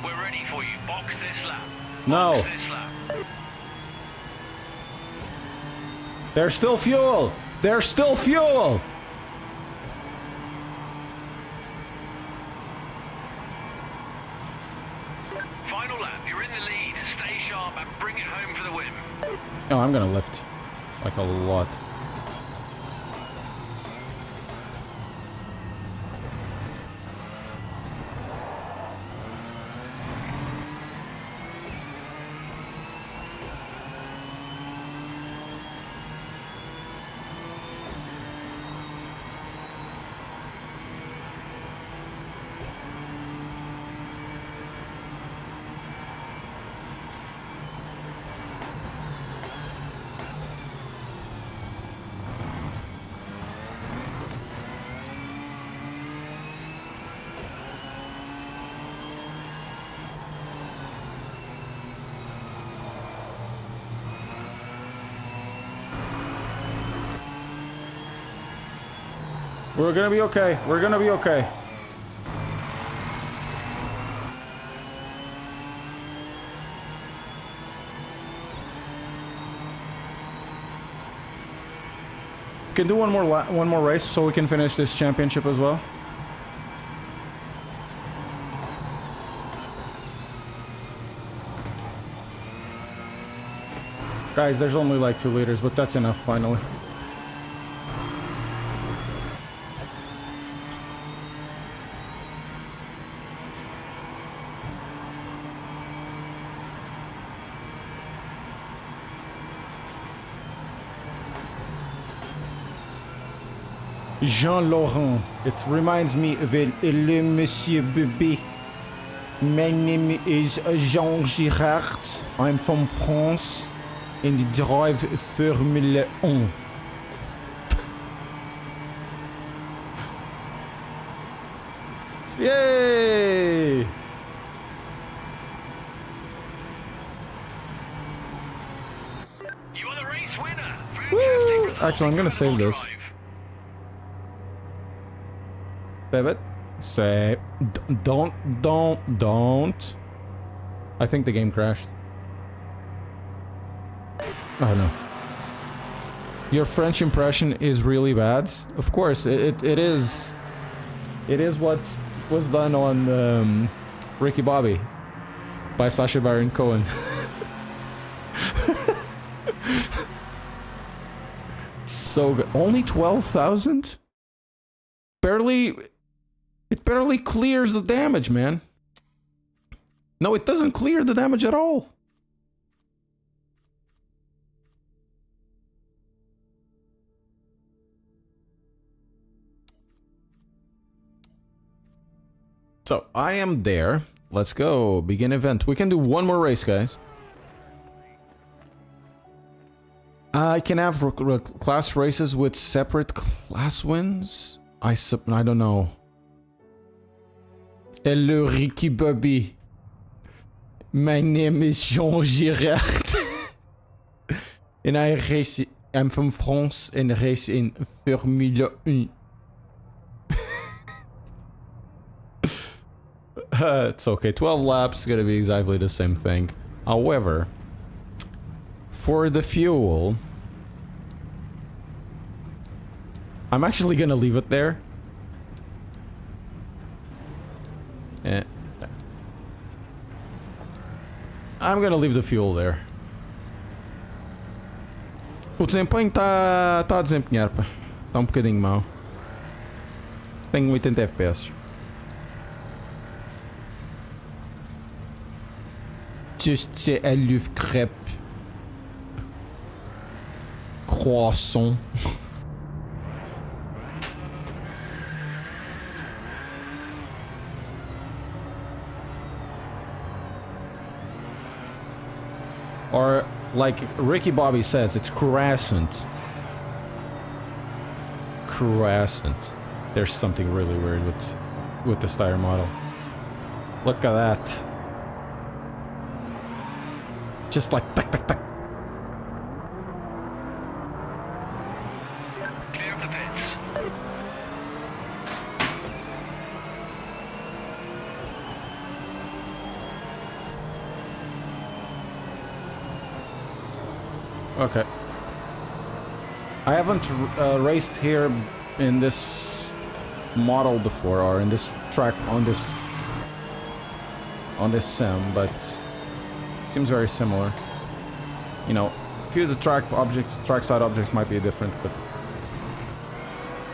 We're ready for you. Box this lap. No! Box this lap. There's still fuel! There's still fuel! Final lap. You're in the lead. Stay sharp and bring it home for the win. Oh, I'm gonna lift. Like a lot. We're gonna be okay. We're gonna be okay. Can do one more race so we can finish this championship as well. Guys, there's only like 2 liters, but that's enough finally. Jean-Laurent. It reminds me of Le Monsieur Bébé. My name is Jean Girard. I'm from France and drive Formula 1. Yay! You are the race winner. Woo! Fantastic. Actually, I'm gonna save this. Drive. Save it. Save. Don't. I think the game crashed. Oh no. Your French impression is really bad. Of course, it is. It is what was done on Ricky Bobby by Sacha Baron Cohen. So good. Only 12,000? Barely. It barely clears the damage, man. No, it doesn't clear the damage at all. So, I am there. Let's go. Begin event. We can do one more race, guys. I can have class races with separate class wins? I don't know. Hello, Ricky Bobby. My name is Jean Girard. And I'm from France and race in Formula 1. It's okay. 12 laps is gonna be exactly the same thing. However, for the fuel, I'm actually gonna leave it there. I'm gonna leave the fuel there. O desempenho está a desempenhar, pá. Está um bocadinho mau. Tenho 80 FPS. Just say a love crepe. Croissant. Or, like Ricky Bobby says, it's crescent. Crescent. There's something really weird with the Steyr model. Look at that. Just like tuck tuck tuck. Clear of the pits. Okay. I haven't raced here in this model before, or in this track on this sim, but it seems very similar. You know, a few of the trackside objects might be different, but it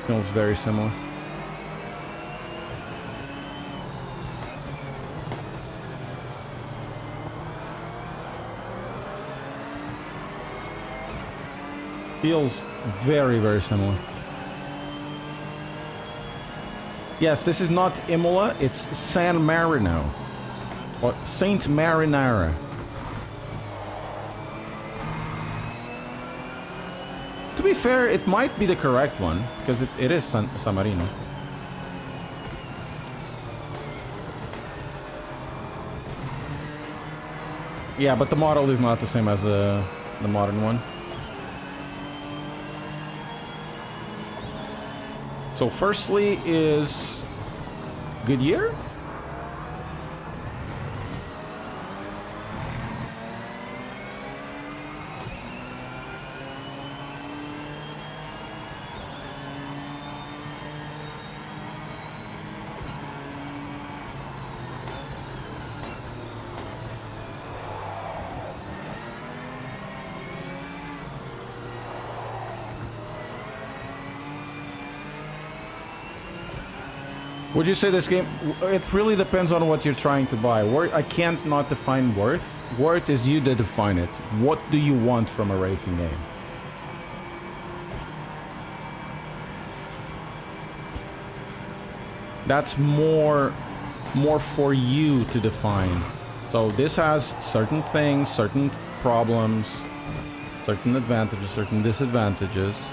feels very similar. Feels very, very similar. Yes, this is not Imola, it's San Marino. Or Saint Marinara. To be fair, it might be the correct one, because it is San Marino. Yeah, but the model is not the same as the modern one. So firstly is Goodyear? Would you say this game... It really depends on what you're trying to buy. I can't not define worth. Worth is you that define it. What do you want from a racing game? That's more for you to define. So this has certain things, certain problems, certain advantages, certain disadvantages.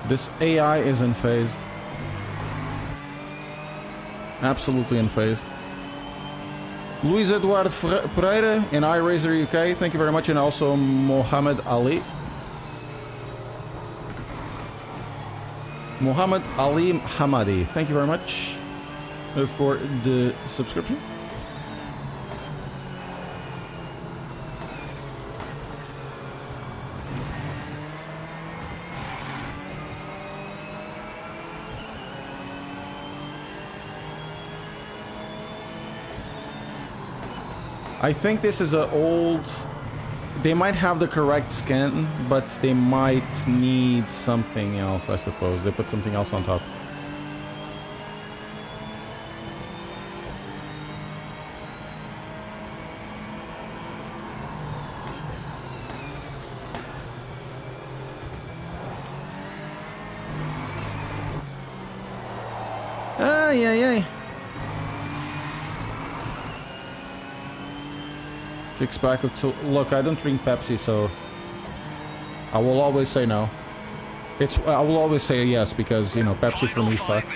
This AI is unfazed. Absolutely unfazed. Luis Eduardo Pereira in iRacer UK, thank you very much, and also Mohammed Ali. Mohammed Ali Hamadi, thank you very much for the subscription. I think this is an old... They might have the correct skin, but they might need something else, I suppose. They put something else on top. Yeah. 6-pack of two. Look, I don't drink Pepsi, so I will always say no. I will always say yes because, you know, Pepsi for me sucks.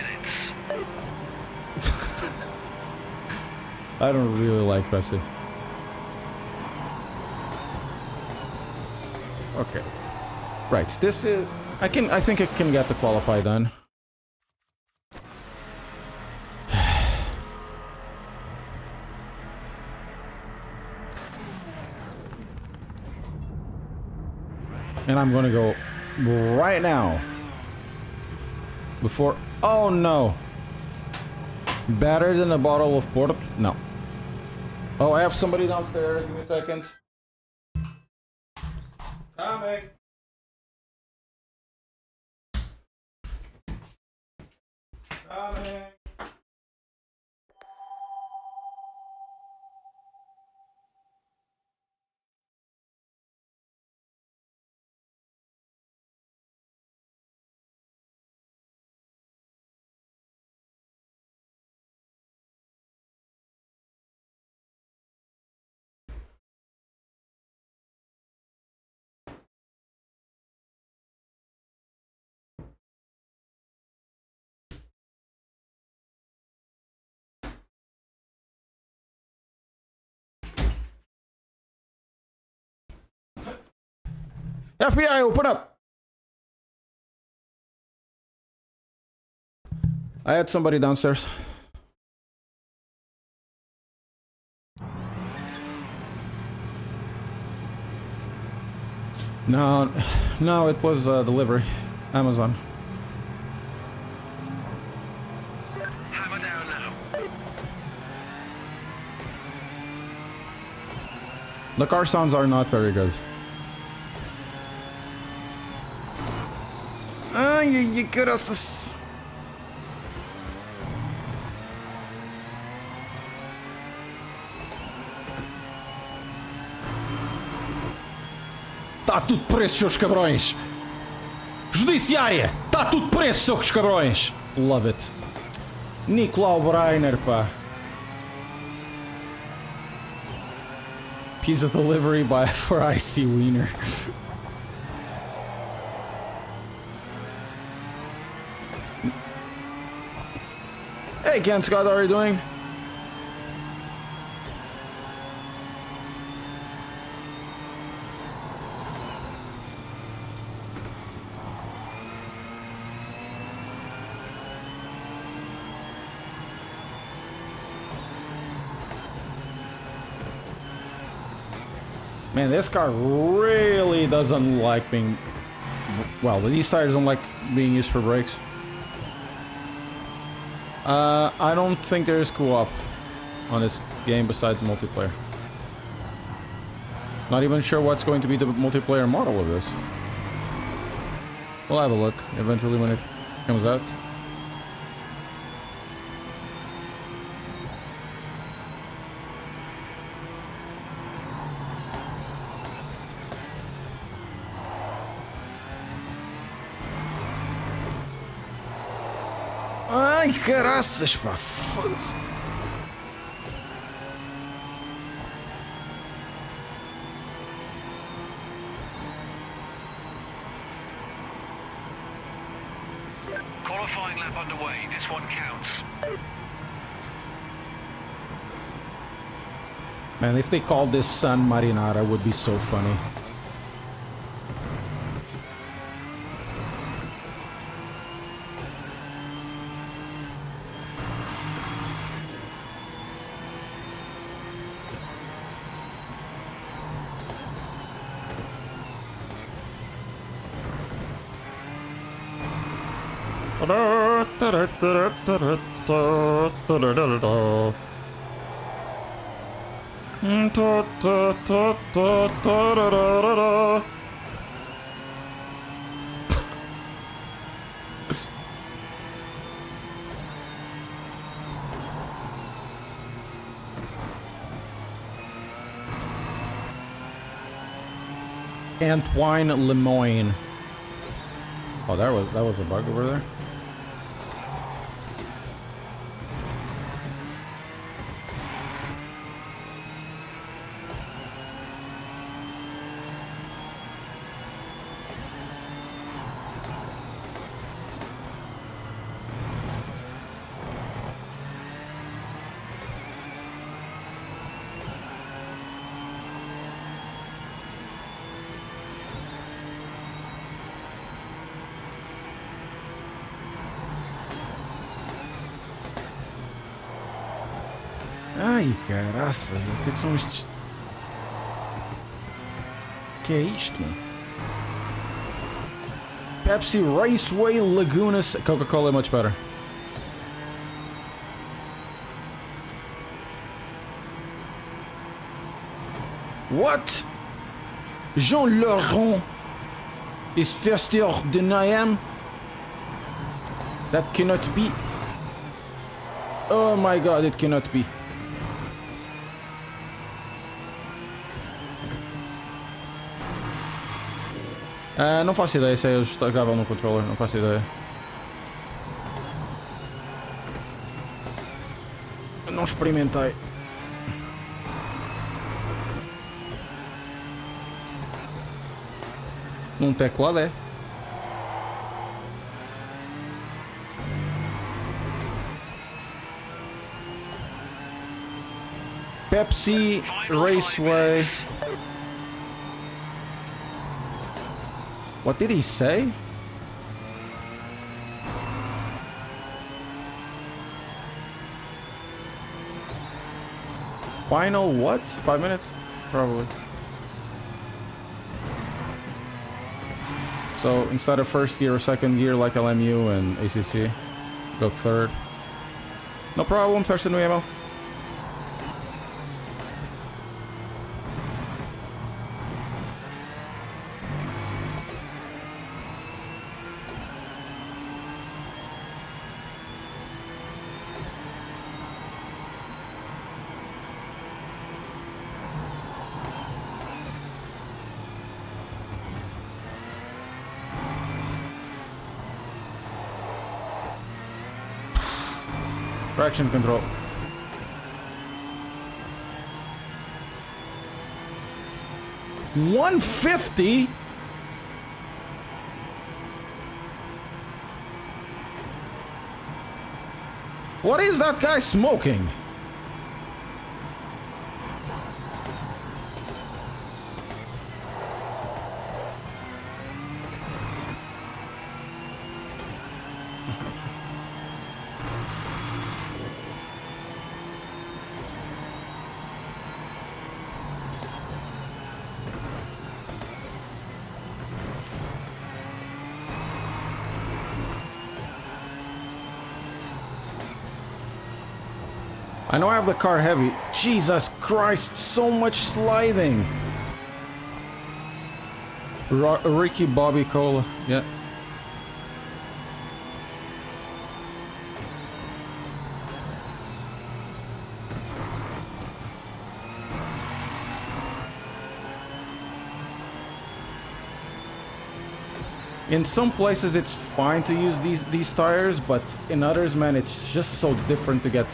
I don't really like Pepsi. Okay. Right. This is... I think I can get the qualify done. And I'm gonna go right now. Before... Oh no! Better than a bottle of port? No. Oh, I have somebody downstairs. Give me a second. Coming. Coming. FBI, open up! I had somebody downstairs. No, no, it was delivery. Amazon. Hammer down now. The car sounds are not very good. Ai, graças. Tá tudo preso, seus cabrões! Judiciária! Tá tudo preso, seus cabrões! Love it. Nicolau Breiner, pá. Pizza delivery by for IC Wiener. Hey Ken Scott, how are you doing? Man, this car really doesn't like being... Well, these tires don't like being used for brakes. I don't think there is co-op on this game besides multiplayer. Not even sure what's going to be the multiplayer model of this. We'll have a look eventually when it comes out. Ai, caraças, pá, foda-se. Qualifying lap underway. This one counts. Man, if they called this San Marinara, it would be so funny. Antoine Lemoyne. Oh, that was a bug over there. Ai, caraças, o que são estes... Que é isto, mano? Pepsi, Raceway, Laguna... Coca-Cola, much better. What? Jean Laurent is faster than I am? That cannot be. Oh my god, it cannot be. Não faço ideia se eles jogavam no controller, não faço ideia. Não experimentei. Num teclado é. Pepsi Raceway. What did he say? Final what? 5 minutes? Probably. So instead of first gear or second gear like LMU and ACC, go third. No problem, first and ammo. Traction control. $150? What is that guy smoking? I know I have the car heavy. Jesus Christ, so much sliding. Ricky Bobby Cola, yeah. In some places it's fine to use these tires, but in others, man, it's just so different to get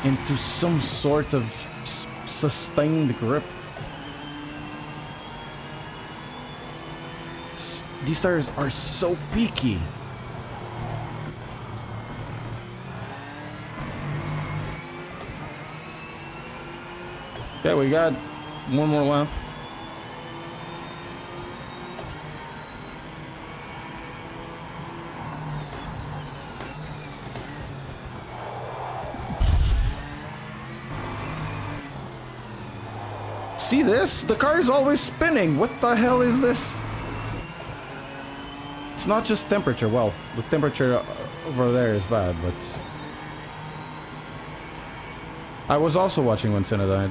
into some sort of sustained grip. These tires are so peaky. Okay, we got one more lap. See this? The car is always spinning. What the hell is this? It's not just temperature. Well, the temperature over there is bad, but... I was also watching when Senna died.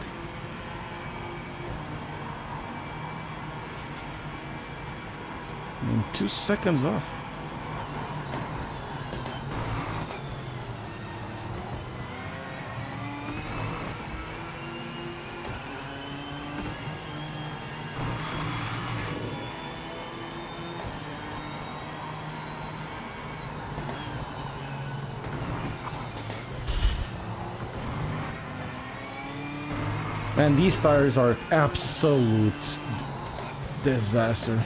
I mean, 2 seconds off. Man, these tires are absolute disaster.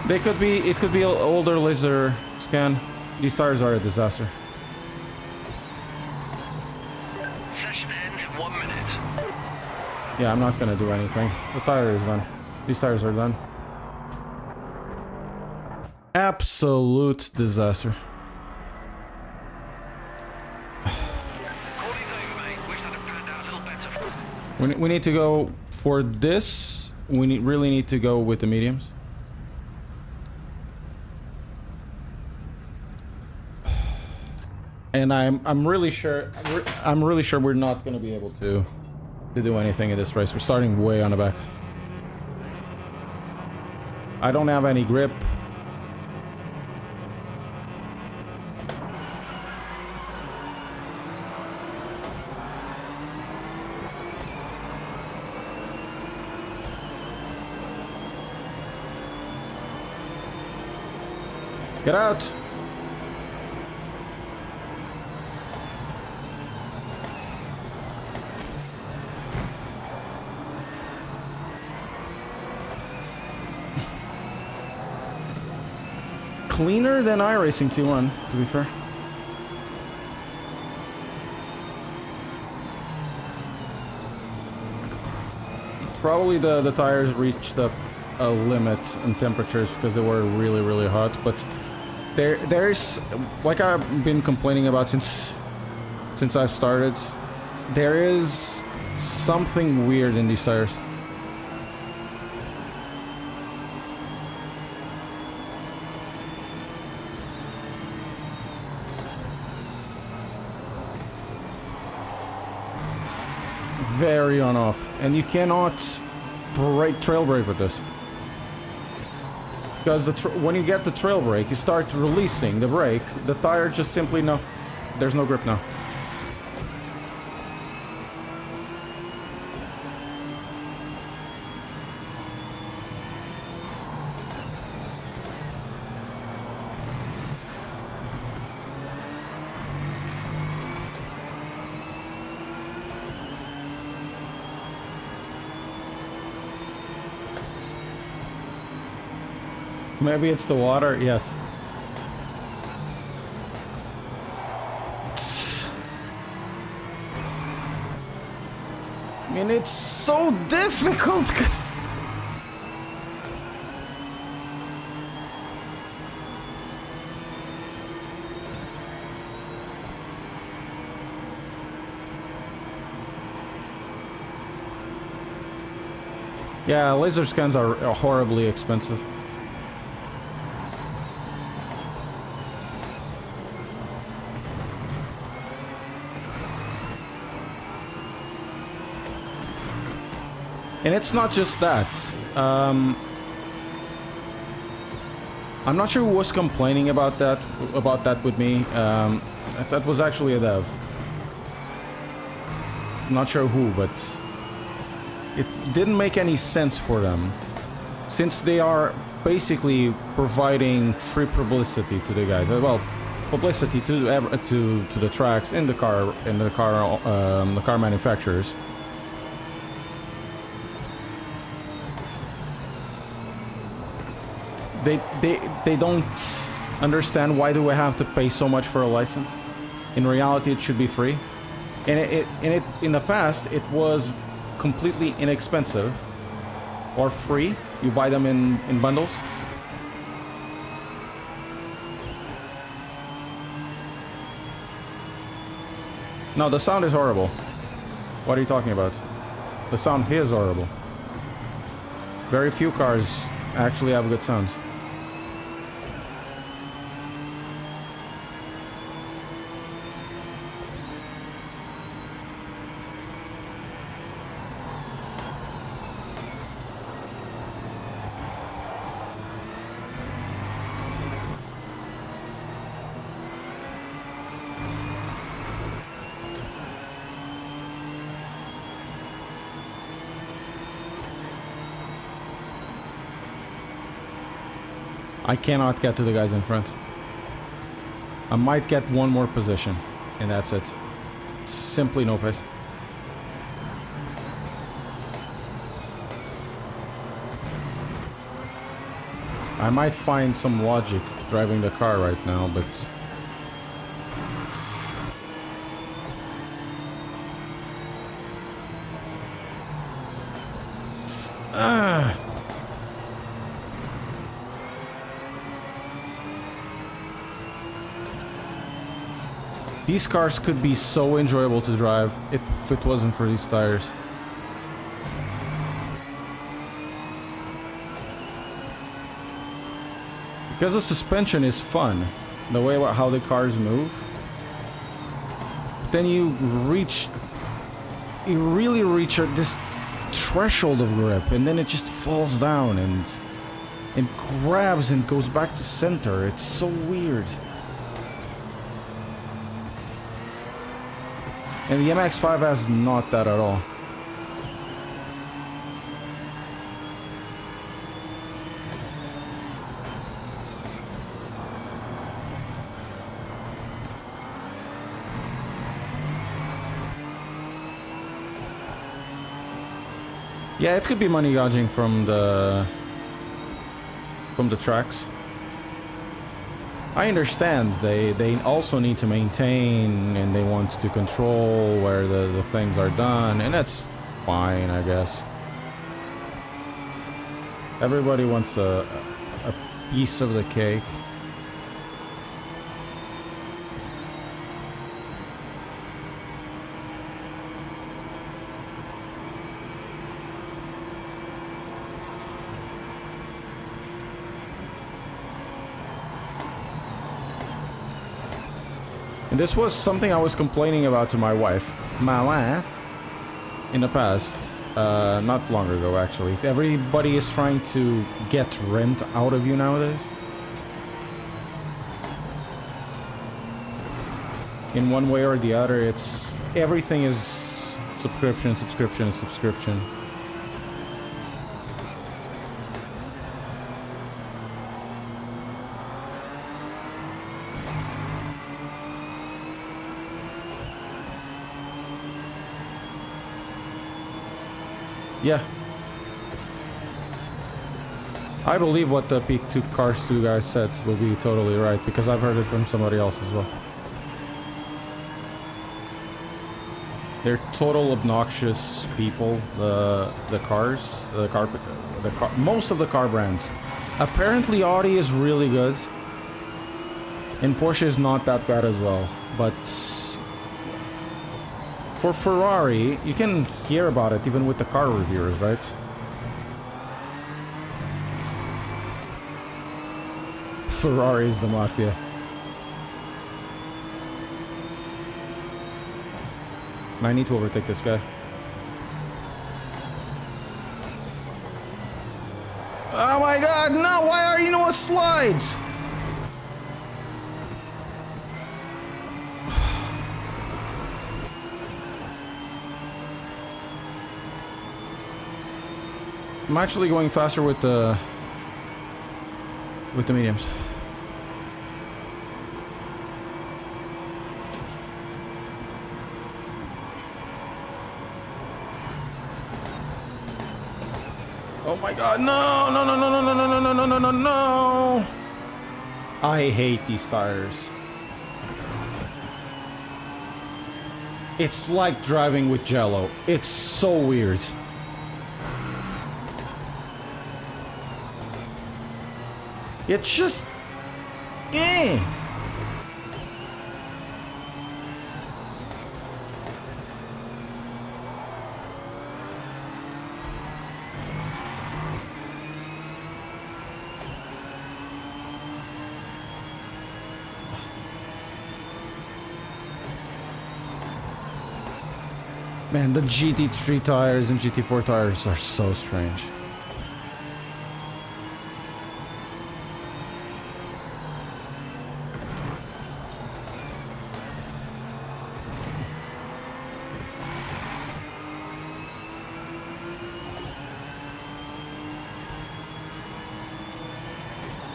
It could be an older laser scan. These tires are a disaster. Yeah, I'm not gonna do anything. The tire is done. These tires are done. Absolute disaster. Calling's over, mate. Wish that had panned out a little better. We need to go for this. Really need to go with the mediums. And I'm really sure we're not going to be able to do anything in this race. We're starting way on the back. I don't have any grip. Get out! Cleaner than iRacing 2-1, to be fair. Probably the tires reached a limit in temperatures because they were really, really hot, but there's, like I've been complaining about since I've started, there is something weird in these tires. Very on off, and you cannot trail brake with this, because when you get the trail brake, you start releasing the brake, the tire just simply there's no grip now. Maybe it's the water, yes. I mean, it's so difficult. Yeah, laser scans are horribly expensive. And it's not just that. I'm not sure who was complaining about that with me. That was actually a dev. I'm not sure who, but it didn't make any sense for them, since they are basically providing free publicity to the guys. Well, publicity to the tracks in the car manufacturers. They don't understand why do I have to pay so much for a license. In reality, it should be free, and it in the past it was completely inexpensive or free. You buy them in bundles. No, the sound is horrible. What are you talking about? The sound here is horrible. Very few cars actually have good sounds. I cannot get to the guys in front. I might get one more position, and that's it. Simply no pace. I might find some logic driving the car right now, but... These cars could be so enjoyable to drive if it wasn't for these tires. Because the suspension is fun, the way how the cars move. Then you really reach this threshold of grip, and then it just falls down and grabs and goes back to center. It's so weird. And the MX-5 has not that at all. Yeah, it could be money gouging from the tracks. I understand they also need to maintain and they want to control where the things are done, and that's fine, I guess. Everybody wants a piece of the cake. And this was something I was complaining about to my wife. In the past. Not long ago, actually. Everybody is trying to get rent out of you nowadays. In one way or the other, it's... everything is subscription, subscription, subscription. Yeah. I believe what the Peak 2 Cars 2 guys said will be totally right, because I've heard it from somebody else as well. They're total obnoxious people, most of the car brands. Apparently Audi is really good, and Porsche is not that bad as well, but for Ferrari, you can hear about it even with the car reviewers, right? Ferrari is the mafia. I need to overtake this guy. Oh my god, no! Why are you no slides? I'm actually going faster with the mediums. Oh my god, no, no, no, no, no, no, no, no, no, no, no, no. I hate these tires. It's like driving with Jello. It's so weird. It's just... eh. Man, the GT3 tires and GT4 tires are so strange.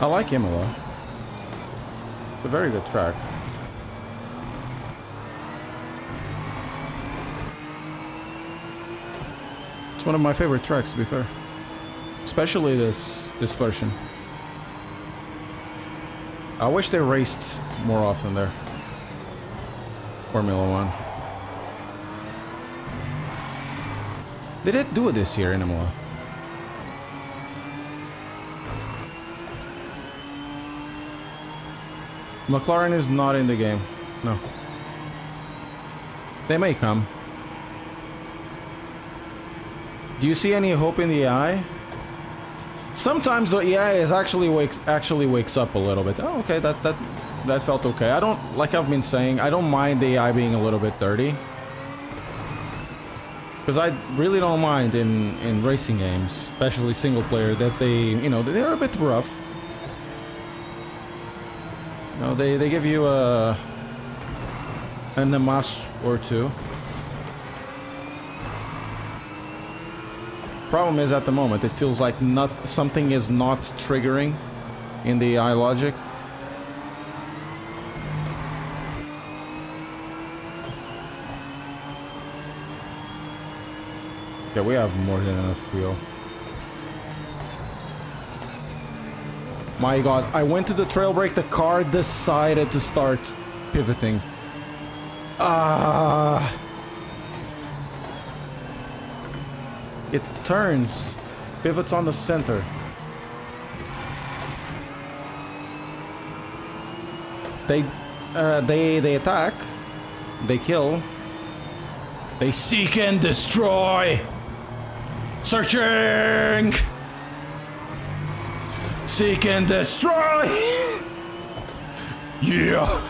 I like Imola. It's a very good track. It's one of my favorite tracks, to be fair. Especially this version. I wish they raced more often there. Formula One. They did do it this year in Imola. McLaren is not in the game. No. They may come. Do you see any hope in the AI? Sometimes the AI is actually wakes up a little bit. Oh, okay, that felt okay. I don't, like I've been saying, I don't mind the AI being a little bit dirty. Because I really don't mind in racing games, especially single player, that they, you know, they're a bit rough. You know, they give you a namas or two. Problem is, at the moment, it feels like something is not triggering in the AI logic. Yeah, we have more than enough fuel. My god, I went to the trail brake, the car decided to start pivoting. It turns, pivots on the center. They attack, they kill, they seek and destroy. Searching! Seek and destroy! Yeah!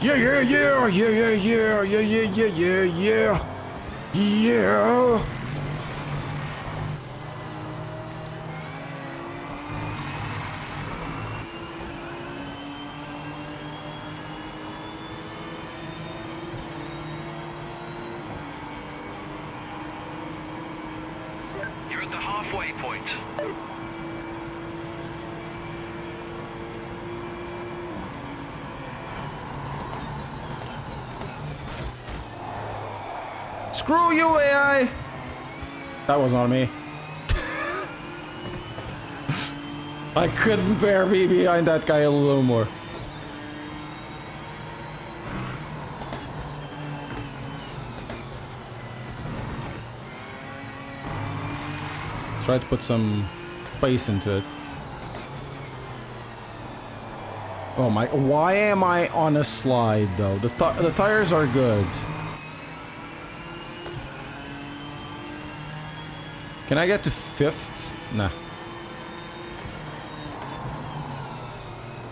Yeah, yeah, yeah, yeah, yeah, yeah, yeah, yeah, yeah, yeah, yeah. You're at the halfway point. Screw you, AI! That was on me. I couldn't bear me behind that guy a little more. Try to put some space into it. Oh my, why am I on a slide though? The tires are good. Can I get to 5th? Nah.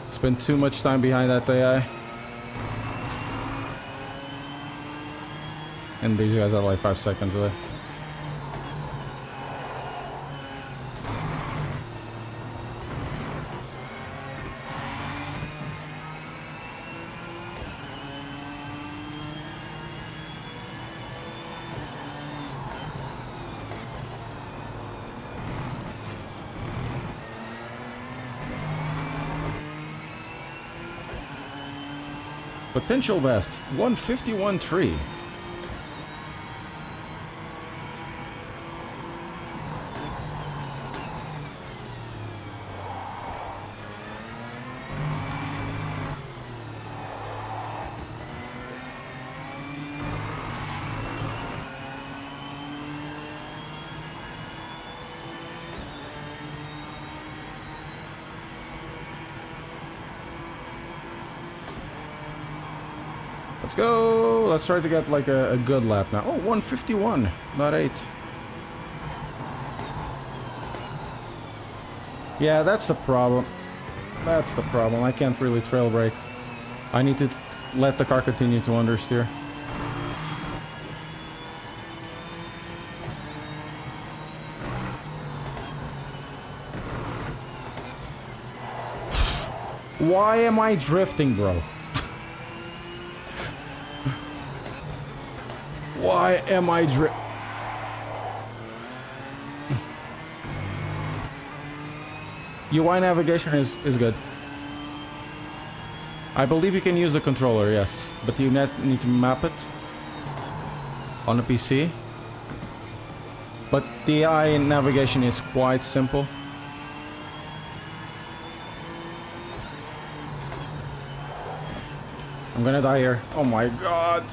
Spent too much time behind that AI. And these guys are like 5 seconds away. Potential best 151.3. Let's go. Let's try to get like a good lap now. Oh, 151, not 8. Yeah, that's the problem. That's the problem. I can't really trail brake. I need to let the car continue to understeer. Why am I drifting, bro? Why am I UI navigation is good. I believe you can use the controller, yes. But you need to map it on a PC. But the AI navigation is quite simple. I'm gonna die here. Oh my god.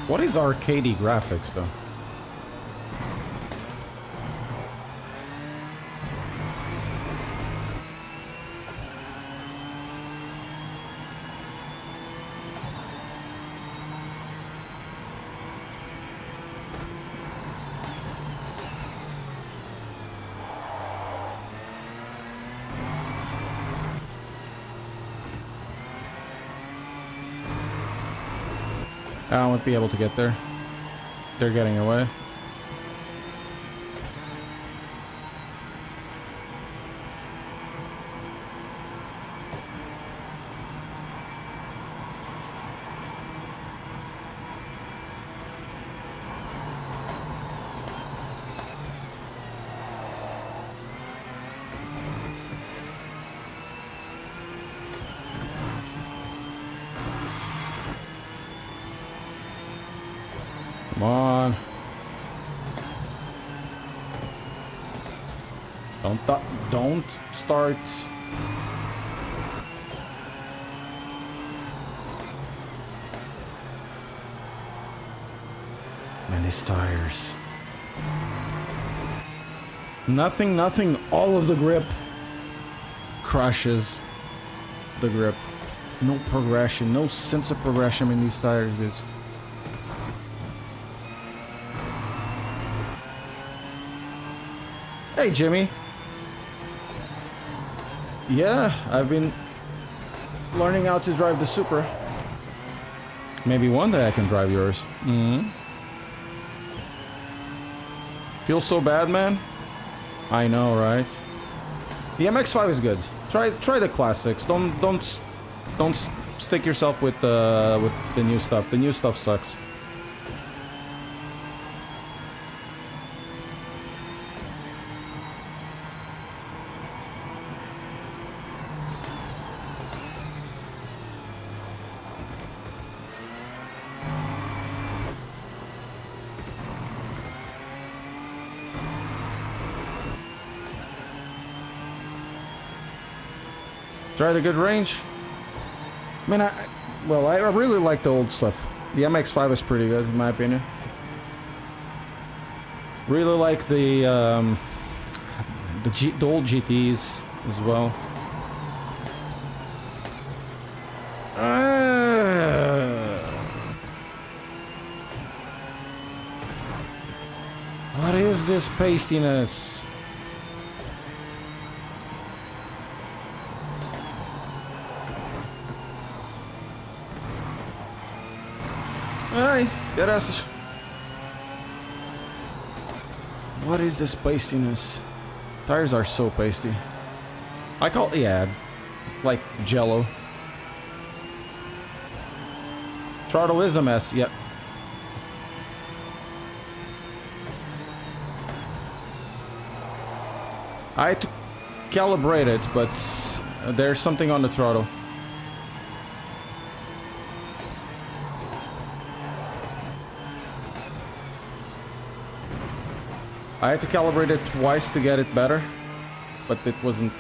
What is arcadey graphics, though? I won't be able to get there. They're getting away. Come on. Don't start. Man, these tires. Nothing. All of the grip crushes the grip. No progression. No sense of progression in these tires, dudes. Hey, Jimmy. Yeah, I've been learning how to drive the Supra. Maybe one day I can drive yours. Feels so bad, man. I know, right? The MX-5 is good. Try the classics. Don't stick yourself with the new stuff. The new stuff sucks. Try the good range. I mean, I really like the old stuff. The MX-5 is pretty good, in my opinion. Really like the old GTs as well. What is this pastiness? Ai, graças. What is this pastiness? Tires are so pasty. I call it, yeah, like jello. Throttle is a mess, yep. I had to calibrate it, but there's something on the throttle. I had to calibrate it twice to get it better, but it wasn't.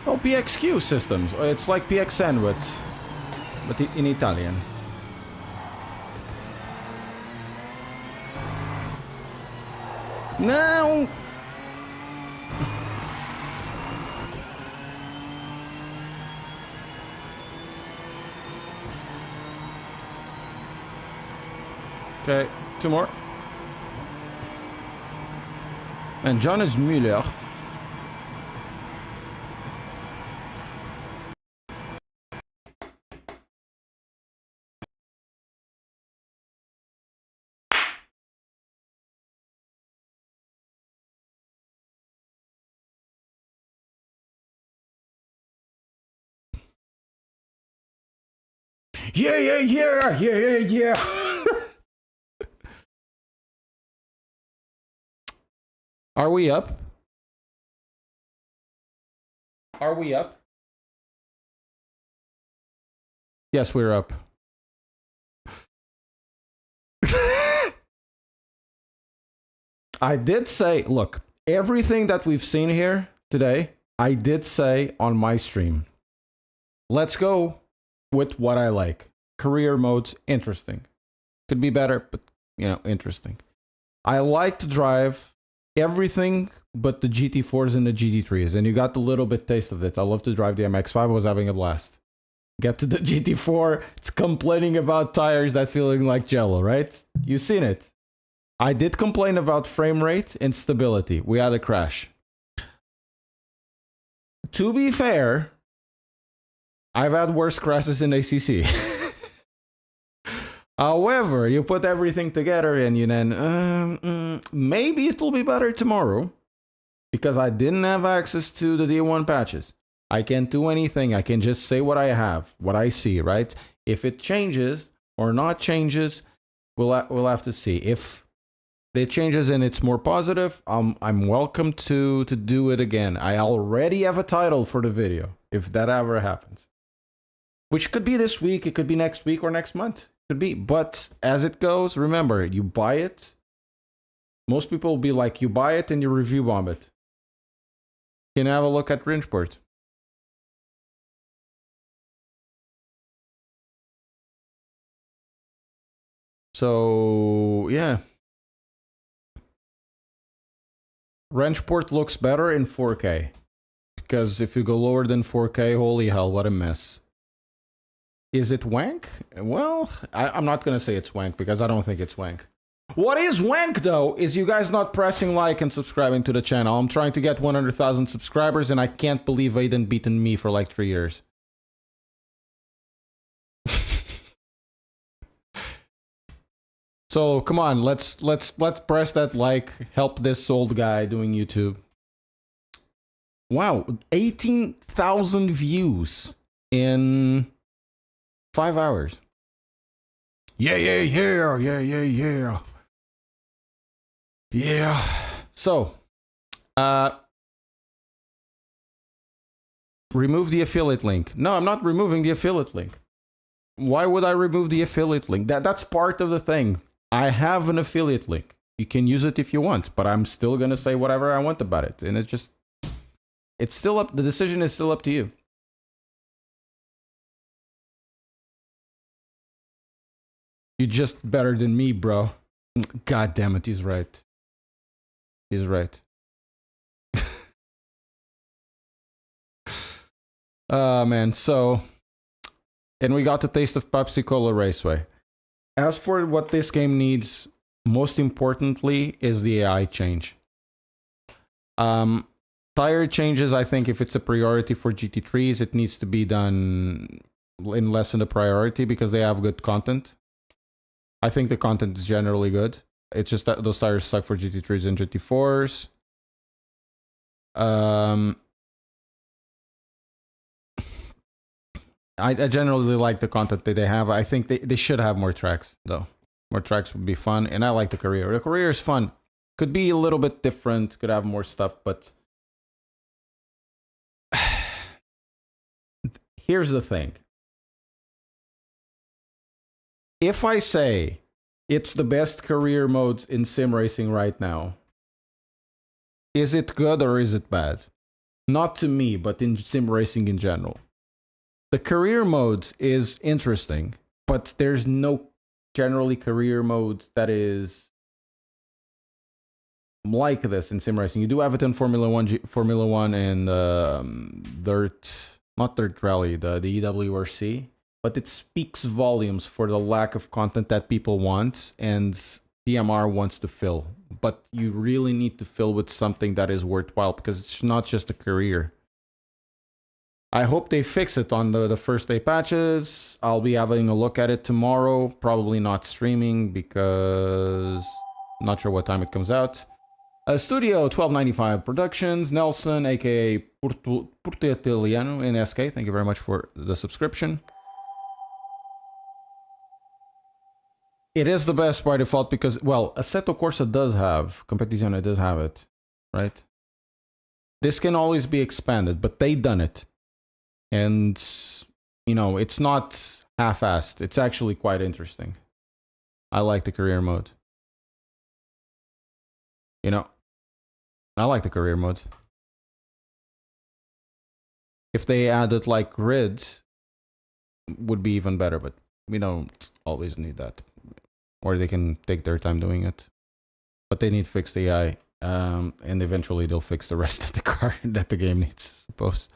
Oh, PXQ systems. It's like PXN, but in Italian. No. Okay, two more. And John is Müller. Yeah. Are we up? Are we up? Yes, we're up. I did say, look, everything that we've seen here today, I did say on my stream. Let's go with what I like. Career modes, interesting. Could be better, but, interesting. I like to drive everything but the GT4s and the GT3s, and you got the little bit taste of it. I love to drive the MX-5. I was having a blast. Get to the GT4, it's complaining about tires that feeling like jello, right? You've seen it. I did complain about frame rate and stability. We had a crash. To be fair, I've had worse crashes in ACC. However, you put everything together and you then, maybe it will be better tomorrow because I didn't have access to the D1 patches. I can't do anything. I can just say what I have, what I see, right? If it changes or not changes, we'll have to see. If it changes and it's more positive, I'm welcome to do it again. I already have a title for the video, if that ever happens. Which could be this week, it could be next week or next month. Could be. But as it goes, remember, you buy it. Most people will be like, you buy it and you review bomb it. You can have a look at Rinsport. So, yeah. Wrenchport looks better in 4K. Because if you go lower than 4K, holy hell, what a mess. Is it wank? Well, I'm not going to say it's wank because I don't think it's wank. What is wank, though, is you guys not pressing like and subscribing to the channel. I'm trying to get 100,000 subscribers, and I can't believe Aiden beaten me for like 3 years. So come on, let's press that like, help this old guy doing YouTube. Wow, 18,000 views in 5 hours. Yeah. So, remove the affiliate link. No, I'm not removing the affiliate link. Why would I remove the affiliate link? That's part of the thing. I have an affiliate link. You can use it if you want, but I'm still going to say whatever I want about it. And it's still up. The decision is still up to you. You're just better than me, bro. God damn it, he's right. He's right. Man, so... And we got the taste of Pepsi Cola Raceway. As for what this game needs, most importantly, is the AI change. Tire changes, I think if it's a priority for GT3s, it needs to be done in less than a priority because they have good content. I think the content is generally good. It's just that those tires suck for GT3s and GT4s. I generally like the content that they have. I think they should have more tracks, though. More tracks would be fun, and I like the career. The career is fun. Could be a little bit different, could have more stuff, but... Here's the thing. If I say it's the best career mode in sim racing right now, is it good or is it bad? Not to me, but in sim racing in general. The career mode is interesting, but there's no generally career mode that is like this in sim racing. You do have it in Formula One and not Dirt Rally, the EWRC, but it speaks volumes for the lack of content that people want and PMR wants to fill. But you really need to fill with something that is worthwhile because it's not just a career. I hope they fix it on the first day patches. I'll be having a look at it tomorrow. Probably not streaming because I'm not sure what time it comes out. Studio 1295 Productions, Nelson, aka Porto Italiano in SK. Thank you very much for the subscription. It is the best by default because, well, Assetto Corsa does have, Competizione does have it, right? This can always be expanded, but they done it. And, you know, it's not half-assed. It's actually quite interesting. I like the career mode. You know, I like the career mode. If they added like grid, would be even better, but we don't always need that. Or they can take their time doing it. But they need to fix the AI, and eventually they'll fix the rest of the car that the game needs, I suppose.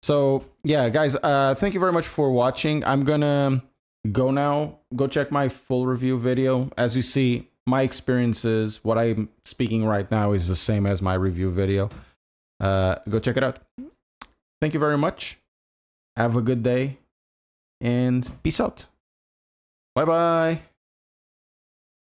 So yeah, guys, thank you very much for watching. I'm gonna go now, go check my full review video. As you see, my experiences, what I'm speaking right now is the same as my review video. Go check it out. Thank you very much. Have a good day, and peace out. Bye-bye.